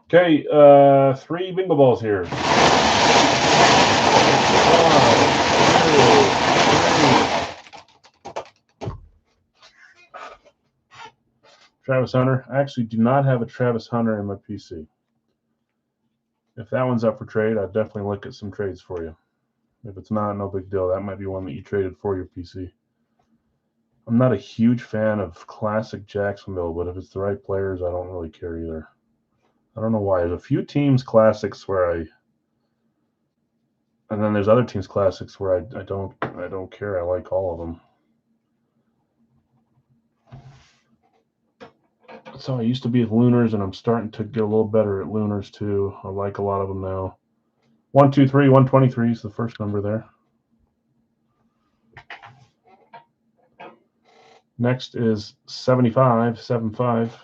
Okay, 3 bingo balls here. 1, 2, 3. Travis Hunter. I actually do not have a Travis Hunter in my PC. If that one's up for trade, I'd definitely look at some trades for you. If it's not, no big deal. That might be one that you traded for your PC. I'm not a huge fan of classic Jacksonville, but if it's the right players, I don't really care either. I don't know why. There's a few teams classics where and then there's other teams classics where I don't care. I like all of them. So I used to be with Lunars, and I'm starting to get a little better at Lunars too. I like a lot of them now. 1, 2, 3. 123 is the first number there. Next is 75, 75.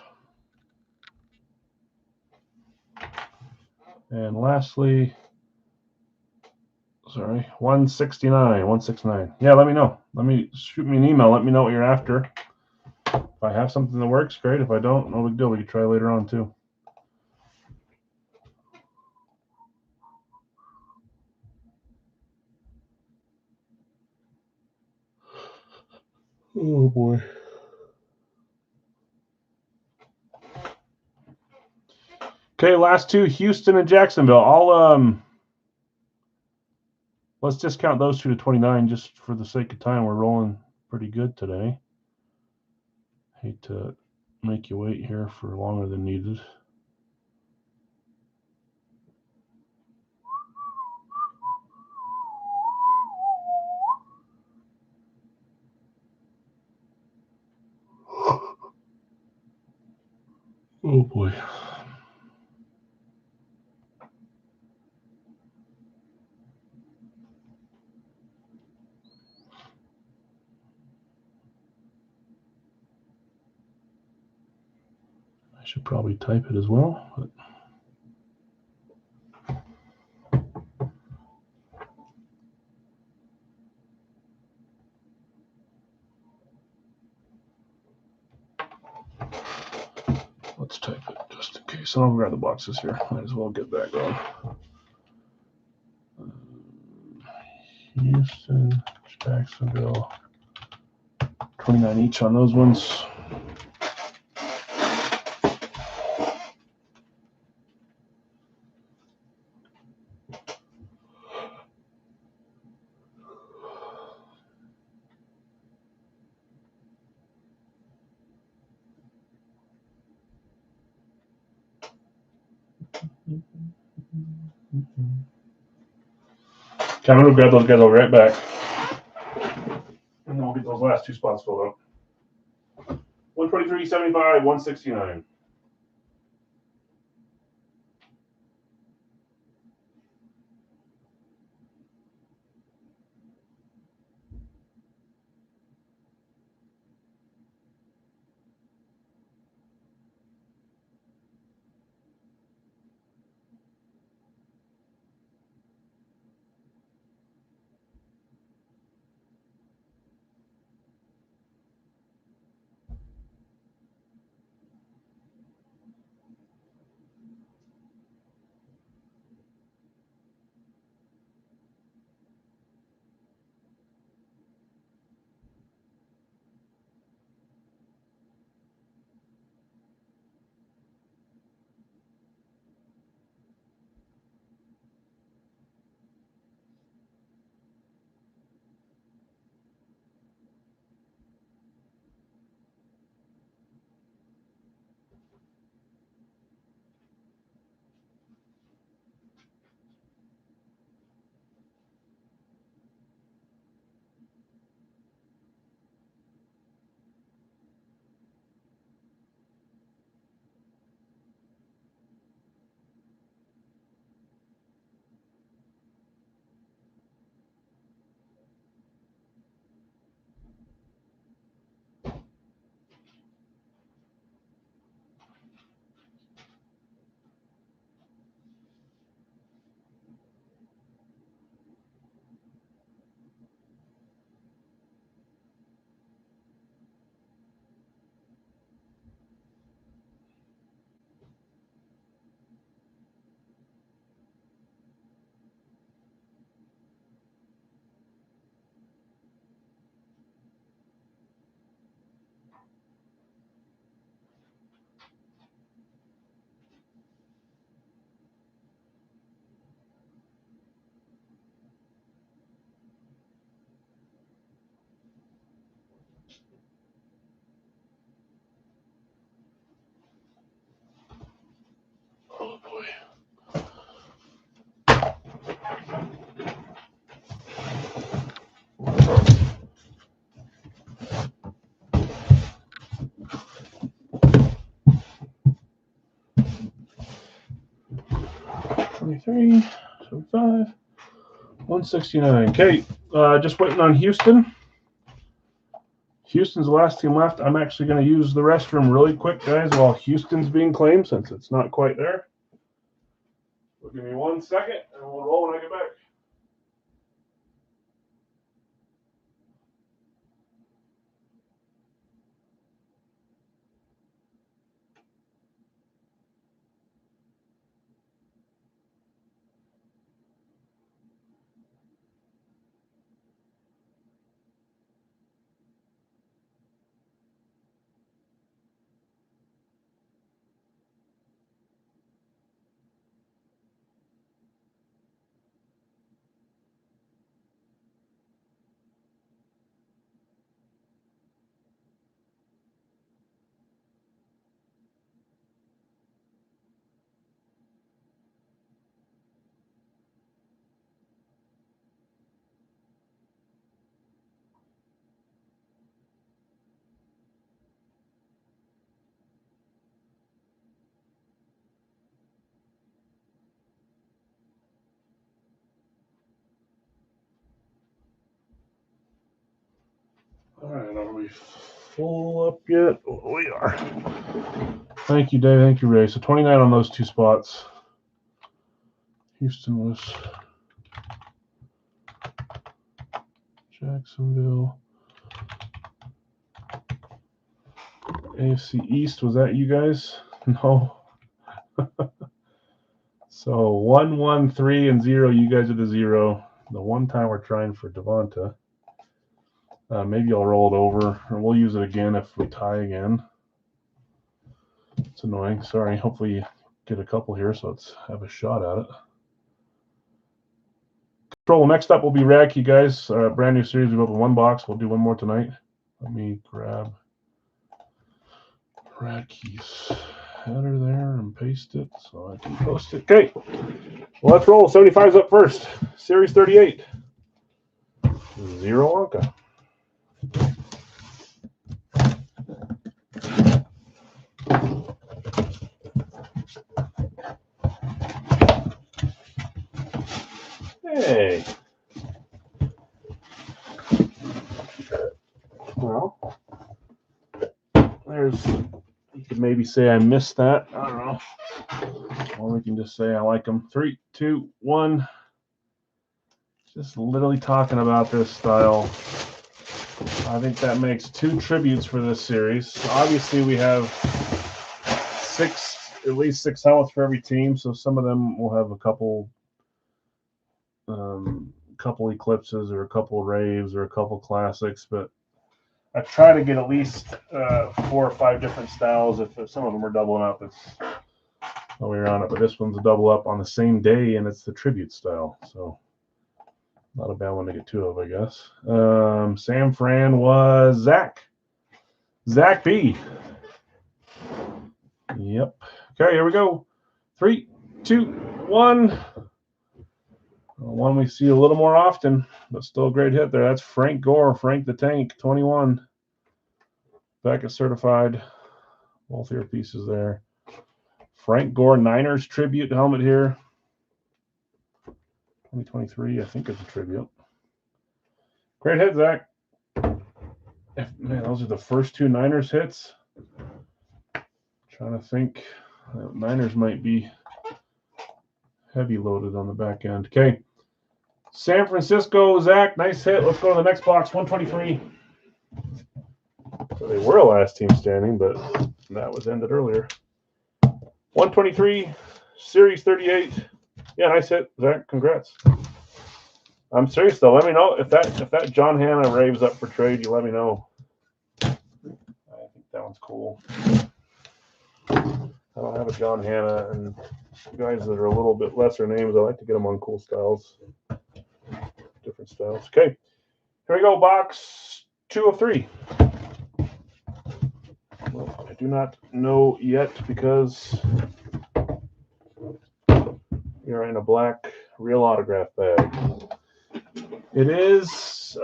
And lastly, 169, 169. Yeah, let me know. Shoot me an email. Let me know what you're after. If I have something that works, great. If I don't, no big deal. We can try later on too. Oh boy. Okay, last two, Houston and Jacksonville. I'll let's discount those two to 29 just for the sake of time. We're rolling pretty good today. Hate to make you wait here for longer than needed. Oh boy. I should probably type it as well. But... let's type it just in case. I'll grab the boxes here. Might as well get that going. Houston, Jacksonville, 29 each on those ones. Okay, I'm going to grab those guys. I'll be right back. And then we'll get those last two spots filled up. 123.75, 169. Oh boy. $23, 75, 169. Okay, just waiting on Houston. Houston's the last team left. I'm actually going to use the restroom really quick, guys, while Houston's being claimed since it's not quite there. So give me 1 second, and we'll roll when I get back. All right, are we full up yet? Oh, we are. Thank you, Dave. Thank you, Ray. So 29 on those two spots. Houston was Jacksonville. AFC East, was that you guys? No. So 1, 1, 3, and 0. You guys are the 0. The one time we're trying for Devonta. Maybe I'll roll it over, or we'll use it again if we tie again. It's annoying. Sorry. Hopefully you get a couple here, so let's have a shot at it. Control. Next up will be Rack, you guys. Brand new series. We've opened one box. We'll do one more tonight. Let me grab Racky's header there and paste it so I can post it. Okay. Well, let's roll. 75's up first. Series 38. 0 Wonka. Hey. Well, there's, you could maybe say I missed that. I don't know. Or we can just say I like them. 3, 2, 1. Just literally talking about this style. I think that makes 2 tributes for this series. So obviously, we have at least 6 helmets for every team. So some of them will have a couple eclipses or a couple raves or a couple classics, but I try to get at least 4 or 5 different styles. If some of them are doubling up, it's the way around it. But this one's a double up on the same day, and it's the tribute style. So not a bad one to get 2 of, I guess. Sam Fran was Zach B. Yep. Okay, here we go. 3, 2, 1. One we see a little more often, but still a great hit there. That's Frank Gore, Frank the Tank, 21. Beckett certified. Both earpieces there. Frank Gore Niners tribute helmet here. 2023, I think it's a tribute. Great hit, Zach. Man, those are the first 2 Niners hits. Trying to think. Niners might be heavy loaded on the back end. Okay. San Francisco, Zach, nice hit. Let's go to the next box, 123. So they were a last team standing, but that was ended earlier. 123, Series 38. Yeah, nice hit, Zach. Congrats. I'm serious though. Let me know if that John Hanna raves up for trade. You let me know. I think that one's cool. I don't have a John Hanna, and guys that are a little bit lesser names, I like to get them on cool styles. Different styles. Okay, here we go. Box 2 of 3. Well, I do not know yet because you're in a black real autograph bag. It is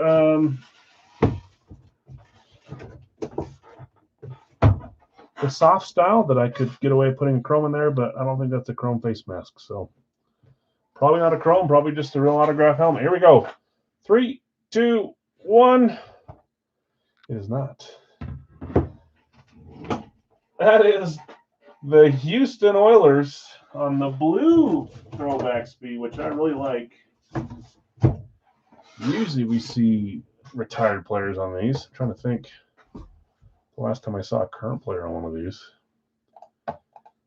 the soft style that I could get away putting a chrome in there, but I don't think that's a chrome face mask. So probably not a chrome, probably just a real autograph helmet. Here we go. 3, 2, 1. It is not. That is the Houston Oilers on the blue throwback speed, which I really like. Usually we see retired players on these. I'm trying to think the last time I saw a current player on one of these.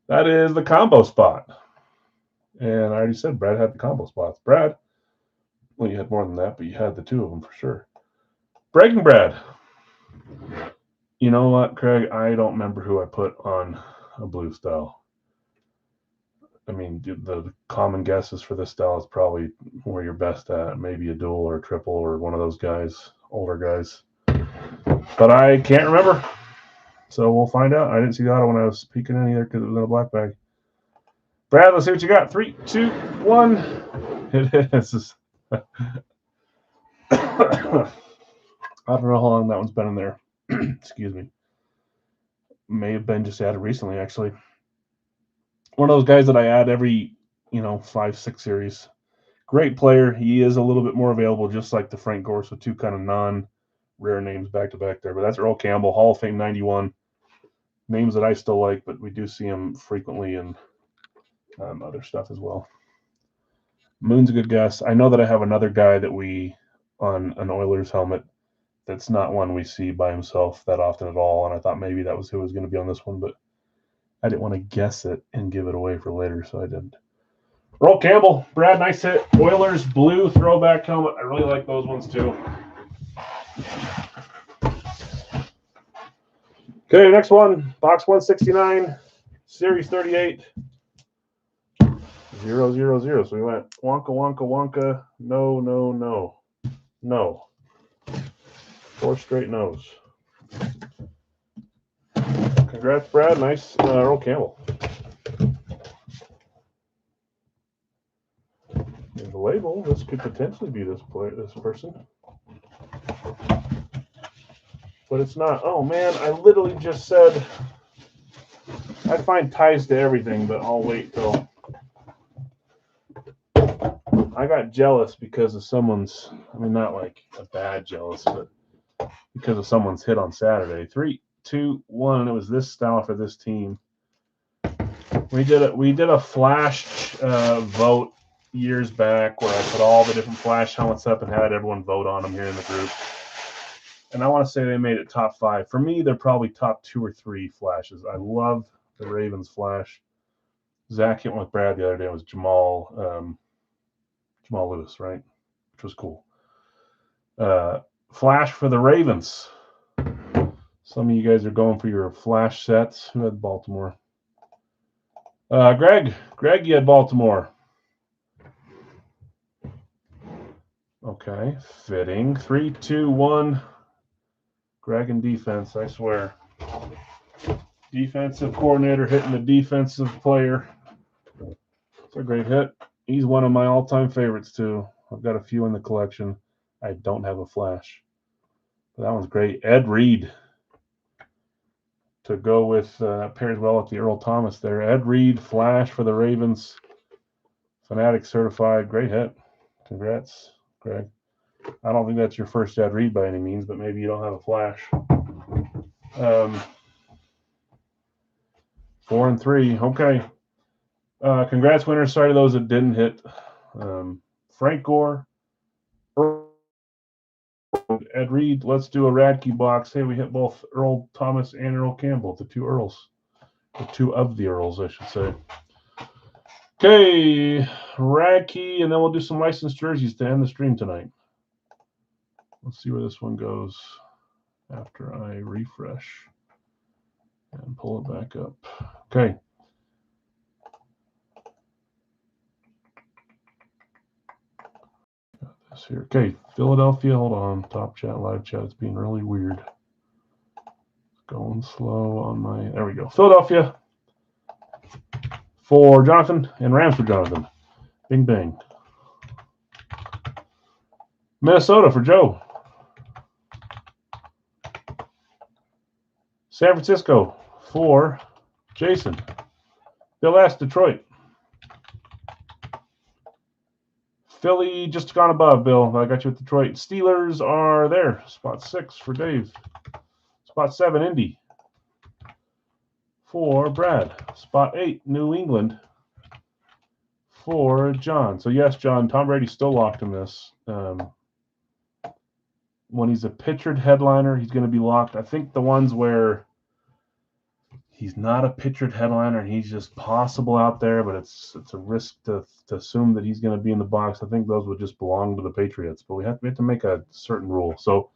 That is the combo spot. And I already said Brad had the combo spots. Brad, well, you had more than that, but you had the 2 of them for sure. Breaking Brad. You know what, Craig? I don't remember who I put on a blue style. I mean, the common guesses for this style is probably where you're best at. Maybe a dual or a triple or one of those guys, older guys. But I can't remember. So we'll find out. I didn't see the auto when I was peeking in either because it was in a black bag. Brad, let's see what you got. 3, 2, 1. It is. I don't know how long that one's been in there. Excuse me. May have been just added recently, actually. One of those guys that I add every, 5, 6 series. Great player. He is a little bit more available, just like the Frank Gore, so 2 kind of rare names back to back there. But that's Earl Campbell, Hall of Fame 91. Names that I still like, but we do see him frequently in other stuff as well. Moon's a good guess. I know that I have another guy that we on an Oilers helmet that's not one we see by himself that often at all, and I thought maybe that was who was going to be on this one, but I didn't want to guess it and give it away for later, so I didn't. Earl Campbell, Brad, nice hit. Oilers blue throwback helmet. I really like those ones too. Okay, next one, box 169, series 38. 0, 0, 0. So we went Wonka, Wonka, Wonka. No, no, no. No. 4 straight no's. Congrats, Brad. Nice Earl Campbell. There's a label. This could potentially be this person. But it's not. Oh, man. I literally just said I find ties to everything, but I'll wait till. I got jealous because of someone's, I mean, not like a bad jealous, but because of someone's hit on Saturday. 3, 2, 1. It was this style for this team. We did a flash vote years back where I put all the different flash helmets up and had everyone vote on them here in the group. And I want to say they made it top 5. For me, they're probably top 2 or 3 flashes. I love the Ravens flash. Zach hit with Brad the other day. It was Jamal Lewis, right? Which was cool. Flash for the Ravens. Some of you guys are going for your flash sets. Who had Baltimore? Greg, you had Baltimore. Okay, fitting. 3, 2, 1. Greg in defense, I swear. Defensive coordinator hitting the defensive player. It's a great hit. He's one of my all-time favorites, too. I've got a few in the collection. I don't have a flash. But that one's great. Ed Reed. To go with, pairs well with the Earl Thomas there. Ed Reed, flash for the Ravens. Fanatic certified. Great hit. Congrats, Greg. I don't think that's your first Ed Reed by any means, but maybe you don't have a flash. 4 and 3. Okay. Congrats, winners. Sorry to those that didn't hit. Frank Gore, Ed Reed. Let's do a Radke box. Hey, we hit both Earl Thomas and Earl Campbell, the 2 Earls. The 2 of the Earls, I should say. Okay, Radke, and then we'll do some licensed jerseys to end the stream tonight. Let's see where this one goes after I refresh and pull it back up. Okay. Got this here. Okay, Philadelphia. Hold on. Top chat, live chat. It's being really weird. Going slow on my. There we go. Philadelphia for Jonathan and Rams for Jonathan. Bing, bang. Minnesota for Joe. San Francisco for Jason. Bill S. Detroit. Philly just gone above, Bill. I got you with Detroit. Steelers are there. Spot 6 for Dave. Spot 7, Indy. For Brad. Spot 8, New England. For John. So yes, John, Tom Brady's still locked in this. When he's a pictured headliner, he's going to be locked. I think the ones where he's not a pictured headliner and he's just possible out there, but it's a risk to assume that he's going to be in the box. I think those would just belong to the Patriots, but we have to make a certain rule. So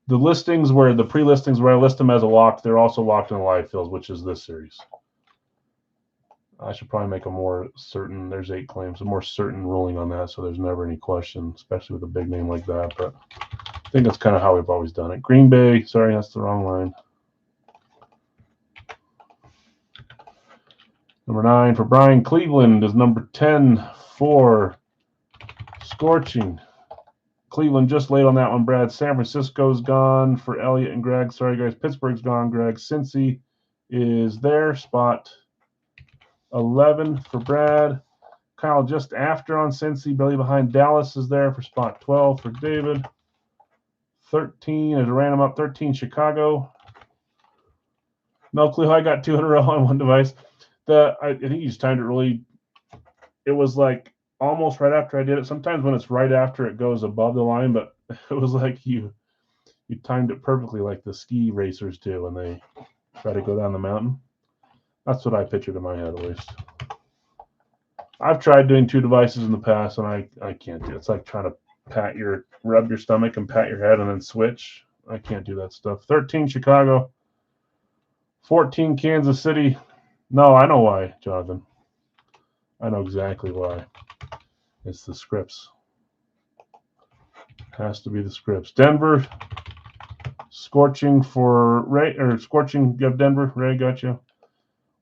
the listings where the pre-listings where I list them as a lock, they're also locked in the live fields, which is this series. I should probably make a more certain, there's 8 claims, a more certain ruling on that so there's never any question, especially with a big name like that. But I think that's kind of how we've always done it. Green Bay, sorry, that's the wrong line. Number 9 for Brian. Cleveland is number 10 for Scorching. Cleveland just late on that one, Brad. San Francisco's gone for Elliot and Greg. Sorry, guys. Pittsburgh's gone, Greg. Cincy is there. Spot 11 for Brad. Kyle just after on Cincy. Billy behind Dallas is there for spot 12 for David. 13 is a random up. 13 Chicago. No clue how I got 200 on one device. I think you just timed it really. It was like almost right after I did it. Sometimes when it's right after, it goes above the line, but it was like you timed it perfectly, like the ski racers do when they try to go down the mountain. That's what I pictured in my head, at least. I've tried doing 2 devices in the past, and I can't do it. It's like trying to rub your stomach and pat your head and then switch. I can't do that stuff. 13 Chicago. 14 Kansas City. No, I know why, Jonathan. I know exactly why. It's the scripts. Has to be the scripts. Denver. Scorching for Ray, or Scorching of Denver. Ray, got you.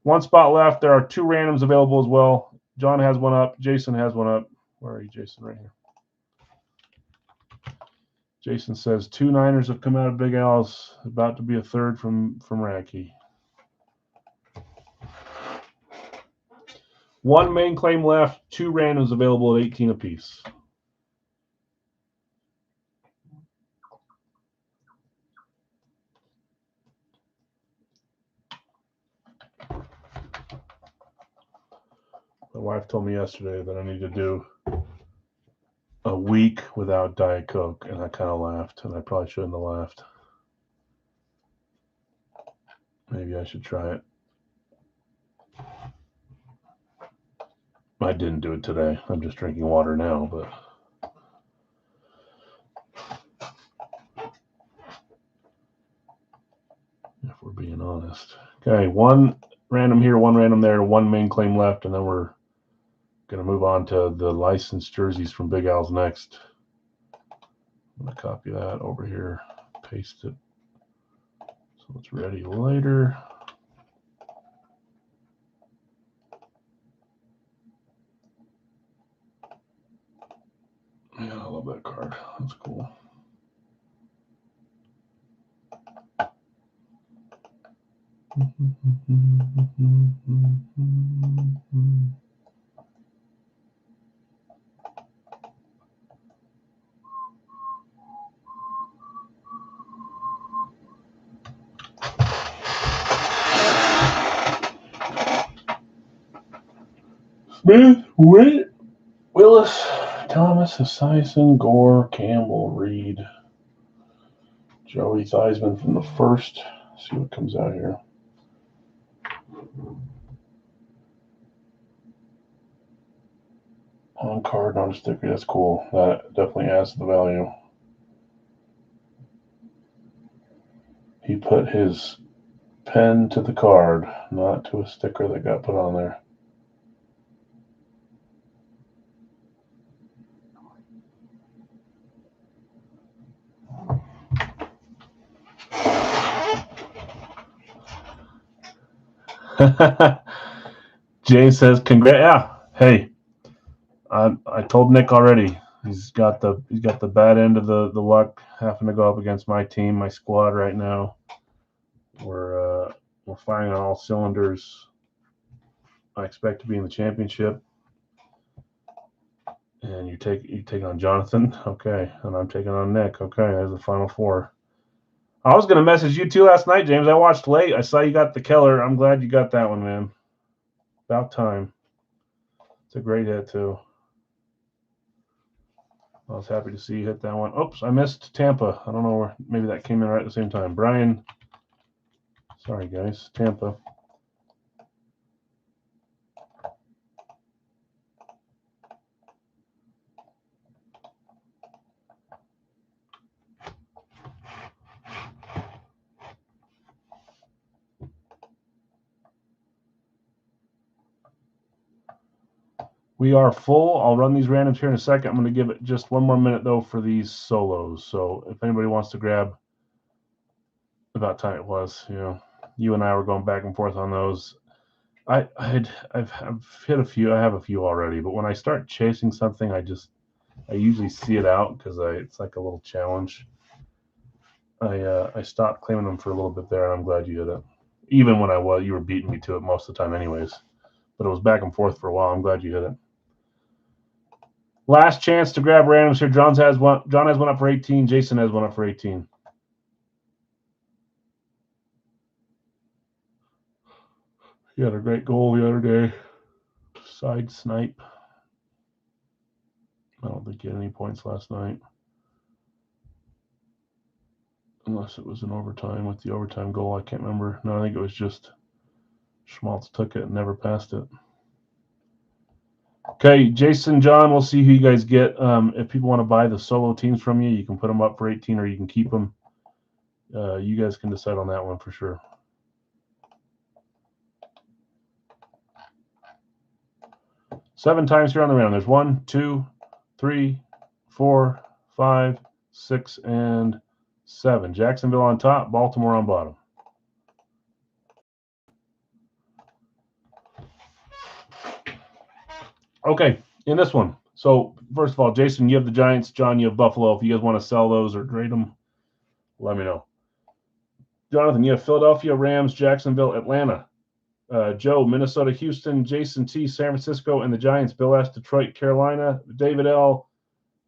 1 spot left. There are 2 randoms available as well. John has one up. Jason has one up. Where are you, Jason? Right here. Jason says 2 Niners have come out of Big Al's. About to be a third from Racky. 1 main claim left. 2 randoms available at 18 apiece. My wife told me yesterday that I need to do a week without Diet Coke, and I kind of laughed, and I probably shouldn't have laughed. Maybe I should try it. I didn't do it today. I'm just drinking water now, but if we're being honest. Okay, 1 random here, 1 random there, 1 main claim left, and then we're going to move on to the licensed jerseys from Big Al's next. I'm going to copy that over here, paste it, so it's ready later. Yeah, I love that card. That's cool. Smith, Willis, Thomas, Esiason, Gore, Campbell, Reed, Joey Theismann from the first. Let's see what comes out here. On card, not a sticker. That's cool. That definitely adds to the value. He put his pen to the card, not to a sticker that got put on there. Jay says, "Congrats!" Yeah, hey, I told Nick already. He's got the bad end of the luck, having to go up against my team, my squad right now. We're firing on all cylinders. I expect to be in the championship, and you take on Jonathan, okay, and I'm taking on Nick, okay. There's the final 4. I was gonna message you too last night, James. I watched late. I saw you got the Keller. I'm glad you got that one, man. About time. It's a great hit too. I was happy to see you hit that one. Oops, I missed Tampa. I don't know where. Maybe that came in right at the same time. Brian. Sorry, guys. Tampa. We are full. I'll run these randoms here in a second. I'm going to give it just 1 more minute, though, for these solos. So if anybody wants to grab, about time it was. You and I were going back and forth on those. I've hit a few. I have a few already, but when I start chasing something, I usually see it out because it's like a little challenge. I stopped claiming them for a little bit there, and I'm glad you did it. Even when you were beating me to it most of the time anyways. But it was back and forth for a while. I'm glad you hit it. Last chance to grab randoms here. John has one up for 18. Jason has one up for 18. He had a great goal the other day. Side snipe. I don't think he had any points last night. Unless it was an overtime with the overtime goal. I can't remember. No, I think it was just Schmaltz took it and never passed it. Okay, Jason, John, we'll see who you guys get. If people want to buy the solo teams from you, you can put them up for 18 or you can keep them. You guys can decide on that one for sure. Seven times here on the round. There's 1, 2, 3, 4, 5, 6, and 7. Jacksonville on top, Baltimore on bottom. Okay, in this one. So, first of all, Jason, you have the Giants. John, you have Buffalo. If you guys want to sell those or trade them, let me know. Jonathan, you have Philadelphia, Rams, Jacksonville, Atlanta. Joe, Minnesota, Houston. Jason T, San Francisco, and the Giants. Bill S, Detroit, Carolina. David L,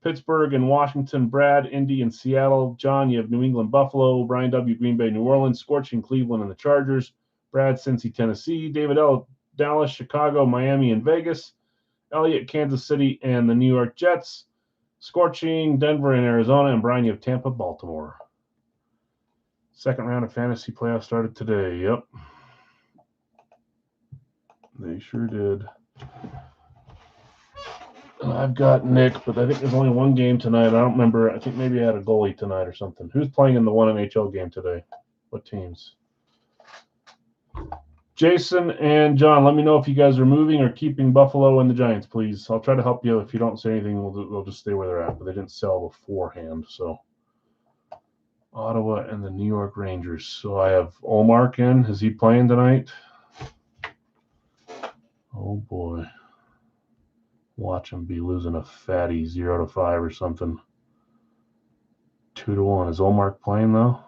Pittsburgh and Washington. Brad, Indy, and Seattle. John, you have New England, Buffalo. Brian W, Green Bay, New Orleans. Scorching, Cleveland, and the Chargers. Brad, Cincy, Tennessee. David L, Dallas, Chicago, Miami, and Vegas. Elliott, Kansas City, and the New York Jets. Scorching, Denver and Arizona. And Brian, you have Tampa, Baltimore. Second round of fantasy playoffs started today. Yep. They sure did. I've got Nick, but I think there's only one game tonight. I don't remember. I think maybe I had a goalie tonight or something. Who's playing in the one NHL game today? What teams? Jason and John, let me know if you guys are moving or keeping Buffalo and the Giants, please. I'll try to help you. If you don't say anything, we'll just stay where they're at. But they didn't sell beforehand, so. Ottawa and the New York Rangers. So I have Olmark in. Is he playing tonight? Oh boy. Watch him be losing a fatty 0-5 or something. 2-1. Is Olmark playing though?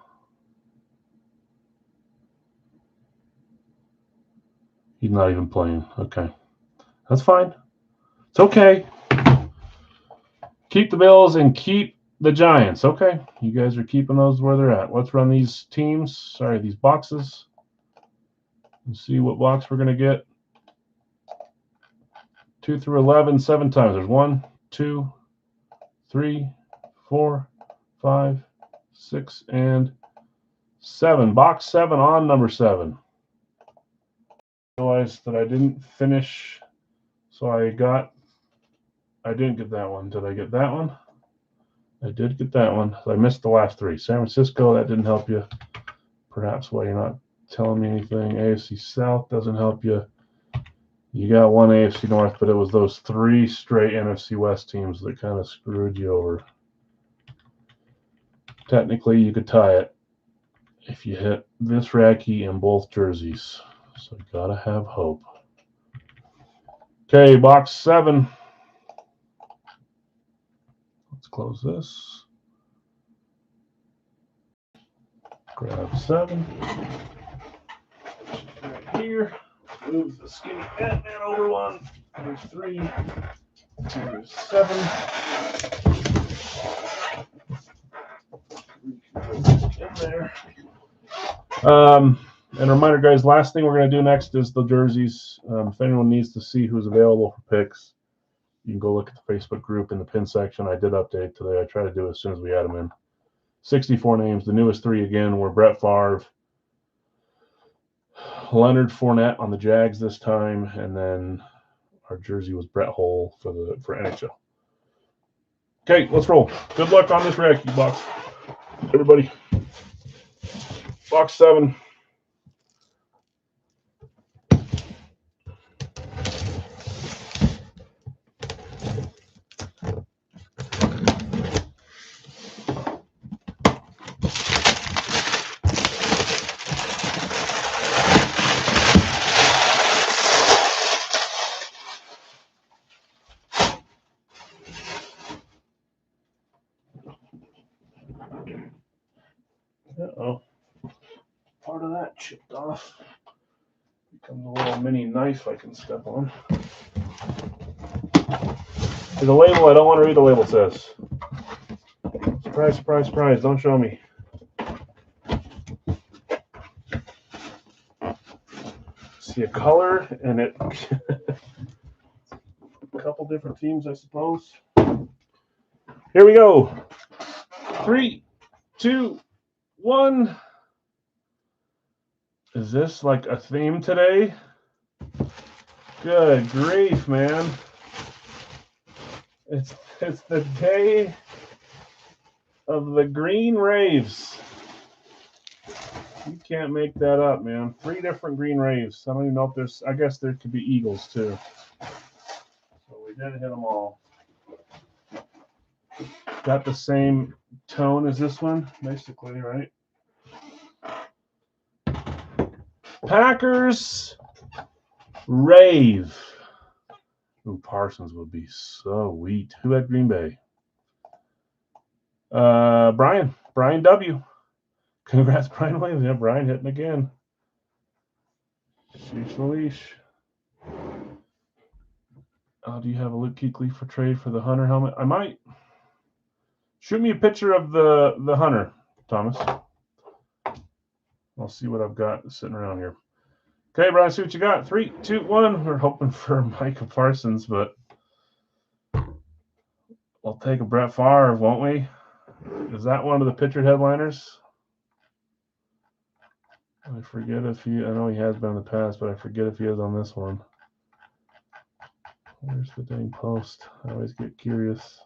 He's not even playing. Okay. That's fine. It's okay. Keep the Bills and keep the Giants. Okay. You guys are keeping those where they're at. Let's run these teams. Sorry, these boxes. And see what box we're going to get. 2 through 11, 7 times. There's 1, 2, 3, 4, 5, 6, and 7. Box 7 on number 7. I realized that I didn't finish, so I didn't get that one. Did I get that one? I did get that one. So I missed the last 3. San Francisco, that didn't help you. Perhaps why you're not telling me anything. AFC South doesn't help you. You got one AFC North, but it was those 3 straight NFC West teams that kind of screwed you over. Technically, you could tie it if you hit this Racky in both jerseys. So you gotta have hope. Okay, box 7. Let's close this. Grab 7. Right here. Move the skinny Batman over one. There's 3. There's 7. In there. And a reminder, guys, last thing we're going to do next is the jerseys. If anyone needs to see who's available for picks, you can go look at the Facebook group in the pin section. I did update today. I try to do it as soon as we add them in. 64 names. The newest 3 again were Brett Favre, Leonard Fournette on the Jags this time, and then our jersey was Brett Hull for NHL. Okay, let's roll. Good luck on this Racky box, everybody. Box 7. Uh-oh. Part of that chipped off. Becomes a little mini knife I can step on. There's a label. I don't want to read the label says. Surprise, surprise, surprise. Don't show me. See a color and it. A couple different teams, I suppose. Here we go. 3, 2, 1. Is this like a theme today? Good grief, man. It's the day of the Green Raves. You can't make that up, man. 3 different Green Raves. I don't even know if there's, I guess there could be Eagles too. So we did hit them all. Got the same tone as this one, basically, right? Packers Rave. Ooh, Parsons would be so sweet. Who had Green Bay? Brian W. Congrats, Brian Williams. Yeah, Brian hitting again. Sheesh leash. Do you have a Luke Kuechly for trade for the Hunter helmet? I might. Shoot me a picture of the Hunter, Thomas. I'll see what I've got sitting around here. Okay, Brian, see what you got. 3, 2, 1. We're hoping for Micah Parsons, but we'll take a Brett Favre, won't we? Is that one of the pictured headliners? I forget if he, I know he has been in the past, but I forget if he is on this one. Where's the dang post? I always get curious.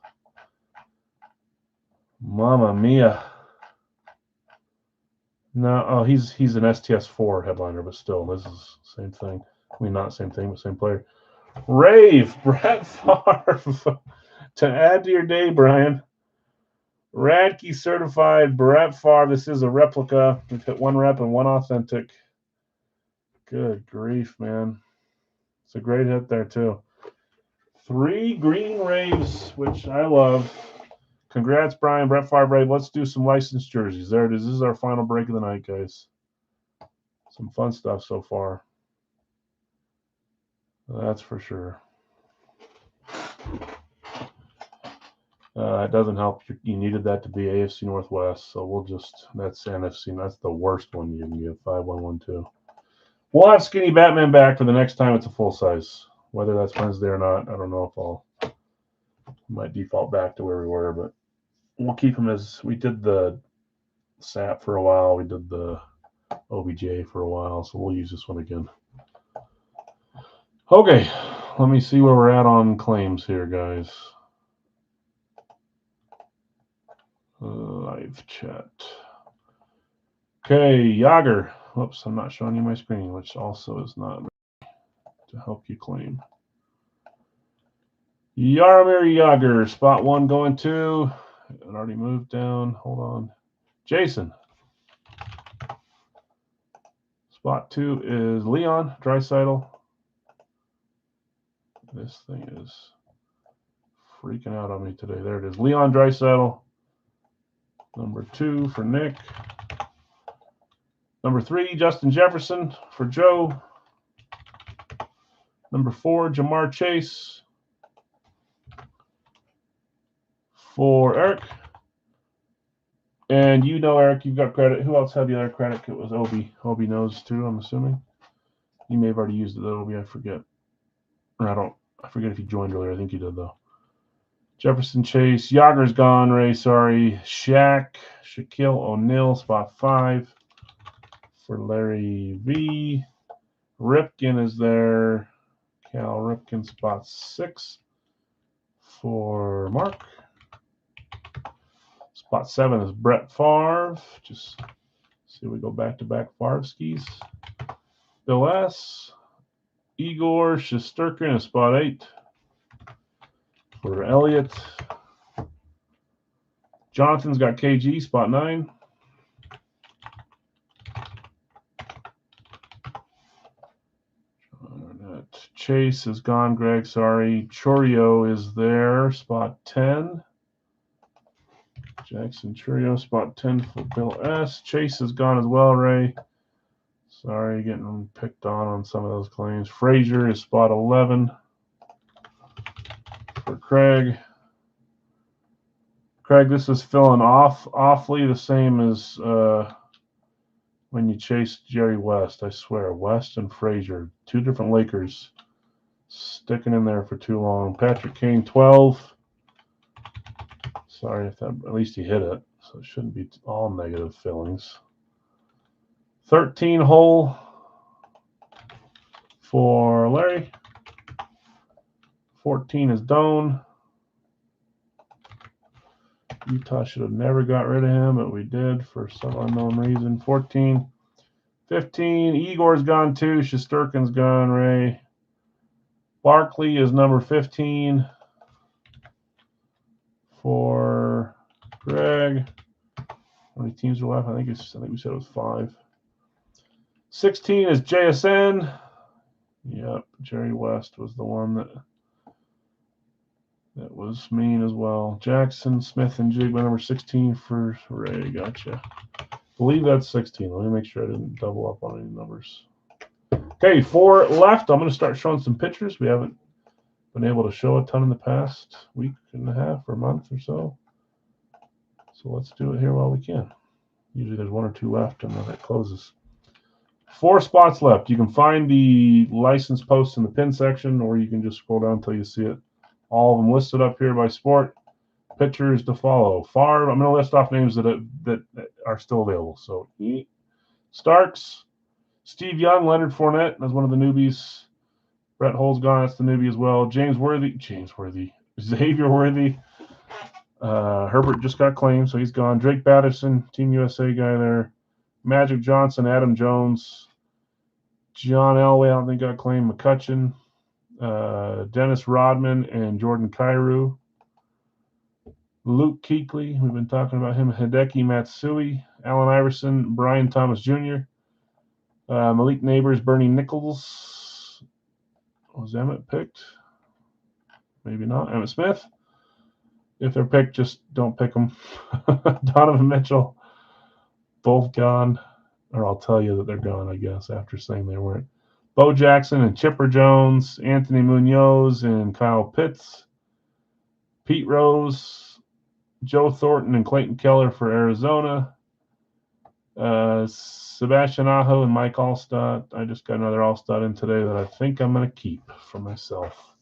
Mamma mia. No, oh, he's an STS4 headliner, but still, this is the same thing. I mean, not same thing, but same player. Rave, Brett Favre. To add to your day, Brian. Radke certified Brett Favre. This is a replica. We've hit 1 rep and 1 authentic. Good grief, man. It's a great hit there, too. 3 Green Raves, which I love. Congrats, Brian. Brett Favre Rave. Let's do some licensed jerseys. There it is. This is our final break of the night, guys. Some fun stuff so far. That's for sure. It doesn't help. You needed that to be AFC Northwest, so we'll just, that's NFC. That's the worst one you can get, 5112. We'll have Skinny Batman back for the next time it's a full size. Whether that's Wednesday or not, I don't know if I might default back to where we were, but we'll keep him as, we did the SAP for a while. We did the OBJ for a while, so we'll use this one again. Okay, let me see where we're at on claims here, guys. Live chat. Okay, Yager. Whoops, I'm not showing you my screen, which also is not to help you claim. Jaromir Yager, spot 1 going to. It already moved down. Hold on. Jason. Spot 2 is Leon Draisaitl. This thing is freaking out on me today. There it is. Leon Draisaitl. Number 2 for Nick. Number 3, Justin Jefferson for Joe. Number 4, Jamar Chase for Eric. And you know, Eric, you've got credit. Who else had the other credit? It was Obi. Obi knows too, I'm assuming. You may have already used it, Obi. I forget. Or I forget if you joined earlier. I think you did, though. Jefferson Chase. Yager's gone, Ray. Sorry. Shaquille O'Neal, spot 5 for Larry V. Ripken is there. Cal Ripken, spot 6 for Mark. Spot 7 is Brett Favre. Just see we go back-to-back Favre skis. Bill S. Igor Shesterkin is spot 8 for Elliott. Jonathan's got KG, spot 9. Chase is gone, Greg. Sorry. Chorio is there, spot 10. Jackson Churio, spot 10 for Bill S. Chase is gone as well, Ray. Sorry, getting picked on some of those claims. Frazier is spot 11 for Craig. Craig, this is filling awfully the same as when you chased Jerry West. I swear, West and Frazier, two different Lakers, sticking in there for too long. Patrick Kane, 12. Sorry if that, at least he hit it, so it shouldn't be all negative fillings. 13 hole for Larry. 14 is Doan. Utah should have never got rid of him, but we did for some unknown reason. 14. 15, Igor's gone too. Shesterkin's gone, Ray. Barkley is number 15 for Greg. How many teams are left? I think we said it was 5. 16 is JSN. Yep, Jerry West was the one that was mean as well. Jackson, Smith, and Jigba, number 16 for Ray. Gotcha. I believe that's 16. Let me make sure I didn't double up on any numbers. Okay, 4 left. I'm going to start showing some pictures. We haven't been able to show a ton in the past week and a half or month or so. So let's do it here while we can. Usually there's 1 or 2 left and then it closes. 4 spots left. You can find the license posts in the pin section, or you can just scroll down until you see it. All of them listed up here by sport. Pitchers to follow. Favre, I'm going to list off names that are still available. So Starks, Steve Young, Leonard Fournette, that's one of the newbies. Brett Hull's gone, that's the newbie as well. Xavier Worthy. Herbert just got claimed, so he's gone. Drake Batterson, Team USA guy there. Magic Johnson, Adam Jones. John Elway, I don't think got claimed. McCutcheon. Dennis Rodman and Jordan Kyrou. Luke Kuechly, we've been talking about him. Hideki Matsui, Allen Iverson, Brian Thomas Jr., Malik Neighbors, Bernie Nichols. Was Emmett picked? Maybe not. Emmett Smith. If they're picked, just don't pick them. Donovan Mitchell, both gone. Or I'll tell you that they're gone, I guess, after saying they weren't. Bo Jackson and Chipper Jones, Anthony Munoz and Kyle Pitts, Pete Rose, Joe Thornton and Clayton Keller for Arizona, Sebastian Aho and Mike Allstott. I just got another Allstott in today that I think I'm going to keep for myself.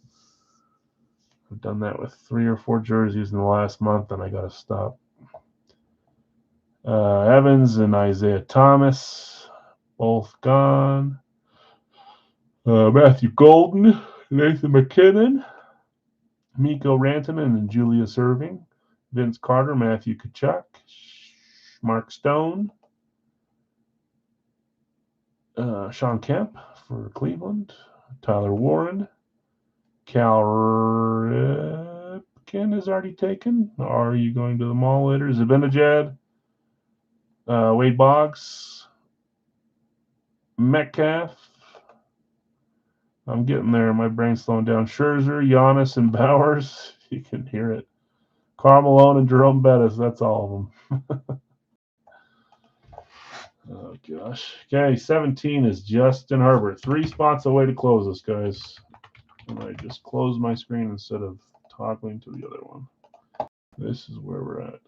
I've done that with 3 or 4 jerseys in the last month, and I got to stop. Evans and Isaiah Thomas, both gone. Matthew Golden, Nathan McKinnon, Miko Rantanen and Julius Irving, Vince Carter, Matthew Tkachuk, Mark Stone, Sean Kemp for Cleveland, Tyler Warren, Cal Ripken is already taken. Are you going to the mall later? Zibanejad, Wade Boggs, Metcalf. I'm getting there. My brain's slowing down. Scherzer, Giannis, and Bowers. You can hear it. Karl Malone and Jerome Bettis. That's all of them. Oh, gosh. Okay, 17 is Justin Herbert. 3 spots away to close this, guys. And I just closed my screen instead of toggling to the other one. This is where we're at.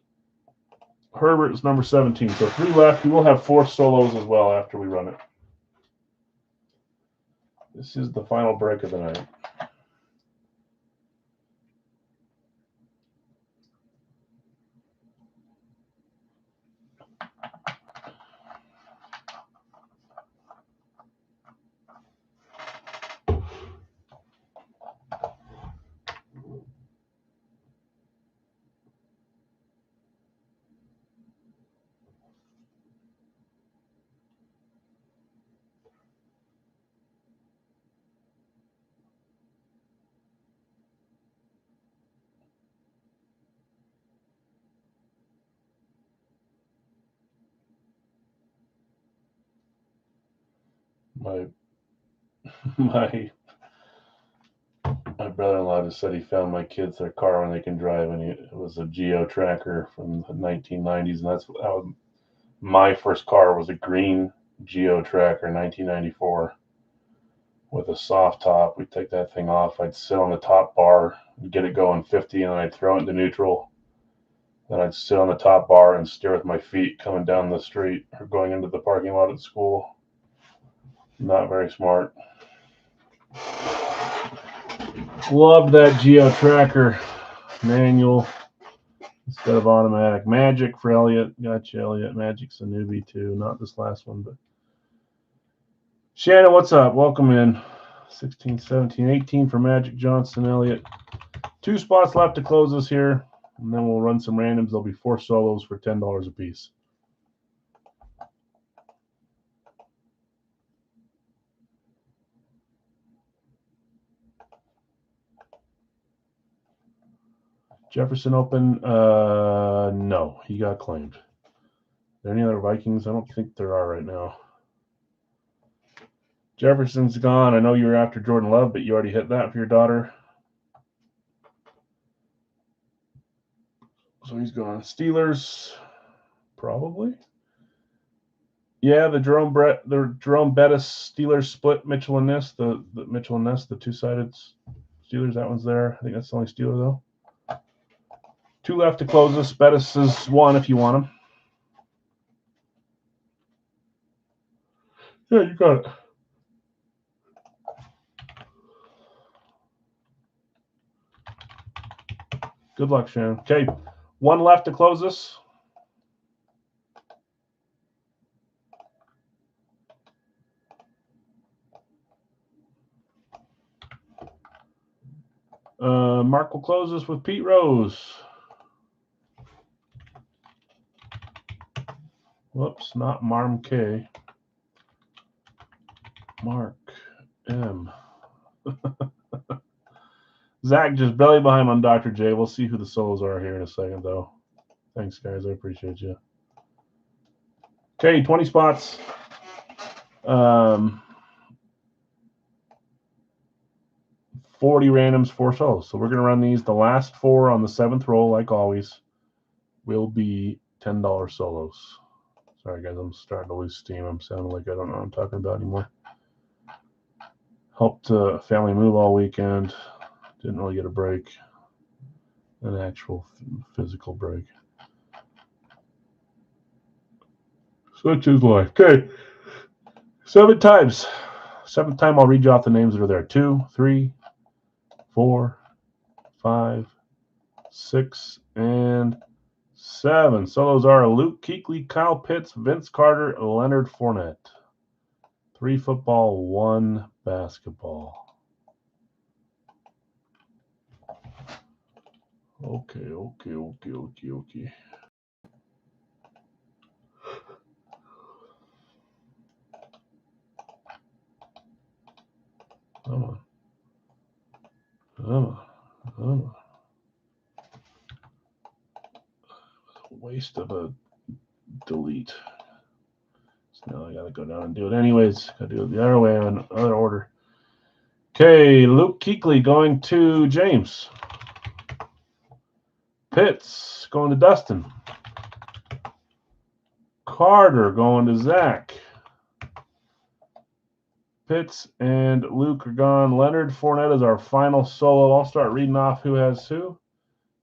Herbert is number 17. So 3 left. We will have 4 solos as well after we run it. This is the final break of the night. My brother-in-law just said he found my kids their car when they can drive, and it was a Geo Tracker from the 1990s, and that's my first car was a green Geo Tracker, 1994, with a soft top. We'd take that thing off. I'd sit on the top bar I'd get it going 50, and I'd throw it into neutral. Then I'd sit on the top bar and steer with my feet coming down the street or going into the parking lot at school. Not very smart. Loved that Geo Tracker manual instead of automatic. Magic for Elliot. Gotcha, Elliot. Magic's a newbie too. Not this last one, but Shannon, what's up? Welcome in. 16, 17, 18 for Magic Johnson, Elliot. 2 spots left to close this here, and then we'll run some randoms. There'll be 4 solos for $10 a piece. Jefferson open? No, he got claimed. Are there any other Vikings? I don't think there are right now. Jefferson's gone. I know you were after Jordan Love, but you already hit that for your daughter. So he's gone. Steelers, probably. Yeah, the Jerome Bettis Steelers split Mitchell and Ness. The Mitchell and Ness, the 2-sided Steelers. That one's there. I think that's the only Steeler though. 2 left to close this. Bettis is 1 if you want him. Yeah, you got it. Good luck, Shannon. Okay, 1 left to close this. Mark will close this with Pete Rose. Whoops, not Marm K. Mark M. Zach just belly behind on Dr. J. We'll see who the solos are here in a second, though. Thanks, guys. I appreciate you. Okay, 20 spots. 40 randoms, 4 solos. So we're going to run these. The last 4 on the 7th roll, like always, will be $10 solos. Sorry, guys. I'm starting to lose steam. I'm sounding like I don't know what I'm talking about anymore. Helped family move all weekend. Didn't really get a break. An actual physical break. Such is life. Okay. 7 times. 7th time, I'll read you off the names that are there. 2, 3, 4, 5, 6, and 7. So those are Luke Kuechly, Kyle Pitts, Vince Carter, Leonard Fournette. 3 football, 1 basketball. Okay. Come on. Waste of a delete. So now I gotta go down and do it anyways. Gotta do it the other way in other order. Okay, Luke Kuechly going to James. Pitts going to Dustin. Carter going to Zach. Pitts and Luke are gone. Leonard Fournette is our final solo. I'll start reading off who has who.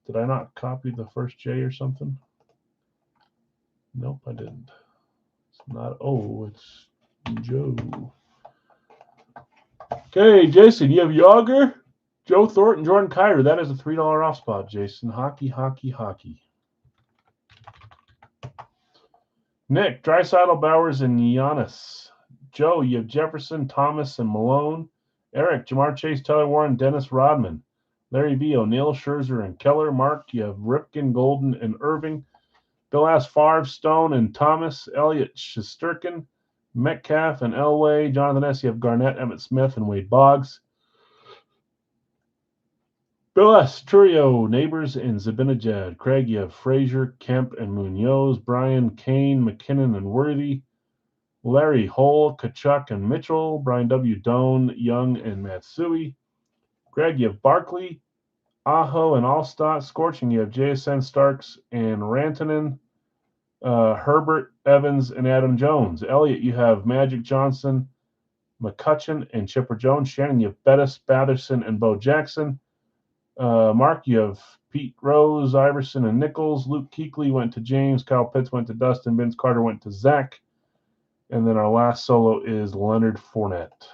Did I not copy the first J or something? Nope, I didn't. It's not O, it's Joe. Okay, Jason, you have Yager, Joe Thornton, Jordan Kyler. That is a $3 off spot, Jason. Hockey. Nick, Draisaitl, Bowers, and Giannis. Joe, you have Jefferson, Thomas, and Malone. Eric, Jamar Chase, Tyler Warren, Dennis Rodman. Larry B, O'Neill, Scherzer, and Keller. Mark, you have Ripken, Golden, and Irving. Bill S, Favre, Stone, and Thomas. Elliott, Shesterkin, Metcalf, and Elway. Jonathan S, you have Garnett, Emmett Smith, and Wade Boggs. Bill S, Turio, Neighbors, and Zabinajad. Craig, you have Frazier, Kemp, and Munoz. Brian, Kane, McKinnon, and Worthy. Larry, Hull, Kachuk, and Mitchell. Brian W, Doan, Young, and Matsui. Greg, you have Barkley, Aho, and Allstott. Scorching, you have JSN, Starks, and Rantanen. Herbert, Evans, and Adam Jones. Elliott, you have Magic Johnson, McCutcheon, and Chipper Jones. Shannon, you have Bettis, Batherson, and Bo Jackson. Mark, you have Pete Rose, Iverson, and Nichols. Luke Kuechly went to James. Kyle Pitts went to Dustin. Vince Carter went to Zach. And then our last solo is Leonard Fournette.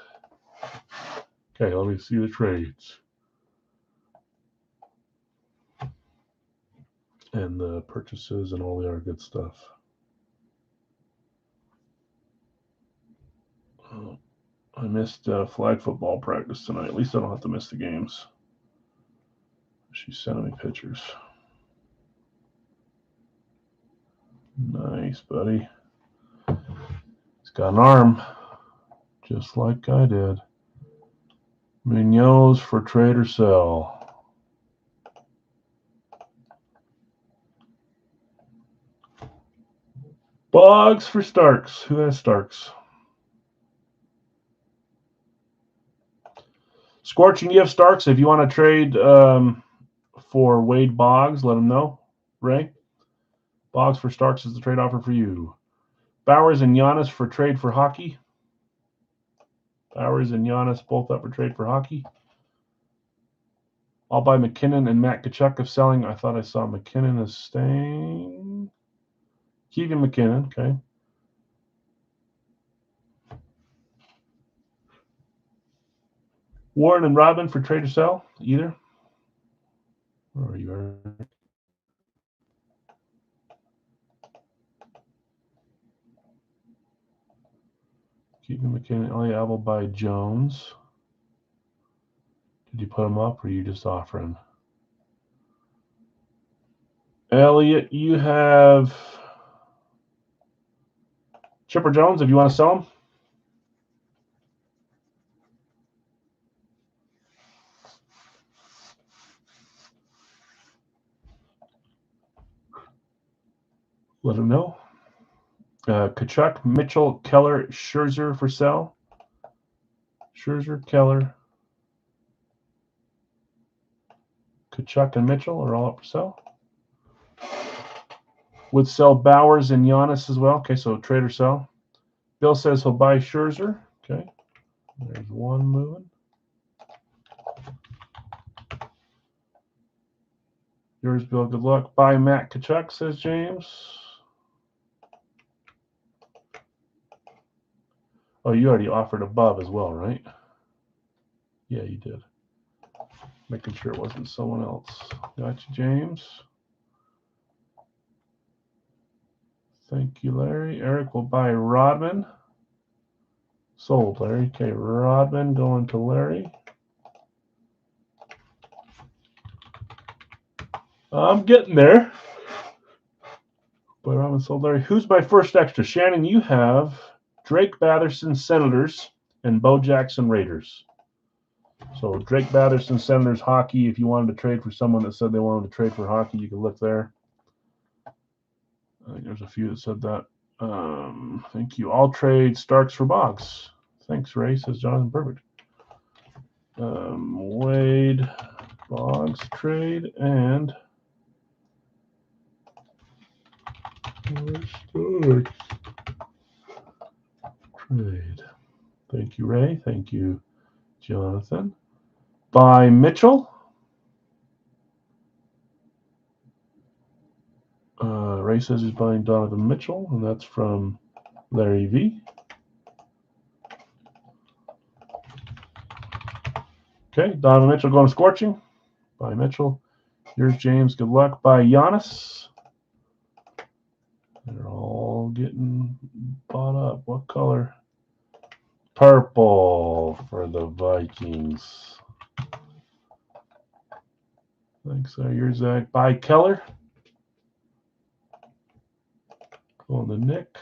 Okay, let me see the trades. And the purchases and all the other good stuff. I missed flag football practice tonight. At least I don't have to miss the games. She's sending me pictures. Nice, buddy. He's got an arm, just like I did. Munoz for trade or sell. Boggs for Starks. Who has Starks? Scorching, you have Starks. If you want to trade for Wade Boggs, let him know. Ray? Boggs for Starks is the trade offer for you. Bowers and Giannis for trade for hockey. Bowers and Giannis both up for trade for hockey. I'll buy McKinnon and Matt Tkachuk if selling. I thought I saw McKinnon is staying. Keegan McKinnon, okay. Warren and Rodman for trade or sell, either. Where are you, Eric? Keegan McKinnon, Elliot Abel by Jones. Did you put him up or are you just offering? Elliot, you have Chipper Jones if you want to sell him. Let him know. Tkachuk, Mitchell, Keller, Scherzer for sale. Scherzer, Keller, Tkachuk, and Mitchell are all up for sale. Would sell Bowers and Giannis as well. Okay, so trade or sell. Bill says he'll buy Scherzer. Okay, there's one moving. Yours, Bill. Good luck. Buy Matt Tkachuk, says James. Oh, you already offered above as well, right? Yeah, you did. Making sure it wasn't someone else. Gotcha, James. Thank you, Larry. Eric will buy Rodman. Sold, Larry. Okay, Rodman going to Larry. I'm getting there. But Rodman sold, Larry. Who's my first extra? Shannon, you have Drake Batherson, Senators, and Bo Jackson, Raiders. So Drake Batherson, Senators, hockey. If you wanted to trade for someone that said they wanted to trade for hockey, you could look there. I think there's a few that said that. Thank you. I'll trade Starks for Boggs. Thanks, Ray, says Jonathan. Perfect. Wade, Boggs trade, and Starks trade. Thank you, Ray. Thank you, Jonathan. By Mitchell. Ray says he's buying Donovan Mitchell, and that's from Larry V. Okay, Donovan Mitchell going to Scorching. By Mitchell. Here's James. Good luck. By Giannis. They're all getting bought up. What color? Purple for the Vikings. Thanks, you're Zach. By Keller. Going to Nick.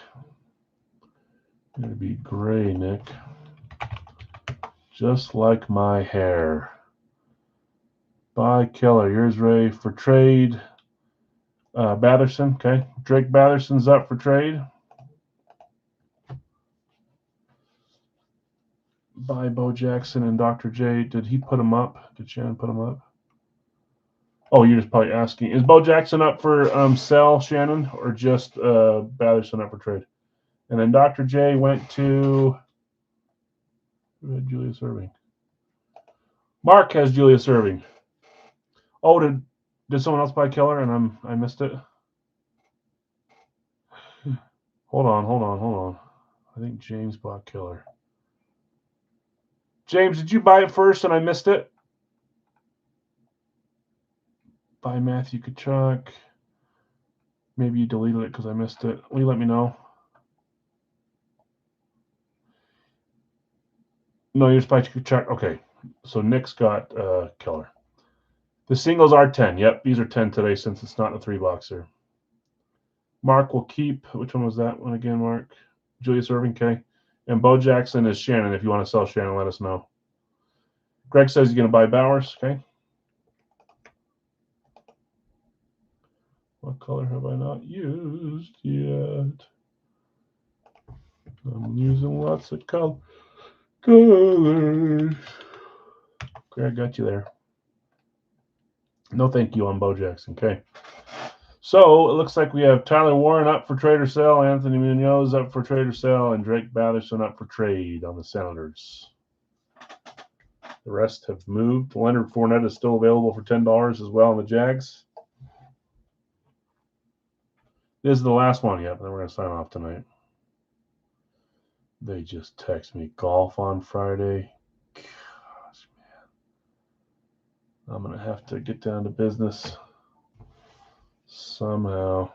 Going to be gray, Nick. Just like my hair. By Keller. Here's Ray for trade. Batherson. Okay. Drake Batherson's up for trade. By Bo Jackson and Dr. J. Did he put him up? Did Shannon put him up? Oh, you're just probably asking. Is Bo Jackson up for sell, Shannon, or just Batherson up for trade? And then Dr. J went to Julius Erving. Mark has Julius Erving. Oh, did someone else buy Killer and I missed it? Hold on. I think James bought Killer. James, did you buy it first and I missed it? By Matthew Tkachuk. Maybe you deleted it because I missed it. Will you let me know? No, you just buy Tkachuk. Okay. So Nick's got Killer. The singles are 10. Yep, these are 10 today since it's not a 3-boxer. Mark will keep. Which one was that one again, Mark? Julius Irving, K. And Bo Jackson is Shannon. If you want to sell Shannon, let us know. Greg says he's going to buy Bowers. Okay. What color have I not used yet? I'm using lots of colors. Greg got you there. No thank you on Bo Jackson. Okay. So it looks like we have Tyler Warren up for trade or sell, Anthony Munoz up for trade or sell, and Drake Batherson up for trade on the Senators. The rest have moved. Leonard Fournette is still available for $10 as well on the Jags. This is the last one. Yep, then we're going to sign off tonight. They just text me golf on Friday. Gosh, man. I'm going to have to get down to business somehow.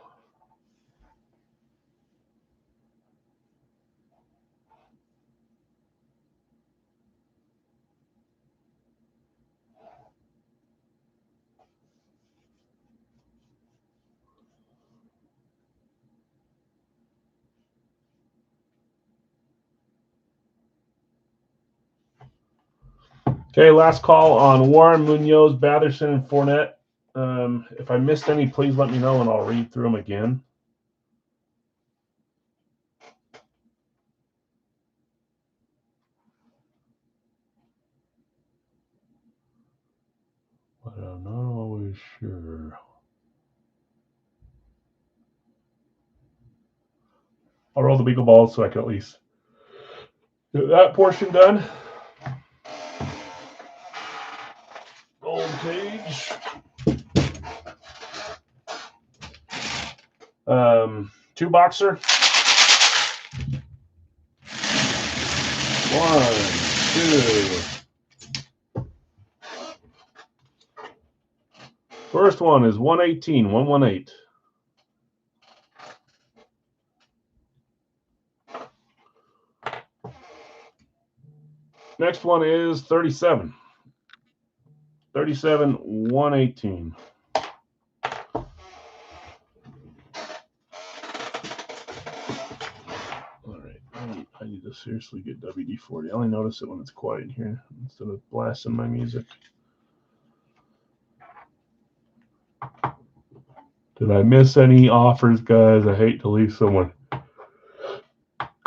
Okay, last call on Warren, Munoz, Batherson, and Fournette. If I missed any, please let me know and I'll read through them again. But I'm not always sure. I'll roll the beagle balls so I can at least get that portion done. Gold page. Two boxer. 1, 2. First one is 118, 118. Next one is 37. 37, 118. All right, I need to seriously get WD-40. I only notice it when it's quiet here instead of blasting my music. Did I miss any offers, guys? I hate to leave someone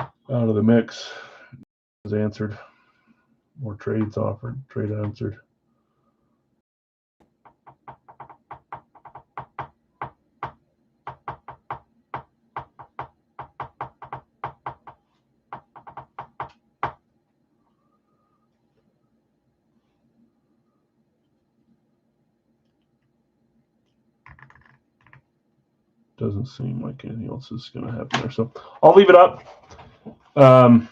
out of the mix. Is answered. More trades offered, trade answered. Doesn't seem like anything else is going to happen there. So I'll leave it up. And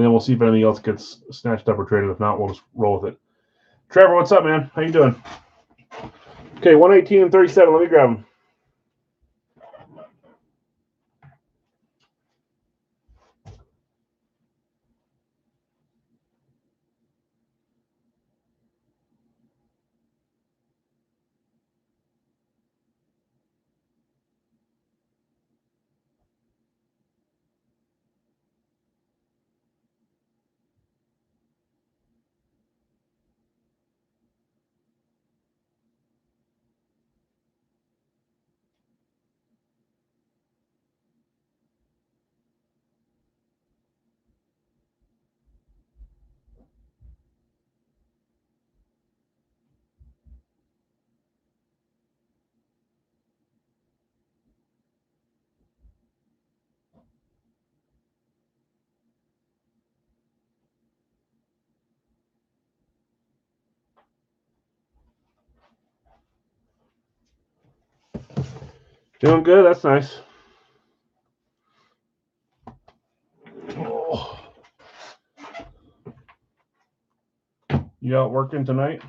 then we'll see if anything else gets snatched up or traded. If not, we'll just roll with it. Trevor, what's up, man? How you doing? Okay, 118 and 37. Let me grab them. Doing good. That's nice. Oh. You out working tonight?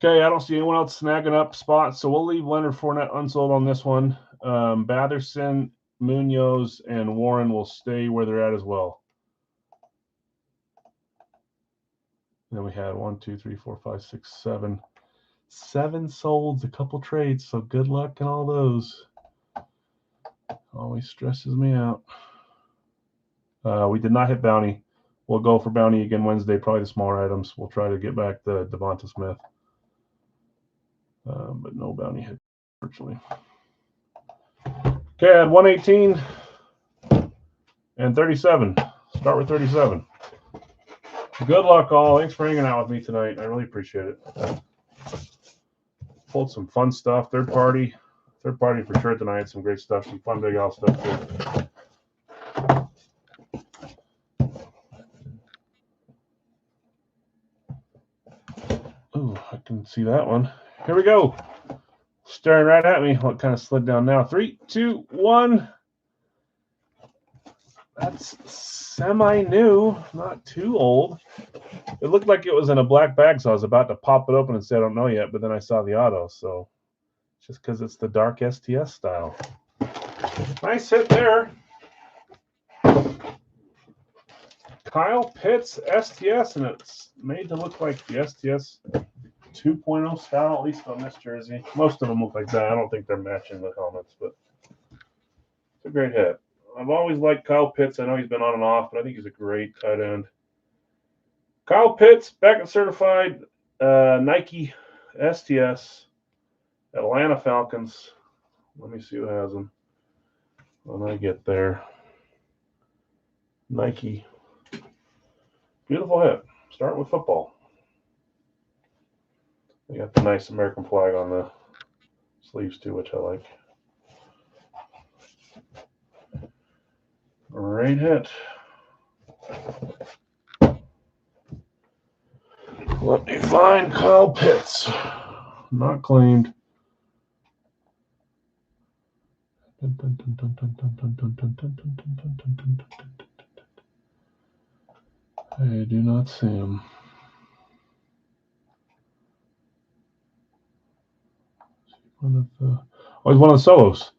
Okay, I don't see anyone else snagging up spots, so we'll leave Leonard Fournette unsold on this one. Batherson, Munoz, and Warren will stay where they're at as well. Then we had 1, 2, 3, 4, 5, 6, 7. 7 solds, a couple trades, so good luck in all those. Always stresses me out. We did not hit Bounty. We'll go for Bounty again Wednesday, probably the smaller items. We'll try to get back the Devonta Smith. But no Bounty hit, virtually. Okay, I had 118 and 37. Start with 37. Good luck, all. Thanks for hanging out with me tonight. I really appreciate it. Pulled some fun stuff. Third party for sure tonight. Some great stuff. Some fun Big Al stuff too. Ooh, I can see that one. Here we go. Staring right at me. Well, it kind of slid down now. 3, 2, 1. That's semi-new, not too old. It looked like it was in a black bag, so I was about to pop it open and say I don't know yet, but then I saw the auto, so just because it's the dark STS style. Nice hit there. Kyle Pitts STS, and it's made to look like the STS 2.0 style, at least on this jersey. Most of them look like that. I don't think they're matching the helmets, but it's a great hit. I've always liked Kyle Pitts. I know he's been on and off, but I think he's a great tight end. Kyle Pitts, back and certified Nike STS, Atlanta Falcons. Let me see who has them when I get there. Nike. Beautiful hit. Start with football. They got the nice American flag on the sleeves too, which I like. Great hit. Let me find Kyle Pitts. Not claimed. I do not see him. He's one of the solos.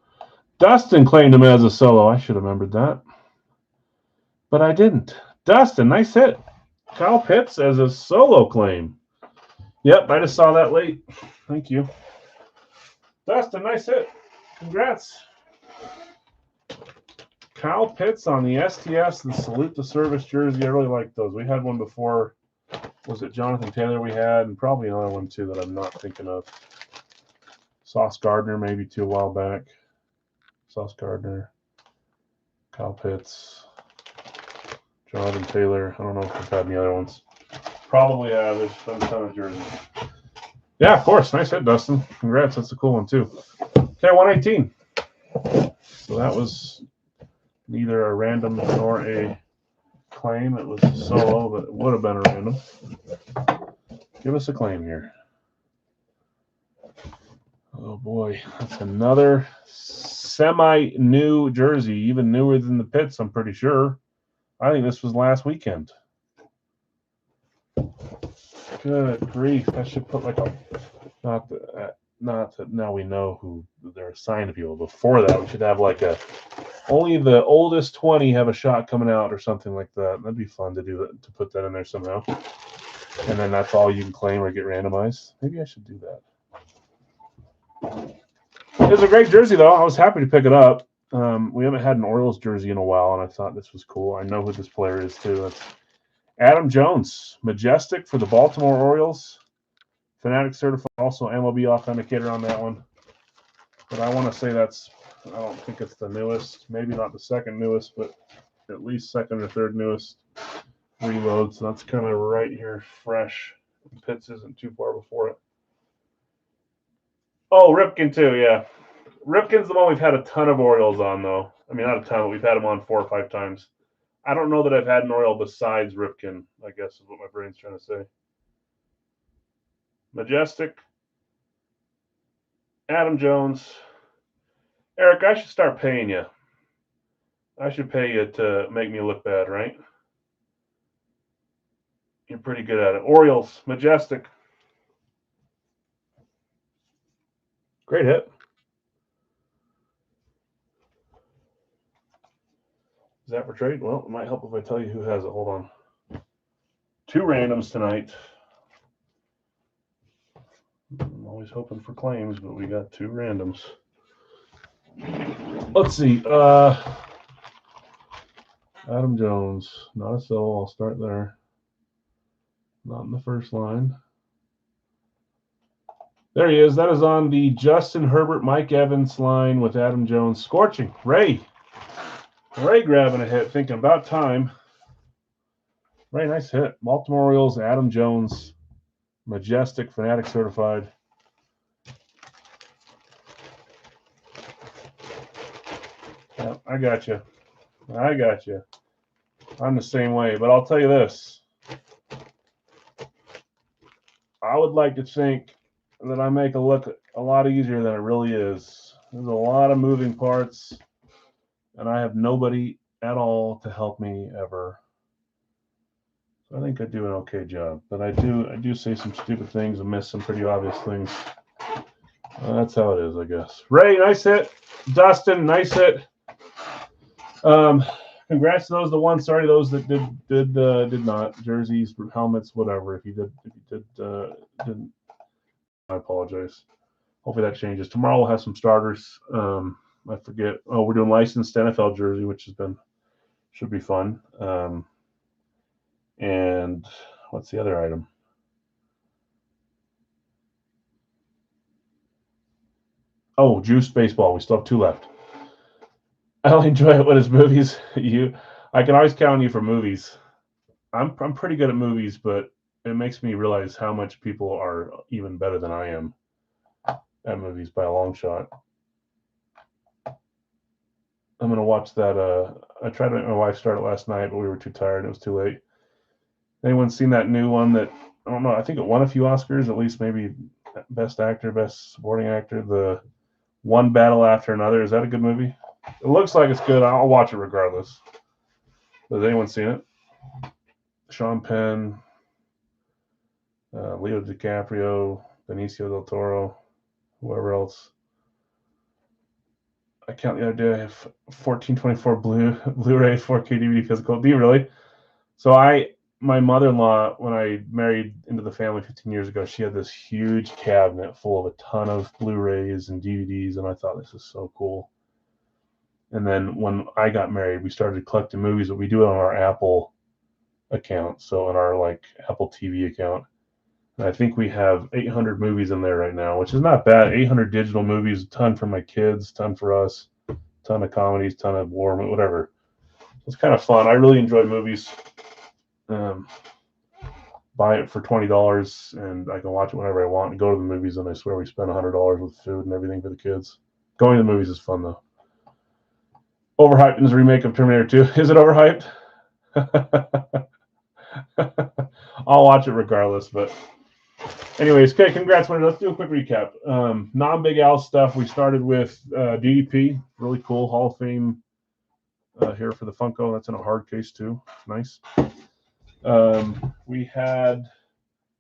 Dustin claimed him as a solo. I should have remembered that. But I didn't. Dustin, nice hit. Kyle Pitts as a solo claim. Yep, I just saw that late. Thank you. Dustin, nice hit. Congrats. Kyle Pitts on the STS, the Salute to Service jersey. I really like those. We had one before. Was it Jonathan Taylor we had? And probably another one too that I'm not thinking of. Sauce Gardner maybe too a while back. Sauce Gardner. Kyle Pitts. Jonathan Taylor. I don't know if we've had any other ones. Probably have. There's been a ton of jerseys. Yeah, of course. Nice hit, Dustin. Congrats. That's a cool one too. Okay, 118. So that was neither a random nor a claim. It was a solo, but it would have been a random. Give us a claim here. Oh boy, that's another semi-new jersey, even newer than the Pitts, I'm pretty sure. I think this was last weekend. Good grief! I should put like a not that now we know who they're assigned to people. Before that, we should have like a only the oldest 20 have a shot coming out or something like that. That'd be fun to do that, to put that in there somehow. And then that's all you can claim or get randomized. Maybe I should do that. It was a great jersey, though. I was happy to pick it up. We haven't had an Orioles jersey in a while, and I thought this was cool. I know who this player is, too. That's Adam Jones, Majestic for the Baltimore Orioles. Fanatic certified, also MLB authenticator on that one. But I want to say I don't think it's the newest. Maybe not the second newest, but at least second or third newest reload. So that's kind of right here, fresh. Pitts isn't too far before it. Oh, Ripken too, yeah. Ripken's the one we've had a ton of Orioles on, though. I mean, not a ton, but we've had him on 4 or 5 times. I don't know that I've had an Oriole besides Ripken, I guess is what my brain's trying to say. Majestic. Adam Jones. Eric, I should start paying you. I should pay you to make me look bad, right? You're pretty good at it. Orioles, Majestic. Great hit. Is that for trade? Well, it might help if I tell you who has it. Hold on. 2 randoms tonight. I'm always hoping for claims, but we got 2 randoms. Let's see. Adam Jones, not a sell. I'll start there. Not in the first line. There he is. That is on the Justin Herbert, Mike Evans line with Adam Jones. Scorching. Ray grabbing a hit, thinking about time. Ray, nice hit. Baltimore Orioles, Adam Jones, Majestic, Fanatic certified. Yeah, I got you. I'm the same way, but I'll tell you this. I would like to think that I make it look a lot easier than it really is. There's a lot of moving parts, and I have nobody at all to help me ever. So I think I do an okay job, but I do say some stupid things and miss some pretty obvious things. That's how it is, I guess. Ray, nice hit. Dustin, nice hit. Congrats to those that won. Sorry, those that did not. Jerseys, helmets, whatever. If you didn't, I apologize. Hopefully that changes. Tomorrow we'll have some starters. I forget. Oh, we're doing licensed NFL jersey, which should be fun. And what's the other item? Oh, Juice Baseball. We still have 2 left. I only enjoy it when it's movies. I can always count on you for movies. I'm pretty good at movies, but it makes me realize how much people are even better than I am at movies by a long shot. I'm gonna watch that. I tried to make my wife start it last night, but we were too tired. It was too late. Anyone seen that new one that, I don't know, I think it won a few Oscars, at least maybe Best Actor, Best Supporting Actor, the One Battle After Another. Is that a good movie? It looks like it's good. I'll watch it regardless. Has anyone seen it? Sean Penn, Leo DiCaprio, Benicio del Toro, whoever else. I count the other day. I have 1424 Blu-ray, 4K DVD physical. Do you really? So my mother-in-law, when I married into the family 15 years ago, she had this huge cabinet full of a ton of Blu-rays and DVDs, and I thought, this is so cool. And then when I got married, we started collecting movies, but we do it on our Apple account, so in our Apple TV account. And I think we have 800 movies in there right now, which is not bad. 800 digital movies, a ton for my kids, ton for us, ton of comedies, ton of war, whatever. It's kind of fun. I really enjoy movies. Buy it for $20, and I can watch it whenever I want and go to the movies, and I swear we spend $100 with food and everything for the kids. Going to the movies is fun, though. Overhyped is a remake of Terminator 2. Is it overhyped? I'll watch it regardless, but anyways, okay, congrats, winner. Let's do a quick recap. Non-Big Al stuff. We started with DDP, really cool Hall of Fame here for the Funko. That's in a hard case too. Nice. We had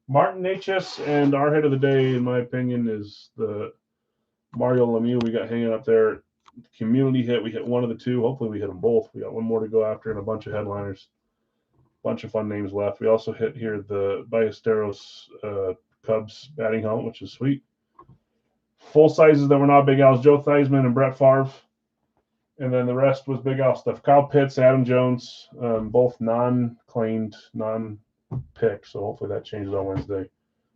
Martin Necas, and our hit of the day, in my opinion, is the Mario Lemieux we got hanging up there. Community hit. We hit one of the 2. Hopefully we hit them both. We got one more to go after and a bunch of headliners. Bunch of fun names left. We also hit here the Ballesteros Cubs batting helmet, which is sweet. Full sizes that were not Big Al's: Joe Theismann and Brett Favre. And then the rest was Big Al stuff. Kyle Pitts, Adam Jones, both non-claimed, non-picked. So hopefully that changes on Wednesday.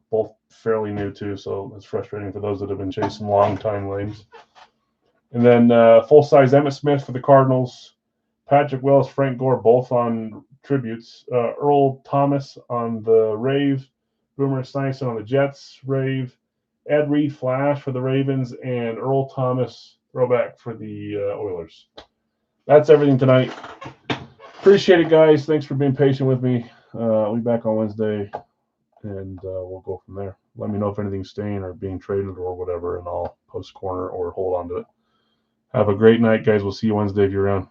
Both fairly new too, so it's frustrating for those that have been chasing long-time lanes. And then full-size Emmitt Smith for the Cardinals. Patrick Willis, Frank Gore, both on tributes. Earl Thomas on the Rave. Boomer Esiason on the Jets, Rave. Ed Reed, Flash for the Ravens. And Earl Thomas, throwback for the Oilers. That's everything tonight. Appreciate it, guys. Thanks for being patient with me. I'll be back on Wednesday, and we'll go from there. let me know if anything's staying or being traded or whatever, and I'll post corner or hold on to it. Have a great night, guys. We'll see you Wednesday if you're around.